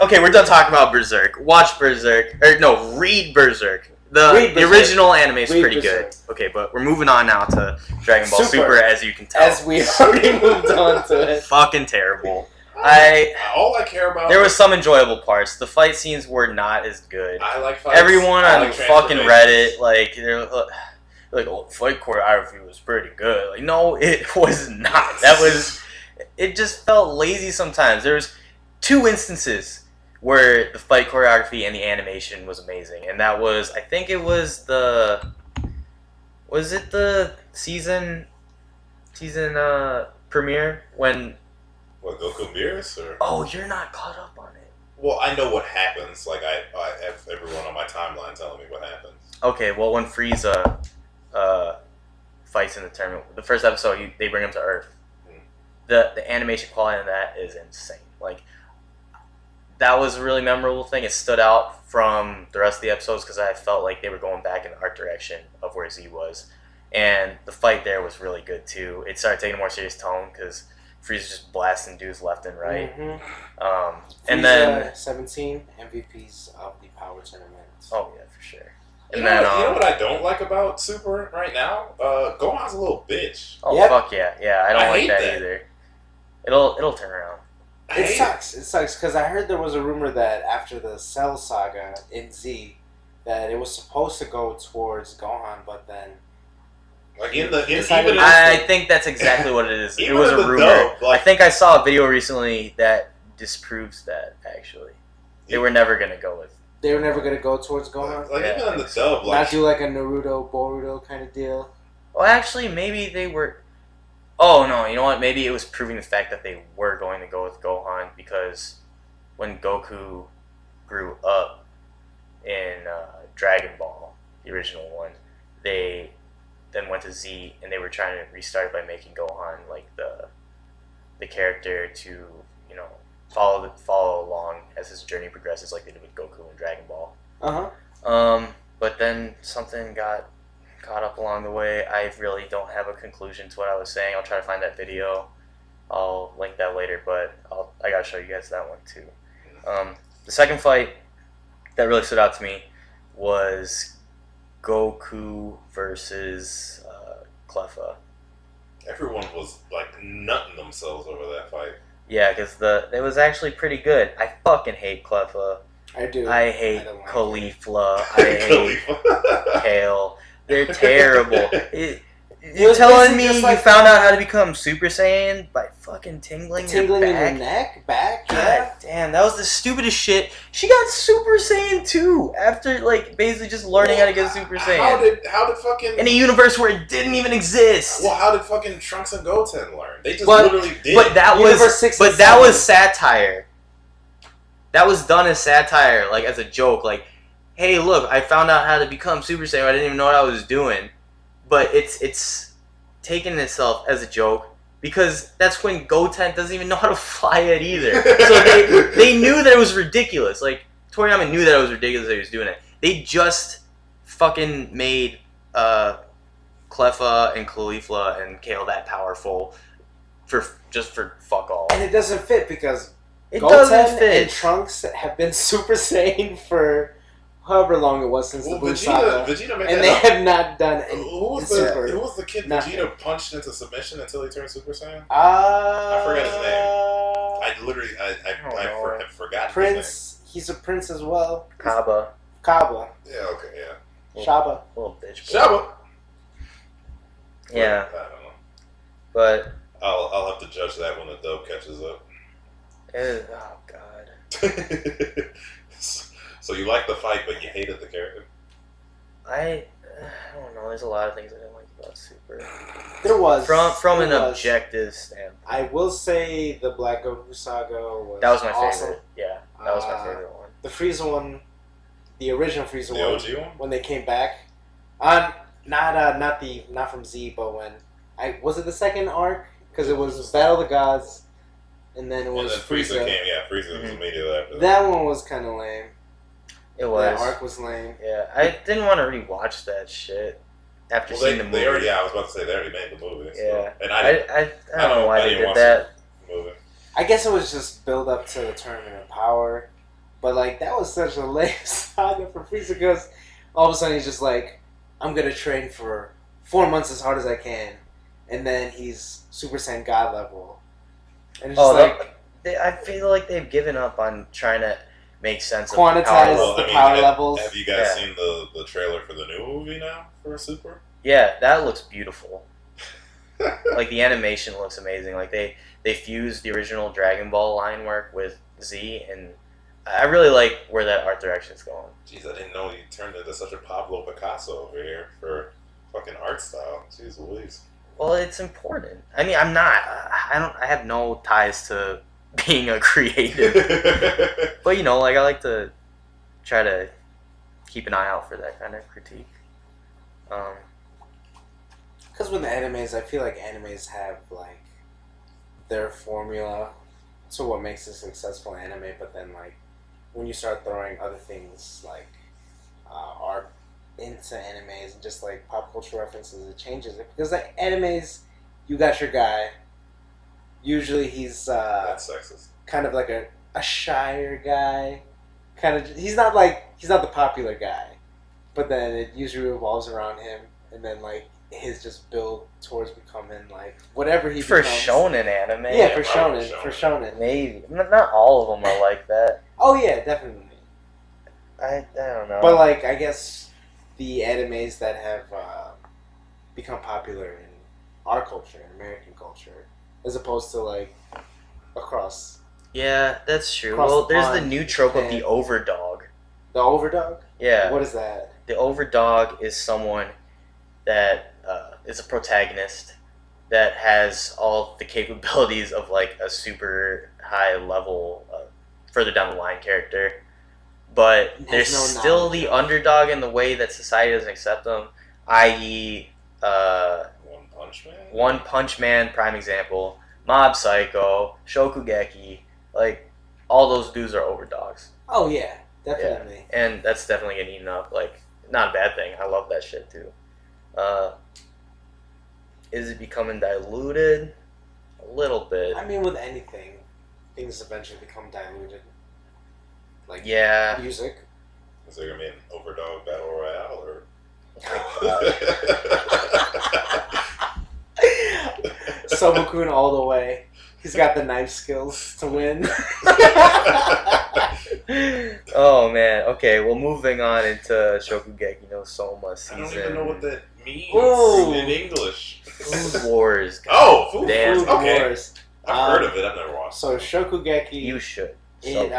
Okay, we're done talking about Berserk. Watch Berserk, or no, read Berserk. Read The Berserk. original anime is Read pretty Berserk. good. Okay, but we're moving on now to Dragon Ball Super. Super, as you can tell. As we already moved on to it. Fucking terrible. All I care about. There was some enjoyable parts. The fight scenes were not as good. I like fights. Everyone I on like fucking transformations. Reddit, like, they're like, oh, fight choreography was pretty good. Like, no, it was not. It just felt lazy sometimes. There was 2 instances where the fight choreography and the animation was amazing, and that was, I think it was the season premiere when. What, Goku Beerus or? Oh, you're not caught up on it. Well, I know what happens. Like I have everyone on my timeline telling me what happens. Okay, well, when Frieza fights in the tournament, the first episode, they bring him to Earth. The animation quality of that is insane. Like, that was a really memorable thing. It stood out from the rest of the episodes because I felt like they were going back in the art direction of where Z was. And the fight there was really good, too. It started taking a more serious tone because Frieza's just blasting dudes left and right. Mm-hmm. And then 17 MVPs of the Power Tournament. Oh yeah, for sure. You And know, then you know what I don't like about Super right now? Gohan's a little bitch. oh Yep. fuck yeah, I don't I like hate that, that. either. It'll turn around. I It hate sucks. It sucks because I heard there was a rumor that after the Cell saga in Z, that it was supposed to go towards Gohan, but then Like even in I think that's exactly what it is. It Even was in a the rumor. dub, like- I think I saw a video recently that disproves that. Actually, they were never gonna go with. they were never gonna go towards Gohan. like Yeah, even I in the think so. dub, like Not do like a Naruto Boruto kind of deal. Well, actually, maybe they were. Oh no! You know what? Maybe it was proving the fact that they were going to go with Gohan because when Goku grew up in Dragon Ball, the original one, they then went to Z and they were trying to restart by making Gohan like the character to follow along as his journey progresses, like they did with Goku in Dragon Ball. But then something got caught up along the way. I really don't have a conclusion to what I was saying. I'll try to find that video. I'll link that later, but I gotta show you guys that one too. The second fight that really stood out to me was Goku versus Cleffa. everyone was like nutting themselves over that fight. Yeah, because it was actually pretty good. I fucking hate Cleffa. I do. I hate don't like Caulifla. I hate Khalifa. Kale. They're terrible. It You're was telling basically me just you like- found out how to become Super Saiyan by fucking tingling Tingling your in back? your neck, back, God yeah. damn, that was the stupidest shit. She got Super Saiyan 2 after, like, basically just learning how to get Super Saiyan. How did fucking In a universe where it didn't even exist. well, how did fucking Trunks and Goten learn? They just But- literally did. But that Universe was 6 and that 7. was satire. That was done as satire, like as a joke. Like, hey, look, I found out how to become Super Saiyan. I didn't even know what I was doing. But it's taken itself as a joke because that's when Goten doesn't even know how to fly it either. So they knew that it was ridiculous. Like, Toriyama knew that it was ridiculous that he was doing it. They just fucking made Cleffa and Caulifla and Kale that powerful for fuck all. And it doesn't fit because It Goten doesn't and fit. Trunks have been Super Saiyan for however long it was since the Buu saga, Vegeta made and that they up. have not done any. Who was Super. who was the kid Nothing. Vegeta punched into submission until he turned Super Saiyan? I forgot his name. I literally have forgotten his Prince. He's a prince as well. Kaba. Kaba. name. Yeah, okay, yeah. Shaba. Little bitch. Shaba. Yeah, I don't know. but I'll have to judge that when the dub catches up. oh god. So you like the fight, but you hated the character? I don't know. There's a lot of things I didn't like about Super. There was From an there was. objective standpoint. I will say the Black Goku saga was That was my awesome. favorite. Yeah, that was my favorite one. The Frieza one, the original Frieza The one, OG one? when they came back, not from Z, but when was it the second arc? Because it was Battle of the Gods, and then it was And then Frieza Frieza. came, yeah, Frieza was immediately after that. That one was kind of lame. It was. That arc was lame. Yeah, I didn't want to rewatch that shit after Well, seeing the movie. they already, yeah, I was about to say, they already made the movie. So. Yeah. And I don't know why they did that. The movie. I guess it was just build up to the Tournament of Power, but like that was such a lame saga for Frieza because all of a sudden he's just like, I'm gonna train for 4 months as hard as I can, and then he's Super Saiyan God level, and it's just I feel like they've given up on trying to make sense of Quantize the power the level. power levels. Have you guys Yeah. seen the trailer for the new movie now for Super? Yeah, that looks beautiful. Like the animation looks amazing. Like they fused the original Dragon Ball line work with Z, and I really like where that art direction is going. Jeez, I didn't know you turned into such a Pablo Picasso over here for fucking art style. Jeez Louise. Well, it's important. I mean, I'm not. I have no ties to being a creative, but you know, like I like to try to keep an eye out for that kind of critique. Because with the animes, I feel like animes have like their formula to what makes a successful anime, but then like when you start throwing other things like art into animes and just like pop culture references, it changes it. Because like animes, you got your guy. Usually he's That's sexist. kind of like a shyer guy. Kind of, he's not the popular guy, but then it usually revolves around him, and then like his just build towards becoming like whatever he For becomes. shonen anime, Yeah, for probably shonen, shonen. for shonen. maybe not all of them are like that. Oh yeah, definitely. I don't know. But like, I guess the animes that have become popular in our culture, in American culture, as opposed to like across yeah, that's true. Across Well, the there's the pond, new trope of Japan. the overdog. the Overdog. Yeah, What is that? the overdog is someone that is a protagonist that has all the capabilities of like a super high level, further down the line character, but Has there's no still knowledge. the underdog in the way that society doesn't accept them, i.e., One Punch Man? One Punch Man, prime example, Mob Psycho, Shokugeki, like all those dudes are overdogs. Oh yeah, definitely. And that's definitely getting eaten up. Like, not a bad thing. I love that shit too. Is it becoming diluted? A little bit. I mean, with anything, things eventually become diluted. Like Yeah. music. Is there gonna be an Overdog Battle Royale or? Sobokun all the way. He's got the knife skills to win. Oh man. Okay. Well, moving on into Shokugeki no Soma I season. don't even know what that means Ooh. in English. Food Wars. Oh, Food Damn. Wars. Food Okay, Wars. I've heard of it. I've never watched. So Shokugeki, You should. it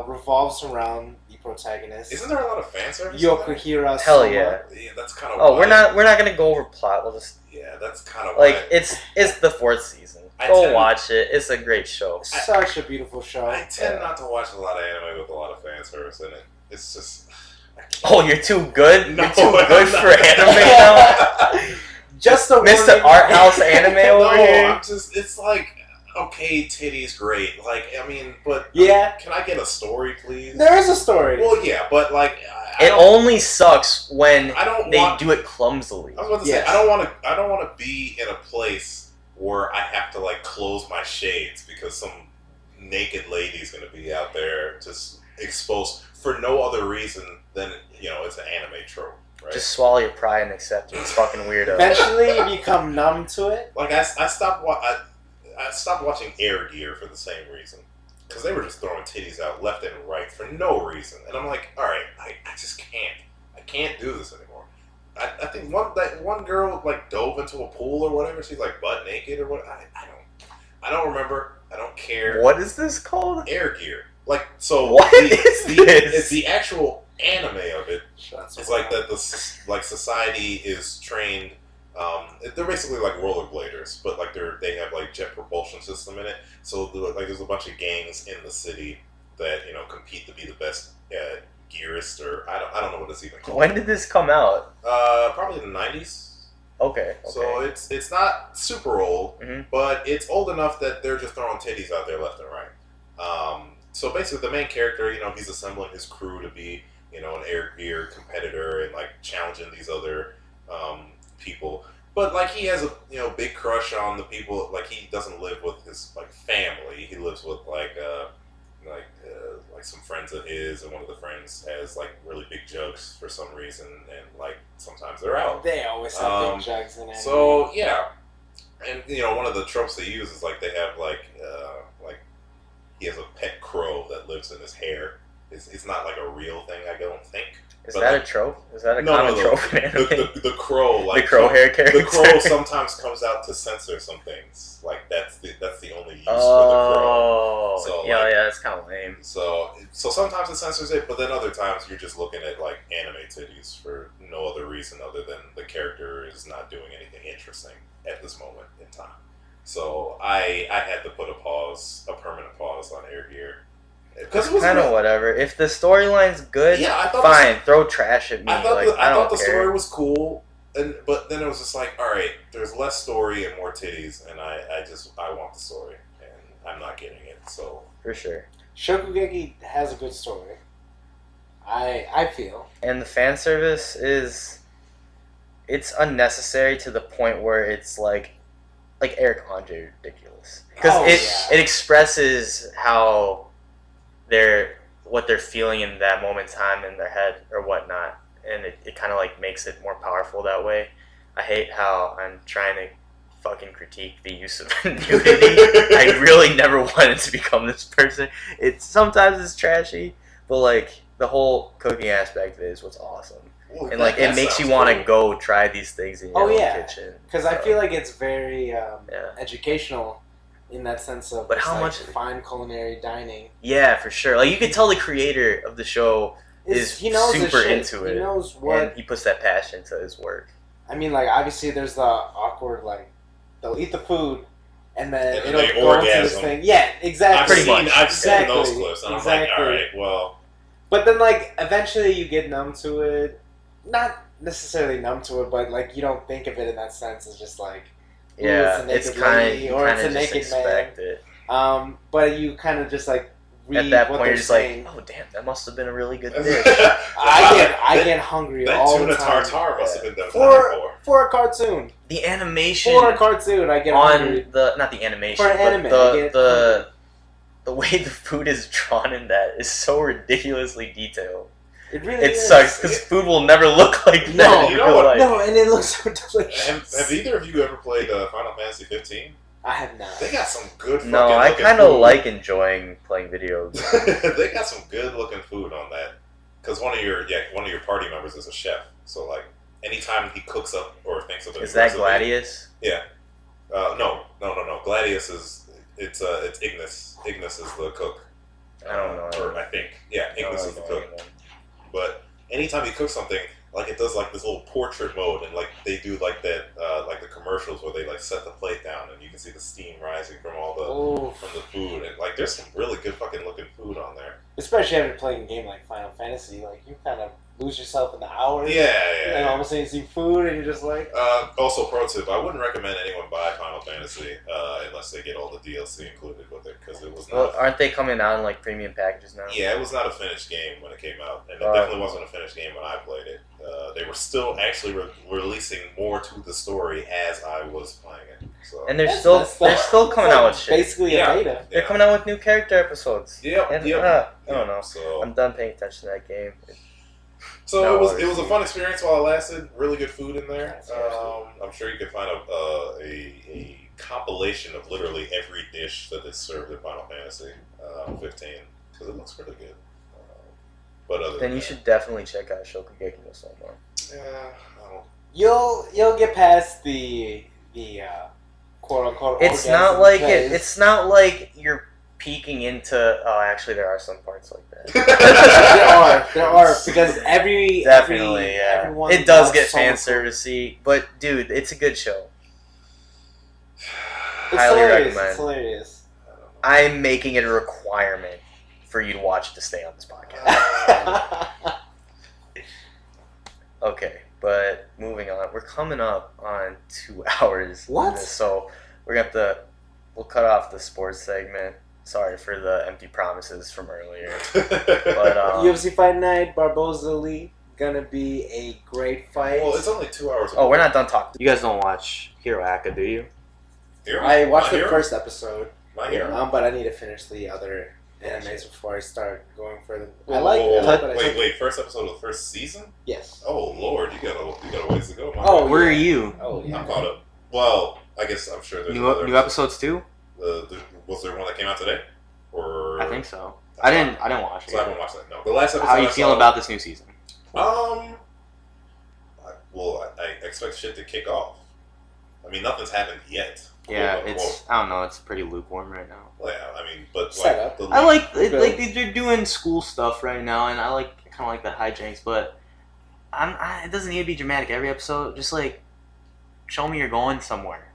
revolves around the protagonist, Isn't there a lot of fan service? in that? Yokohira Hell Soma. yeah. Yeah, that's kind of. Oh, we're not gonna go over plot. We'll just Yeah, that's kind of like it's the fourth season. I Go tend- watch it. It's a great show. Such a beautiful show. I tend not to watch a lot of anime with a lot of fan service in it. It's just. Oh, you're too good. No, You're too I'm good not. for anime now. Just a Mr. warning. Art House anime over No, here. I'm just. It's like okay, titties great. Like I mean, but Yeah. Can I get a story, please? There is a story. Well, yeah, but like I It don't- only sucks when I don't they want. do it clumsily. I was about to Yes. say I don't want to be in a place where I have to like close my shades because some naked lady's going to be out there just exposed for no other reason than, it's an anime trope, right? Just swallow your pride and accept it. It's fucking weirdo. Eventually, you become numb to it. Like, I stopped watching Air Gear for the same reason. Because they were just throwing titties out left and right for no reason. And I'm like, alright, I just can't. I can't do this anymore. I think one girl, like, dove into a pool or whatever. She's, like, butt naked or what. I don't remember. I don't care. What is this called? Air Gear. Like, so... What is this? It's the actual anime of it. That's It's like that society is trained... they're basically like rollerbladers, but like they have like jet propulsion system in it. So like there's a bunch of gangs in the city that compete to be the best gearist, or I don't know what it's even called. When did this come out? Probably the 90s. Okay. So it's not super old, Mhm. but it's old enough that they're just throwing titties out there left and right. So basically, the main character, he's assembling his crew to be an air gear competitor and like challenging these other people. But like he has a big crush on the people. Like he doesn't live with his like family. He lives with like some friends of his, and one of the friends has like really big jugs for some reason, and like sometimes they're out. They always have big jugs in it. So yeah, and one of the tropes they use is like they have like he has a pet crow that lives in his hair. It's not like a real thing, I don't think. Is that a trope? Is that a common trope in anime? The crow, like the crow hair character. The crow sometimes comes out to censor some things. Like that's the only use for the crow. So yeah, it's kind of lame. So sometimes it censors it, but then other times you're just looking at like anime titties for no other reason other than the character is not doing anything interesting at this moment in time. So I had to put a permanent pause on Air Gear. Because it was kind of whatever. If the storyline's good, fine. Throw trash at me. I thought the story was cool, but then it was just like, all right, there's less story and more titties, and I want the story, and I'm not getting it. So for sure, Shokugeki has a good story. I feel, and the fan service it's unnecessary to the point where it's like Eric Andre ridiculous because it expresses how what they're feeling in that moment in time in their head or whatnot, and it kind of like makes it more powerful that way. I hate how I'm trying to fucking critique the use of nudity. I really never wanted to become this person. Sometimes it's trashy, but like the whole cooking aspect of it is what's awesome. Ooh, and like it makes you want to go try these things in your own kitchen. Because I feel like it's very educational. In that sense of how much fine culinary dining. Yeah, for sure. Like you could tell the creator of the show is super into it. He knows what, and he puts that passion into his work. I mean, like obviously there's the awkward like they'll eat the food and then it'll they go into orgasm. this thing. Yeah, exactly. I've seen those clips, and I'm like, all right, well. But then like eventually you get numb to it. Not necessarily numb to it, but like you don't think of it in that sense. It's just like. Yeah, it's kind of it's a naked man. It. But you kind of just like read at that what point you're just saying. like, oh damn, that must have been a really good dish. I get hungry all the time. That tuna tartare must have been done for a cartoon. The animation for a cartoon, I get hungry. Not the animation, for an anime. The way the food is drawn in that is so ridiculously detailed. It really is. Sucks because food will never look like that. No, and it looks so delicious. Have either of you ever played Final Fantasy 15? I have not. They got some good fucking No, I kind of like enjoying playing video games. They got some good looking food on that. Because one of your party members is a chef. So like anytime he cooks up or thinks of a Is that Gladius? Yeah. No. Gladius is it's Ignis. Ignis is the cook. I don't know. Or I think Ignis is the cook. But anytime he cooks something, like it does like this little portrait mode, and like they do like that, like the commercials where they like set the plate down and you can see the steam rising from from the food, and like there's some really good fucking looking food on there. Especially after playing a game like Final Fantasy, like you kind of lose yourself in the hours. Yeah. And all of a sudden you see food and you're just like. Also, pro tip: I wouldn't recommend anyone buy Final Fantasy unless they get all the DLC included with it, because it was not. Well, aren't they coming out in like premium packages now? Yeah, it was not a finished game when it came out, and it definitely wasn't a finished game when I played it. They were still actually releasing more to the story as I was playing it. So And they're still coming out with shit. Basically a beta. They're coming out with new character episodes. Yep. And, Yep. I don't know. So I'm done paying attention to that game. So No, it was a fun experience while it lasted. Really good food in there. Yes, I'm sure you can find a compilation of literally every dish that is served in Final Fantasy 15 because it looks really good. But other Then than you that, should definitely check out Shokugeki no Soma. yeah, I don't. You'll get past the quote unquote. It's not like it. It's not like you're peeking into. Oh, actually, there are some parts like that. there are because Definitely, yeah. everyone It does loves get Soma fan food. servicey, but dude, it's a good show. It's Highly hilarious. recommend. It's hilarious. I'm making it a requirement for you to watch it to stay on this podcast. Okay, but moving on. We're coming up on 2 hours. What? So we're gonna we'll cut off the sports segment. Sorry for the empty promises from earlier. But UFC Fight Night, Barboza Lee, gonna be a great fight. Well, it's only 2 hours. oh, we're not done talking. You guys don't watch Hero Aka, do you? Hero? I watched My the Hero? first episode, My Hero. but I need to finish the other animes before I start going further. Whoa, I like whoa, it. whoa, but I wait, think- wait! First episode of the first season? Yes. Oh Lord, you got a ways to go. My Oh, man. Where are you? Oh yeah. I'm caught up. Well, I guess I'm sure there's New another episodes too? Was there one that came out today? Or I think so. I didn't watch So I it. haven't watched that. No, the last episode. How are you I feeling saw- about this new season? I expect shit to kick off. I mean, nothing's happened yet. Yeah, Quote, it's I don't know. It's pretty lukewarm right now. unquote. Well, yeah, I mean, but Set like up. the I like Okay. like they're doing school stuff right now, and I kind of like that hijinks. But it doesn't need to be dramatic every episode. Just like show me you're going somewhere.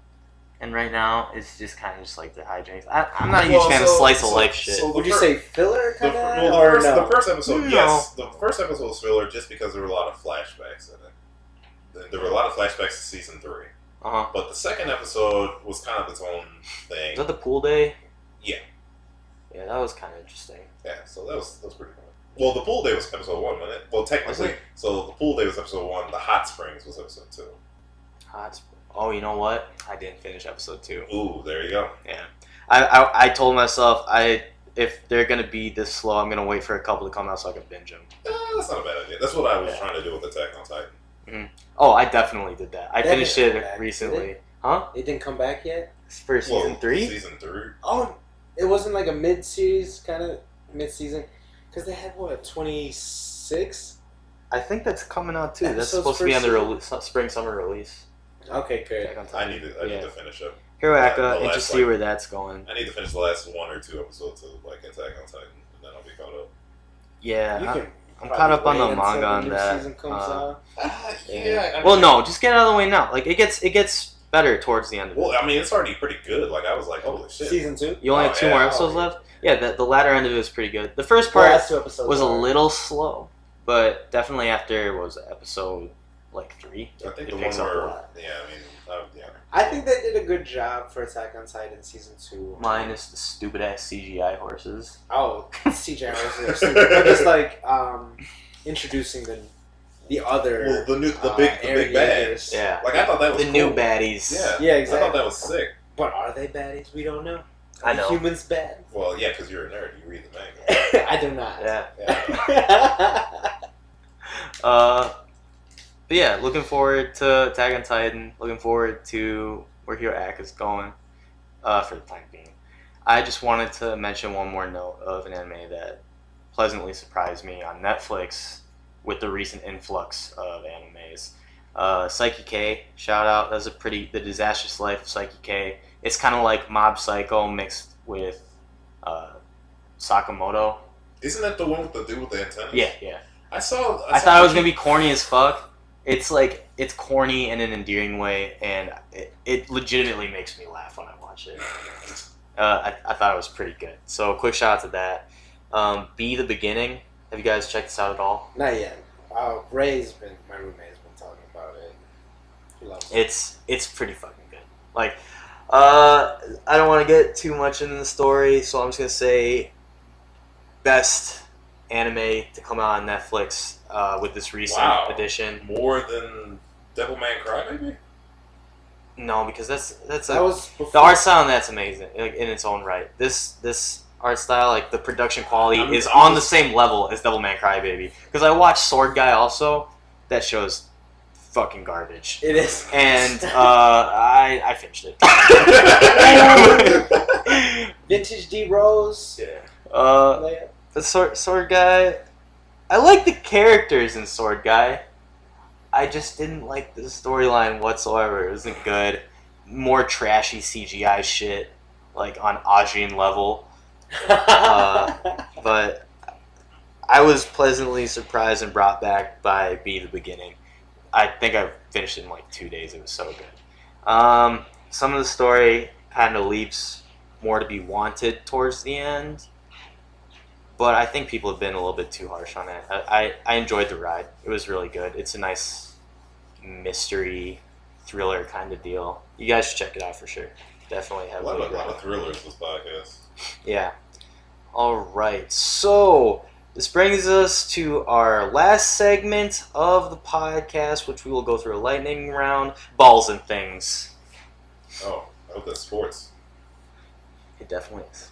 And right now, it's just kind of just like the hijinks. I'm not a huge fan of slice of life shit. so Would you say filler the, kind of, well, or the, first, no? the first episode, No. yes, the first episode was filler just because there were a lot of flashbacks in it. There were a lot of flashbacks to season 3, Uh-huh. but the second episode was kind of its own thing. Is that the pool day? Yeah. Yeah, that was kind of interesting. Yeah, so that was pretty cool. Well, the pool day was episode 1, wasn't it? Well, technically, Was it? so the pool day was episode 1. The hot springs was episode 2. Oh, you know what? I didn't finish episode 2. Ooh, there you go. Yeah, I told myself if they're gonna be this slow, I'm gonna wait for a couple to come out so I can binge them. That's not a bad idea. That's what I was trying to do with Attack on Titan. Oh, I definitely did that. I That finished didn't come it back, recently. did Huh? It didn't come back yet. For season Well, 3? Season 3. Oh, it wasn't like a mid-series kind of mid-season, because they had what 26. I think that's coming out too. That's Episodes supposed to be on the first spring summer release. Okay, good. Attack on I Titan. need Yeah. to finish up. Hero the Aka, last, and just see like- where that's going. I need to finish the last 1 or 2 episodes of like Attack on Titan, and then I'll be caught up. Yeah, You can I'm probably caught up on wait the until manga the on new that. season comes out. Yeah. I mean, Well, no, just get it out of the way now. Like it gets better towards the end of it. Well, I mean, it's already pretty good. Like I was like, holy shit. Season 2. You only Oh, have 2 yeah. more episodes Oh, yeah. left. Yeah, the latter end of it was pretty good. The first The part last 2 episodes was a are- little slow, but definitely after what was it, episode like 3, I think it the one picks up a where, lot. yeah, I mean, yeah. I think they did a good job for Attack on Titan season 2. Minus the stupid ass CGI horses. Oh, CJ are stupid. But just like introducing the other Well, the big Aaron bad. Yeagers. Yeah. Like I thought that was The new cool. baddies. Yeah, Yeah, I exactly. thought that was sick. But are they baddies? We don't know. I Are know. humans bad? Well, yeah, because you're a nerd. You read the manga. I do not. Yeah. Yeah. But yeah, looking forward to Attack on Titan. Looking forward to where Hero Aka is going for the time being. I just wanted to mention one more note of an anime that pleasantly surprised me on Netflix with the recent influx of animes. Psyche K, shout out. That's the Disastrous Life of Psyche K. It's kind of like Mob Psycho mixed with Sakamoto. Isn't that the one with the dude with the antennas? Yeah. I thought it was gonna be corny as fuck. It's like it's corny in an endearing way, and it legitimately makes me laugh when I watch it. I thought it was pretty good. So quick shout out to that. Be the Beginning. Have you guys checked this out at all? Not yet. My roommate's been talking about it. He loves it. It's pretty fucking good. Like, I don't want to get too much into the story, so I'm just gonna say best anime to come out on Netflix with this recent edition. More than Devilman Crybaby? No, because that's That was before. the art style and that's amazing like, in its own right. This art style, like the production quality, is on the same level as Devilman Crybaby. Because I watched Sword Guy also. That show's fucking garbage. It is. And I finished it. Vintage D Rose. Yeah. The Sword Guy. I like the characters in Sword Guy. I just didn't like the storyline whatsoever. It wasn't good. More trashy CGI shit, like on Ajin level. But I was pleasantly surprised and brought back by Be the Beginning. I think I finished it in like 2 days. It was so good. Some of the story kind of leaves more to be wanted towards the end. But I think people have been a little bit too harsh on it. I enjoyed the ride. It was really good. It's a nice mystery thriller kind of deal. You guys should check it out for sure. Definitely have A lot of thrillers this podcast. Yeah. All right. So this brings us to our last segment of the podcast, which we will go through a lightning round. Balls and things. Oh, I hope that's sports. It definitely is.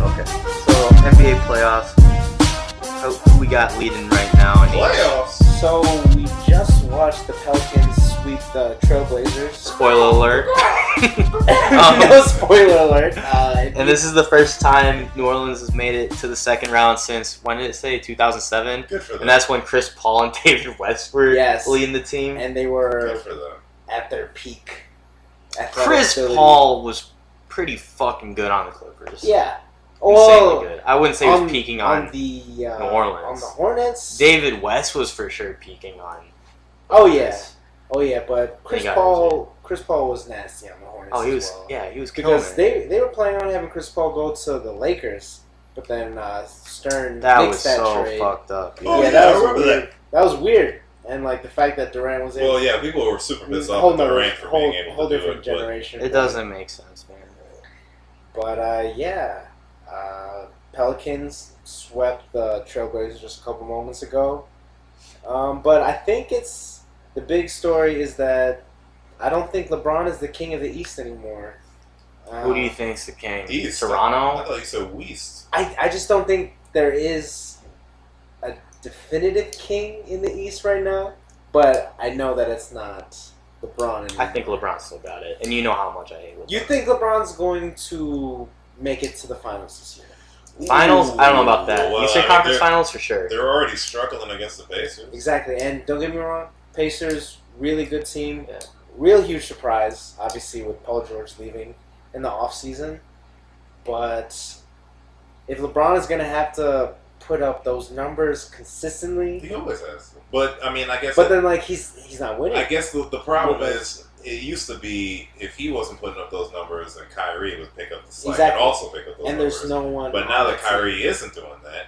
Okay, so NBA playoffs. Who we got leading right now? In each? Playoffs. So we just watched the Pelicans sweep the Trailblazers. Spoiler alert. No spoiler alert. And this is the first time New Orleans has made it to the second round since, when did it say, 2007? Good for them. And that's when Chris Paul and David West were Yes. leading the team. And they Good were for them. at their peak. Chris ability. Paul was pretty fucking good on the Clippers. Yeah. Insanely good. I wouldn't say he was peaking on the New Orleans. On the Hornets. David West was for sure peaking on. Oh yeah. Oh yeah, but Chris got Paul was nasty on the Hornets. Oh, he was. as well. Yeah, he was killing Because it. they were planning on having Chris Paul go to the Lakers, but then Stern That nixed was that so trade. fucked up. Oh, yeah, yeah, I that was remember weird. That was weird, and like the fact that Durant was able. Well, yeah, people were super pissed off whole at Durant for being able whole to do different it. But generation. It doesn't make sense, man. But Pelicans swept the Trailblazers just a couple moments ago. But I think the big story is that I don't think LeBron is the king of the East anymore. Who do you think's the king? East. I Toronto? thought you said West. I just don't think there is a definitive king in the East right now. But I know that it's not LeBron anymore. I think LeBron still got it, and you know how much I hate LeBron. You think LeBron's going to make it to the finals this year? Finals? I don't know about that. Well, Eastern I mean, Conference Finals for sure. They're already struggling against the Pacers. Exactly, and don't get me wrong, Pacers, really good team. Yeah. Real huge surprise, obviously, with Paul George leaving in the offseason. But if LeBron is going to have to put up those numbers consistently, He always has. But, I mean, I guess... but then, like, he's not winning. I guess the problem is, it used to be, if he wasn't putting up those numbers, then Kyrie would pick up the slack Exactly. and also pick up those and numbers. there's no one. But on now that that team. Kyrie isn't doing that,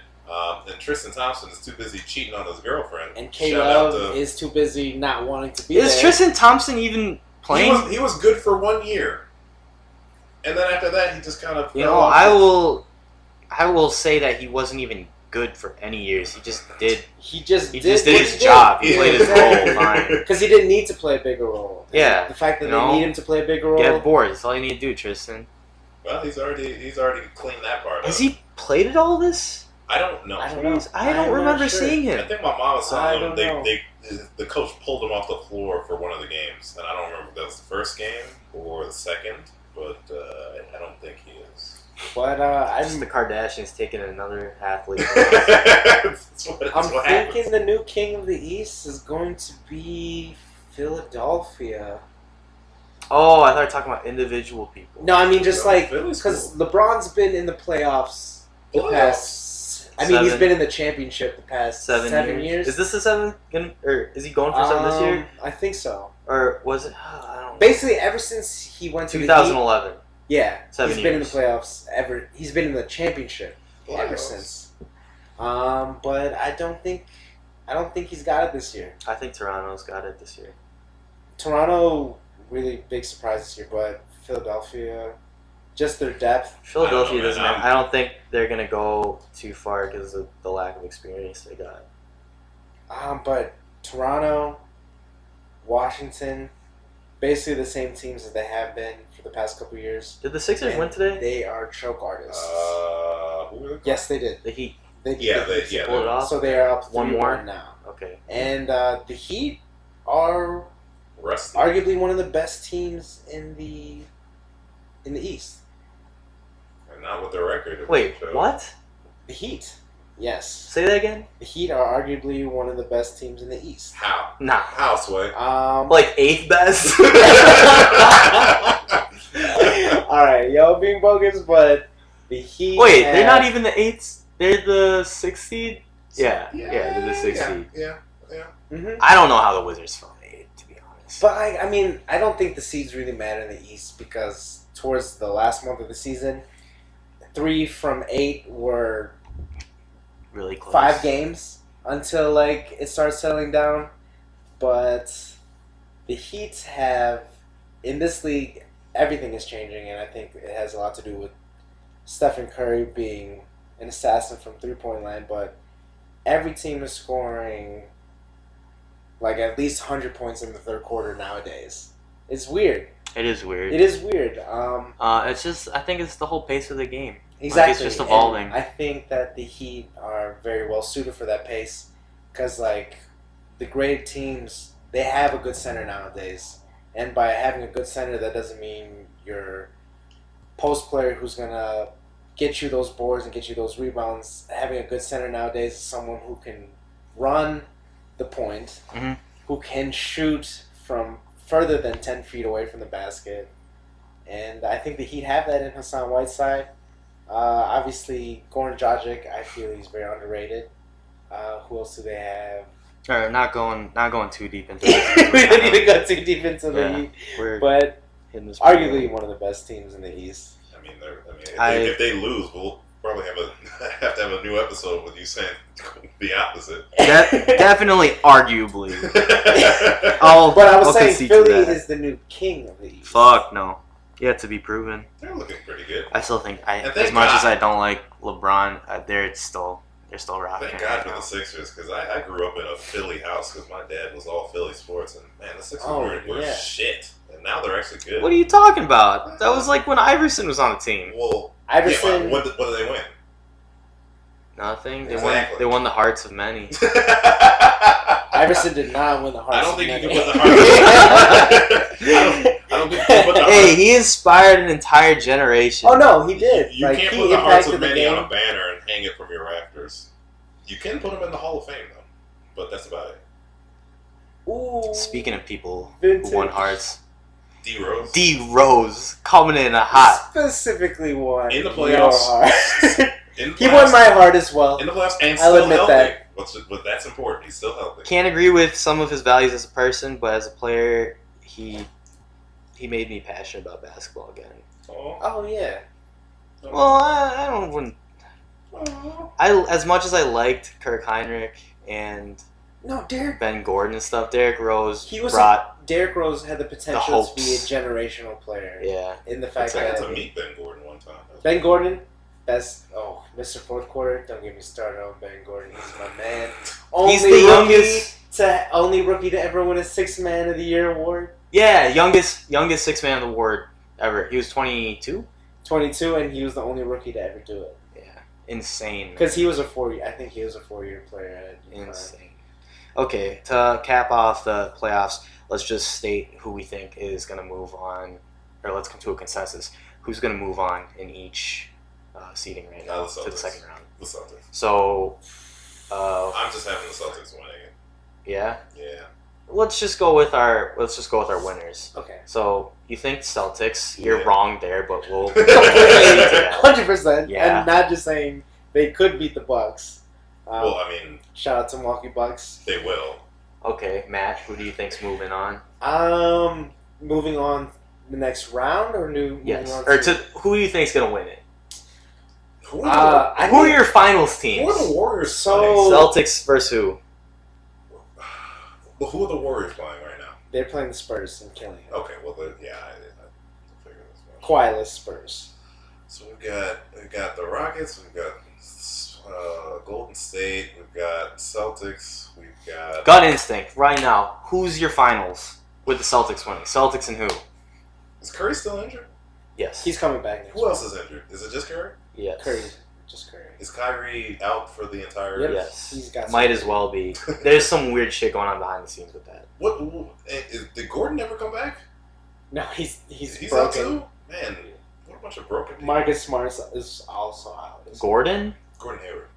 then Tristan Thompson is too busy cheating on his girlfriend. And Shout out K-Love to- is too busy not wanting to be Is there. Tristan Thompson even playing? He was good for 1 year. And then after that, he just kind of... You fell know, off. I will say that he wasn't even good for any years. He just did He just He did just did what his he job. He Yeah. played his role fine. Because he didn't need to play a bigger role. And Yeah, the fact that you they know, need him to play a bigger role. Get bored. That's all you need to do, Tristan. Well, he's already cleaned that part Has up. he played at all this? I don't know. I don't know. Jeez, I I'm don't not remember sure. seeing I him. think my mom was I telling don't him the coach pulled him off the floor for one of the games, and I don't remember if that was the first game or the second, but I don't think he is. But Just the Kardashians taking another athlete. That's what I'm happens. thinking the new king of the East is going to be Philadelphia. Oh, I thought you were talking about individual people. No, I mean just No, like Philly's because cool. LeBron's been in the playoffs the Playoffs? past. I mean, he's Seven. been in the championship the past 7 years. Is this the 7? Or is he going for 7 this year? I think so. Or was it? I don't know. Basically, ever since he went to the Heat, 2011. yeah, 7 he's been in the years. playoffs ever. He's been in the championship ever Playoffs. since. But I don't think I don't think he's got it this year. I think Toronto's got it this year. Toronto, really big surprise this year, but Philadelphia, just their depth. Philadelphia doesn't. I don't think they're gonna go too far because of the lack of experience they got. But Toronto, Washington, basically the same teams as they have been for the past couple of years. Did the Sixers win today? They are choke artists. Who were they? Yes, they did. The Heat. They pulled it off. So they are up One more 3-1 now. Okay. And the Heat are Rusty. arguably one of the best teams in the East. And not with their record. Wait, what? The Heat, yes. Say that again. The Heat are arguably one of the best teams in the East. How? Nah. How, Sway? Like 8th best. All right, y'all being bogus, but the Heat. Wait, they're not even the 8th. They're the 6th seed. Yeah, they're the 6th seed. Yeah. Mm-hmm. I don't know how the Wizards fell 8th, to be honest. But I mean, I don't think the seeds really matter in the East because towards the last month of the season, 3 from 8 were really close. 5 games until like it starts settling down. But the Heat have in this league, everything is changing, and I think it has a lot to do with Stephen Curry being an assassin from 3-point line. But every team is scoring like at least 100 points in the third quarter nowadays. It's weird. It is weird. It is weird. It's just, I think it's the whole pace of the game. Exactly. Like, it's just evolving. And I think that the Heat are very well suited for that pace because, like, the great teams, they have a good center nowadays. And by having a good center, that doesn't mean your post player who's going to get you those boards and get you those rebounds. Having a good center nowadays is someone who can run the point, who can shoot from further than 10 feet away from the basket. And I think the Heat have that in Hassan Whiteside. Obviously, Goran Dragic, I feel he's very underrated. Who else do they have? All right, not going too deep into this. We don't need to go too deep into the Heat. But arguably one of the best teams in the East. If they lose, we'll probably have to have a new episode with you saying the opposite. Definitely, arguably. But I was saying Philly is the new king of the East. Fuck no. Yet to be proven. They're looking pretty good. I still think, as much as I don't like LeBron, they're still rocking. Thank God for the Sixers, because I grew up in a Philly house because my dad was all Philly sports, and man, the Sixers were shit, and now they're actually good. What are you talking about? That was like when Iverson was on the team. Well, Iverson. What did they win? Nothing. Exactly. They won the hearts of many. Iverson did not win the hearts. I don't of think many. you can put the hearts. I don't think you can put the hearts. Hey, he inspired an entire generation. Oh no, he did. You can't put the hearts of many on a banner and hang it from your rafters. You can put them in the Hall of Fame though, but that's about it. Ooh. Speaking of people Vintage. who won hearts, D Rose. D Rose coming in hot. Specifically won In the your playoffs. heart. In the He won my heart as well. In the playoffs, and I'll still admit healthy. that. But that's important. He's still healthy. Can't agree with some of his values as a person, but as a player, he made me passionate about basketball again. Oh yeah. Well, I don't wouldn't. As much as I liked Kirk Heinrich and Ben Gordon and stuff, Derrick Rose Derrick Rose had the potential to be a generational player. Yeah. In the fact I that got to meet Ben Gordon one time. Ben Gordon, Mr. Fourth Quarter. Don't get me started on Ben Gordon. He's my man. He's the only rookie to ever win a Sixth Man of the Year award. Yeah, youngest Sixth Man of the award ever. He was 22. 22, and he was the only rookie to ever do it. Yeah, insane. Because he was a 4-year. I think he was a 4-year player. Insane. Okay, to cap off the playoffs, let's just state who we think is going to move on, or let's come to a consensus. Who's going to move on in each seeding right now to the second round? The Celtics. So, I'm just having the Celtics winning it. Yeah. Yeah. Let's just go with our winners. Okay. So you think Celtics? You're wrong there, but we'll 100%. Yeah. And not just saying they could beat the Bucks. Well, I mean, shout out to Milwaukee Bucks. They will. Okay, Matt, who do you think's moving on? Moving on the next round or who do you think's gonna win it? Who are your finals teams? Who are the Warriors? So Celtics versus who? Well, who are the Warriors playing right now? They're playing the Spurs and killing it. Okay, well, yeah, I figured as much. Quietless Spurs. So we got the Rockets, we've got Golden State, we've got Celtics, we've got Gut instinct right now. Who's your finals with the Celtics winning? Celtics and who? Is Curry still injured? Yes. He's coming back next Who else is injured? Is it just Curry? Yes. Curry. Just Curry. Is Kyrie out for the entire? Yep. Yes. He's got Might some- as well be. There's some weird shit going on behind the scenes with that. Did Gordon ever come back? No, he's He's broken. out too. Man, what a bunch of broken people. Marcus Smart is also out. Gordon? Gordon Hayward.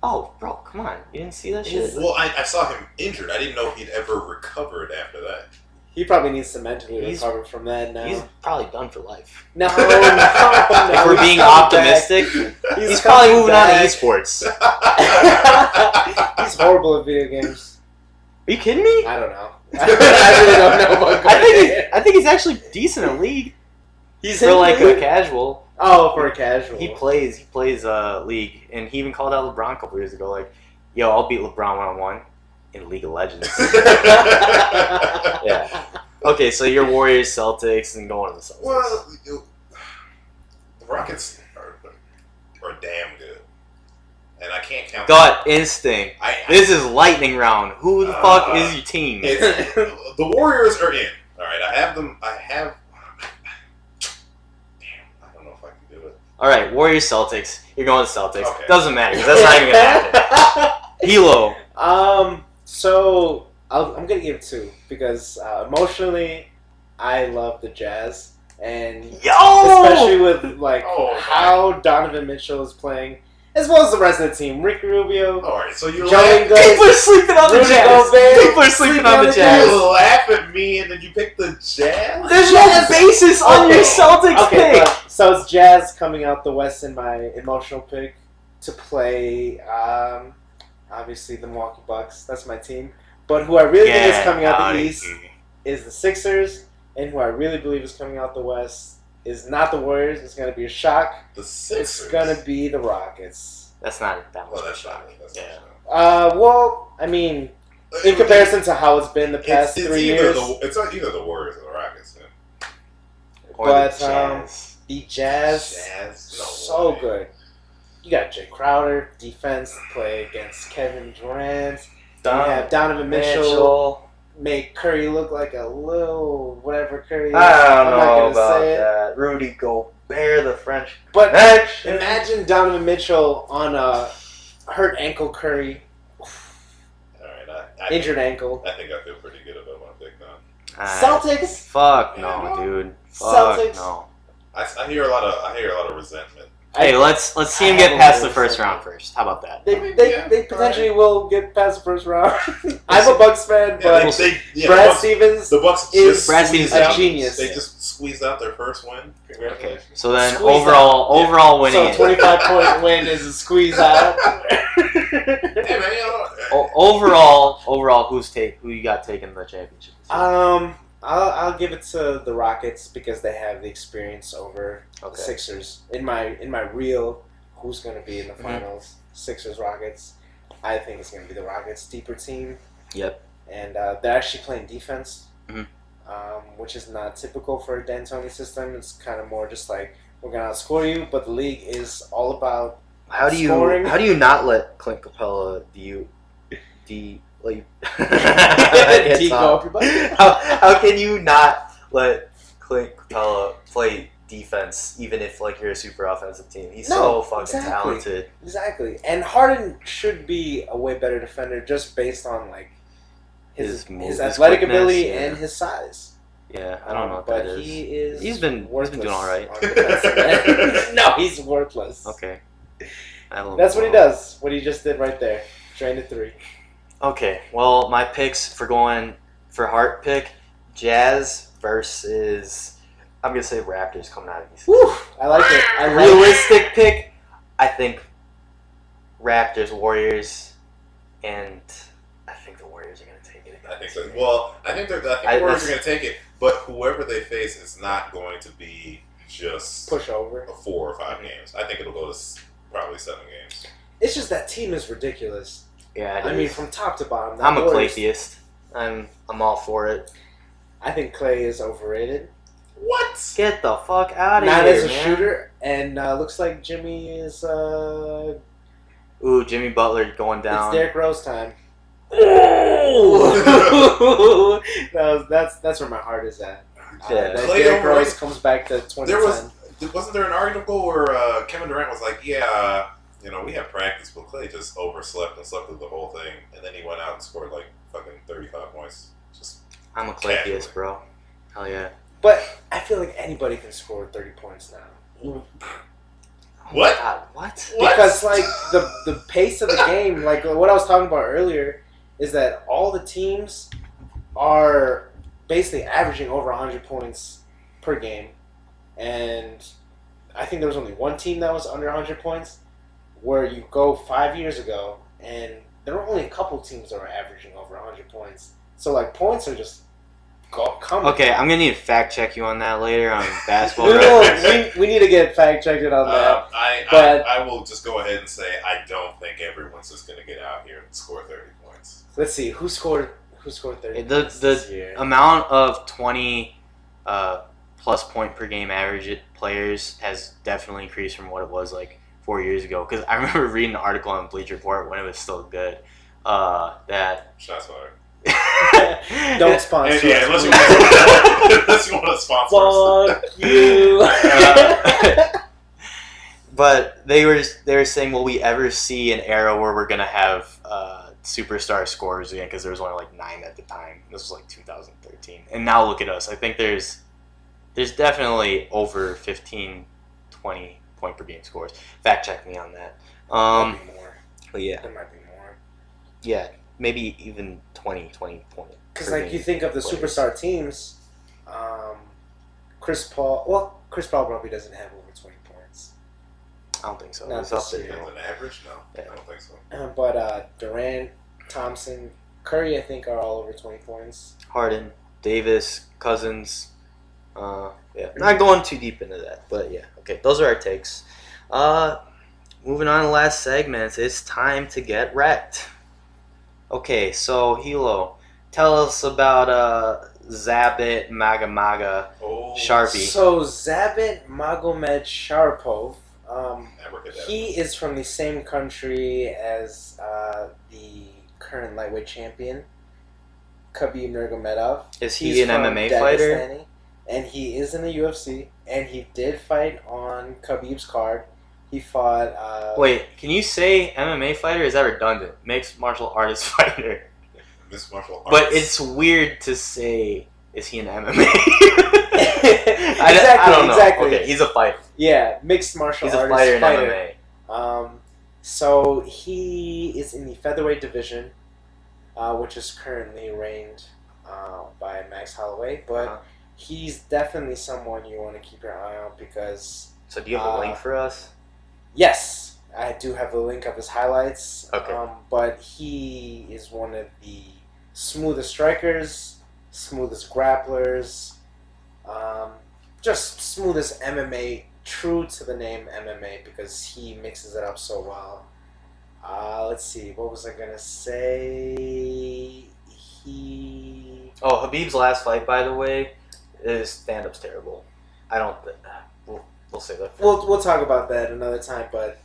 Oh, bro, come on. You didn't see that shit? Well, I saw him injured. I didn't know he'd ever recovered after that. He probably needs to mentally He's- recover from that now. He's probably done for life. No, no. If we're being optimistic, he's probably moving on to esports. He's horrible at video games. Are you kidding me? I don't know. I really don't know about I think he's actually decent at League. He's For in like League? a casual. Oh, for a casual. He plays League, and he even called out LeBron a couple years ago, like, "Yo, I'll beat LeBron 1-on-1 in League of Legends." Yeah. Okay, so your Warriors, Celtics, and going to the Celtics. Well, the Rockets are damn good, and I can't count. Gut instinct. This is lightning round. Who the fuck is your team? The Warriors are in. All right, I have them. Damn, I don't know if I can do it. All right, Warriors, Celtics. You're going to Celtics. Okay. Doesn't matter because that's not even gonna happen. Hilo. So I'm gonna give 2 because emotionally, I love the Jazz, and especially with like Oh, how Donovan Mitchell is playing, as well as the rest of the team. Ricky Rubio, All right, so you Joe laugh, Ingles, People are sleeping on the Rudy Jazz. Gobert, People are sleeping on the Jazz. you laugh at me, and then you pick the Jazz. There's no basis on your Celtics Okay, pick. but, so it's Jazz coming out the West in my emotional pick to play. Obviously, the Milwaukee Bucks. That's my team. But who I really think is coming out the East is the Sixers, and who I really believe is coming out the West is not the Warriors. It's going to be a shock. The Sixers. It's going to be the Rockets. That's not that much. Well, that's shocking. That's Yeah. Well, I mean, in comparison to how it's been the past 3 years, It's either the Warriors or the Rockets. Yeah. Or but, the Jazz. the Jazz, Jazz? No so way. good. You got Jay Crowder, defense, play against Kevin Durant. You have Donovan Mitchell, make Curry look like a little whatever Curry is. I don't I'm not know gonna about say it. that. Rudy Gobert, the French But connection. imagine Donovan Mitchell on a hurt ankle Curry, All right, injured ankle. I think I feel pretty good about my pick now. Celtics. Fuck Yeah, no, no. dude. Fuck Celtics. no. I hear a lot of resentment. Hey, let's see him I get have past a the first little round first. How about that? They potentially will get past the first round. I'm a Bucks fan, but Brad Stevens the Bucks is just Brad squeezed Stevens a out- genius. They just squeezed out their first win. Okay, Congratulations. so then Squeeze overall winning. So 25-point win is a squeeze out. Hey man, Overall, who you got taking the championship? I'll give it to the Rockets because they have the experience over the Okay. Sixers. In my real, who's going to be in the finals? Sixers Rockets. I think it's going to be the Rockets, deeper team. Yep. And they're actually playing defense, Mhm. which is not typical for a D'Antoni system. It's kind of more just like we're going to outscore you, but the league is all about scoring. How do you not let Clint Capella Go, everybody. how can you not let Clint Capella play defense even if like you're a super offensive team? He's so fucking talented. Exactly. And Harden should be a way better defender just based on like his His athletic quickness, ability yeah. and his size. Yeah, I don't know what but that is. He's been doing all right. on defensive end. No, he's worthless. Okay. That's what he does. What he just did right there. Drained it 3. Okay, well, my picks for going for heart pick, Jazz versus, I'm going to say Raptors coming out of East. Woo! I like it. I like Realistic pick, I think Raptors, Warriors, and I think the Warriors are going to take it. I think so. Well, I think the Warriors are going to take it, but whoever they face is not going to be just push over. 4 or 5 games. I think it'll go to probably 7 games. It's just that team is ridiculous. Yeah, I mean, from top to bottom. I'm a Warriors- Clay theist. I'm all for it. I think Clay is overrated. What? Get the fuck out of Not here, as a man. shooter, and looks like Jimmy is. Ooh, Jimmy Butler going It's down. Derrick Rose time. Oh! that's where my heart is at. Yeah. That Clay Derrick overrated. Rose comes back to 2010. Wasn't there an article where Kevin Durant was like, yeah, we had practice, but Clay just overslept and slept through the whole thing, and then he went out and scored like fucking 35 points. Just I'm a Claytheist, bro. Hell yeah. But I feel like anybody can score 30 points now. What? God, what? Because like the pace of the game, like what I was talking about earlier, is that all the teams are basically averaging over 100 points per game, and I think there was only one team that was under 100 points. Where you go 5 years ago, and there were only a couple teams that were averaging over 100 points. So like points are just coming. Okay, I'm gonna need to fact check you on that later on basketball. we need to get fact checked on that. I will just go ahead and say I don't think everyone's just going to get out here and score 30 points. Let's see who scored 30 The points this year. amount of 20 plus point per game average players has definitely increased from what it was like 4 years ago. Because I remember reading an article on Bleacher Report when it was still good. That Shots fired. Don't sponsor us. Yeah, unless you want to sponsor us. Fuck you. but they were saying, will we ever see an era where we're gonna have superstar scorers again? Because there was only like 9 at the time. This was like 2013, and now look at us. I think there's definitely over 15, 20 point per game scores. Fact check me on that. Might be more. But yeah, There might be more. yeah, maybe even 20 point. Because like you think of the superstar teams, Chris Paul. Well, Chris Paul probably doesn't have over 20 points. I don't think so. Not It's up this there. year. As an average? No, Yeah. I don't think so. But Durant, Thompson, Curry, I think are all over 20 points. Harden, Davis, Cousins. Yeah, not going too deep into that, but yeah. Okay, those are our takes. Moving on to the last segment, it's time to get wrecked. Okay, so Hilo, tell us about Zabit Magamaga Oh, Sharpie. So Zabit Magomed Sharipov, abracadabra. he is from the same country as the current lightweight champion, Khabib Nurmagomedov. Is he He's an from MMA fighter? Dagestani, and he is in the UFC, and he did fight on Khabib's card. He fought. Wait, can you say MMA fighter? Is that redundant? Mixed martial artist fighter. This martial arts. But it's weird to say, is he an MMA? Exactly, I don't know. exactly. Okay, he's a fighter. Yeah, mixed martial He's a artist fighter in fighter. MMA. So he is in the featherweight division, which is currently reigned by Max Holloway. But Uh-huh. he's definitely someone you want to keep your eye on because, So do you have a link for us? yes, I do have the link of his highlights. Okay. But he is one of the smoothest strikers, smoothest grapplers, just smoothest MMA, true to the name MMA because he mixes it up so well. Let's see, what was I gonna say? Oh, Habib's last fight, by the way, his stand-up's terrible. I don't. We'll say that. We'll talk about that another time. But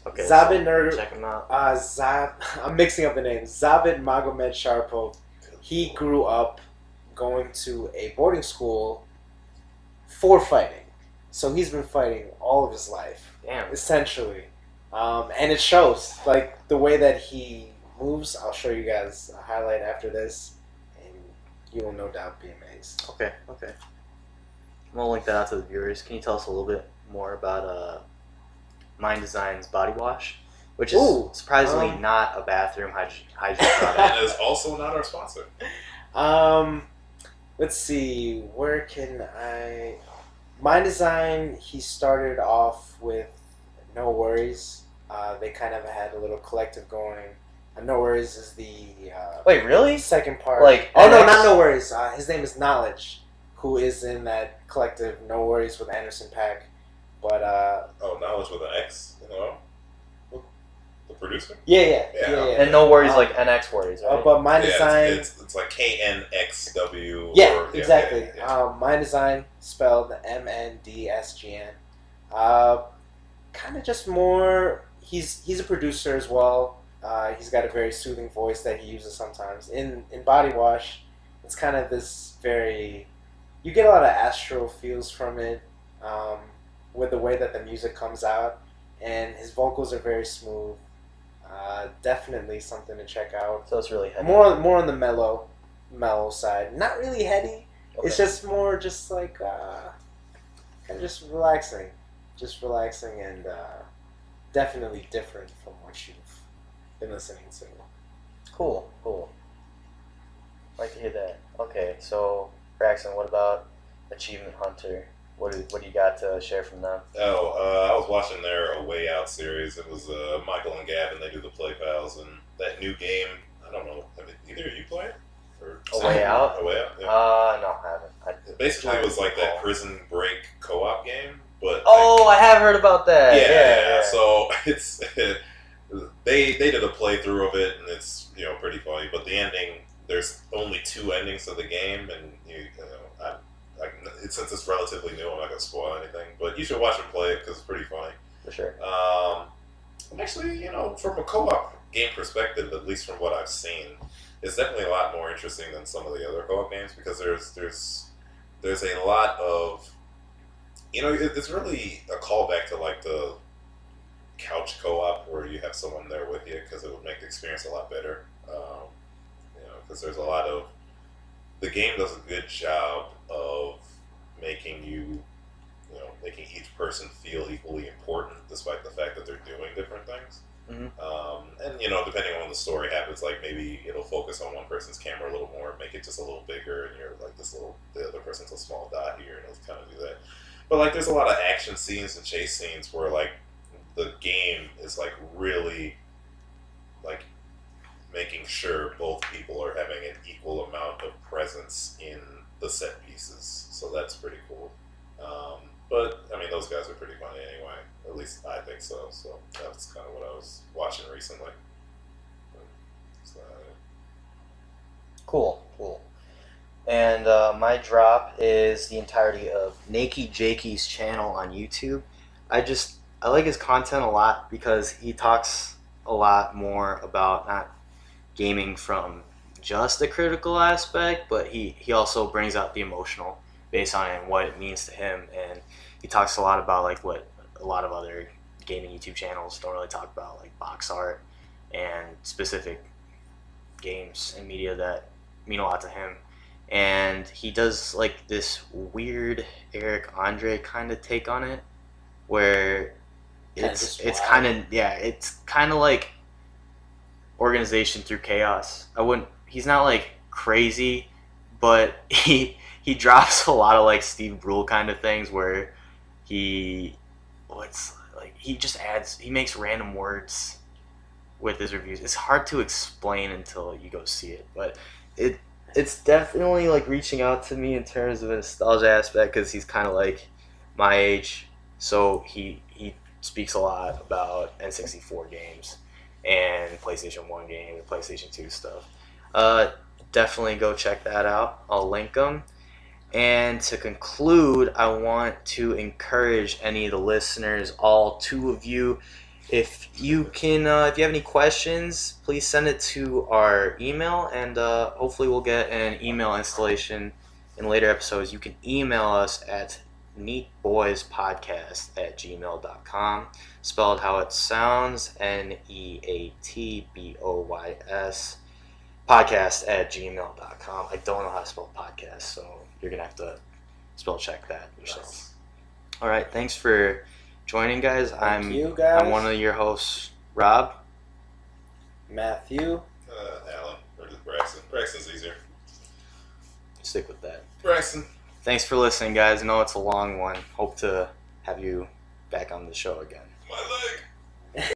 Okay. Zabit so check him out. I'm mixing up the names. Zabit Magomed Sharipov. He grew up going to a boarding school for fighting, so he's been fighting all of his life, Damn. essentially, and it shows. Like the way that he moves. I'll show you guys a highlight after this, and you will no doubt be amazed. Okay. I'm gonna link that out to the viewers. Can you tell us a little bit more about Mind Design's body wash, which is Ooh, surprisingly not a bathroom hygiene product? And is also not our sponsor. Let's see. Where can I? Mind Design. He started off with No Worries. They kind of had a little collective going. No Worries is the Wait, really? second part. Like, oh no, NX? not No Worries. His name is Knowledge, who is in that collective No Worries with Anderson Paak. But Oh, Knowledge with an X, The producer? Yeah. And no worries like NX worries, right? But my design. It's like KNXW. Yeah, exactly. My design spelled MNDSGN. Kind of just more. He's a producer as well. He's got a very soothing voice that he uses sometimes. In Body Wash, it's kind of this very. You get a lot of astro feels from it, with the way that the music comes out, and his vocals are very smooth. Definitely something to check out. So it's really heady. More on the mellow side. Not really heady. Okay. It's just more just like kind of just relaxing and definitely different from what you've been listening to. Cool. Like to hear that. Okay, so Braxton, what about Achievement Hunter? What do you got to share from them? I was watching their A Way Out series. It was Michael and Gavin. They do the Play Pals, and that new game. I don't know. Have either of you played? A Way Out? A Way Out. Yeah. No, I haven't. Basically, it was like that Prison Break co-op game, but I have heard about that. Yeah. So it's they did a playthrough of it, and it's pretty funny. But the ending, there's only 2 endings to the game, and since it's relatively new, I'm not gonna spoil anything. But you should watch and play it because it's pretty funny. For sure. Actually, from a co-op game perspective, at least from what I've seen, it's definitely a lot more interesting than some of the other co-op games because there's a lot of it's really a callback to like the couch co-op where you have someone there with you because it would make the experience a lot better. Because there's a lot of the game does a good job of making making each person feel equally important, despite the fact that they're doing different things. Mm-hmm. And depending on when the story happens, like maybe it'll focus on one person's camera a little more, make it just a little bigger, and you're like the other person's a small dot here, and it'll kind of do that. But like, there's a lot of action scenes and chase scenes where like the game is like really like making sure both people are having an equal amount of presence in the set pieces. So that's pretty cool. But I mean, those guys are pretty funny anyway. At least I think so. So that's kind of what I was watching recently. Cool. And my drop is the entirety of Nakey Jakey's channel on YouTube. I like his content a lot because he talks a lot more about not gaming from just a critical aspect, but he also brings out the emotional based on it and what it means to him. And he talks a lot about like what a lot of other gaming YouTube channels don't really talk about, like box art and specific games and media that mean a lot to him. And he does like this weird Eric Andre kind of take on it, where it's kind of like organization through chaos. He's not like crazy, but he drops a lot of like Steve Brule kind of things where he makes random words with his reviews. It's hard to explain until you go see it, but it's definitely like reaching out to me in terms of a nostalgia aspect because he's kind of like my age, so he speaks a lot about N64 games and PlayStation 1 games and PlayStation 2 stuff. Definitely go check that out. I'll link them. And to conclude, I want to encourage any of the listeners, all 2 of you, if you have any questions, please send it to our email, and hopefully we'll get an email installation in later episodes. You can email us at neatboyspodcast@gmail.com, spelled how it sounds, NEATBOYS, podcast@gmail.com. I don't know how to spell podcast, so you're going to have to spell check that yourself. Nice. All right, thanks for joining, guys. I'm one of your hosts, Rob. Matthew. Alan. Or just Braxton. Braxton's easier. Stick with that. Braxton. Thanks for listening, guys. I know it's a long one. Hope to have you back on the show again.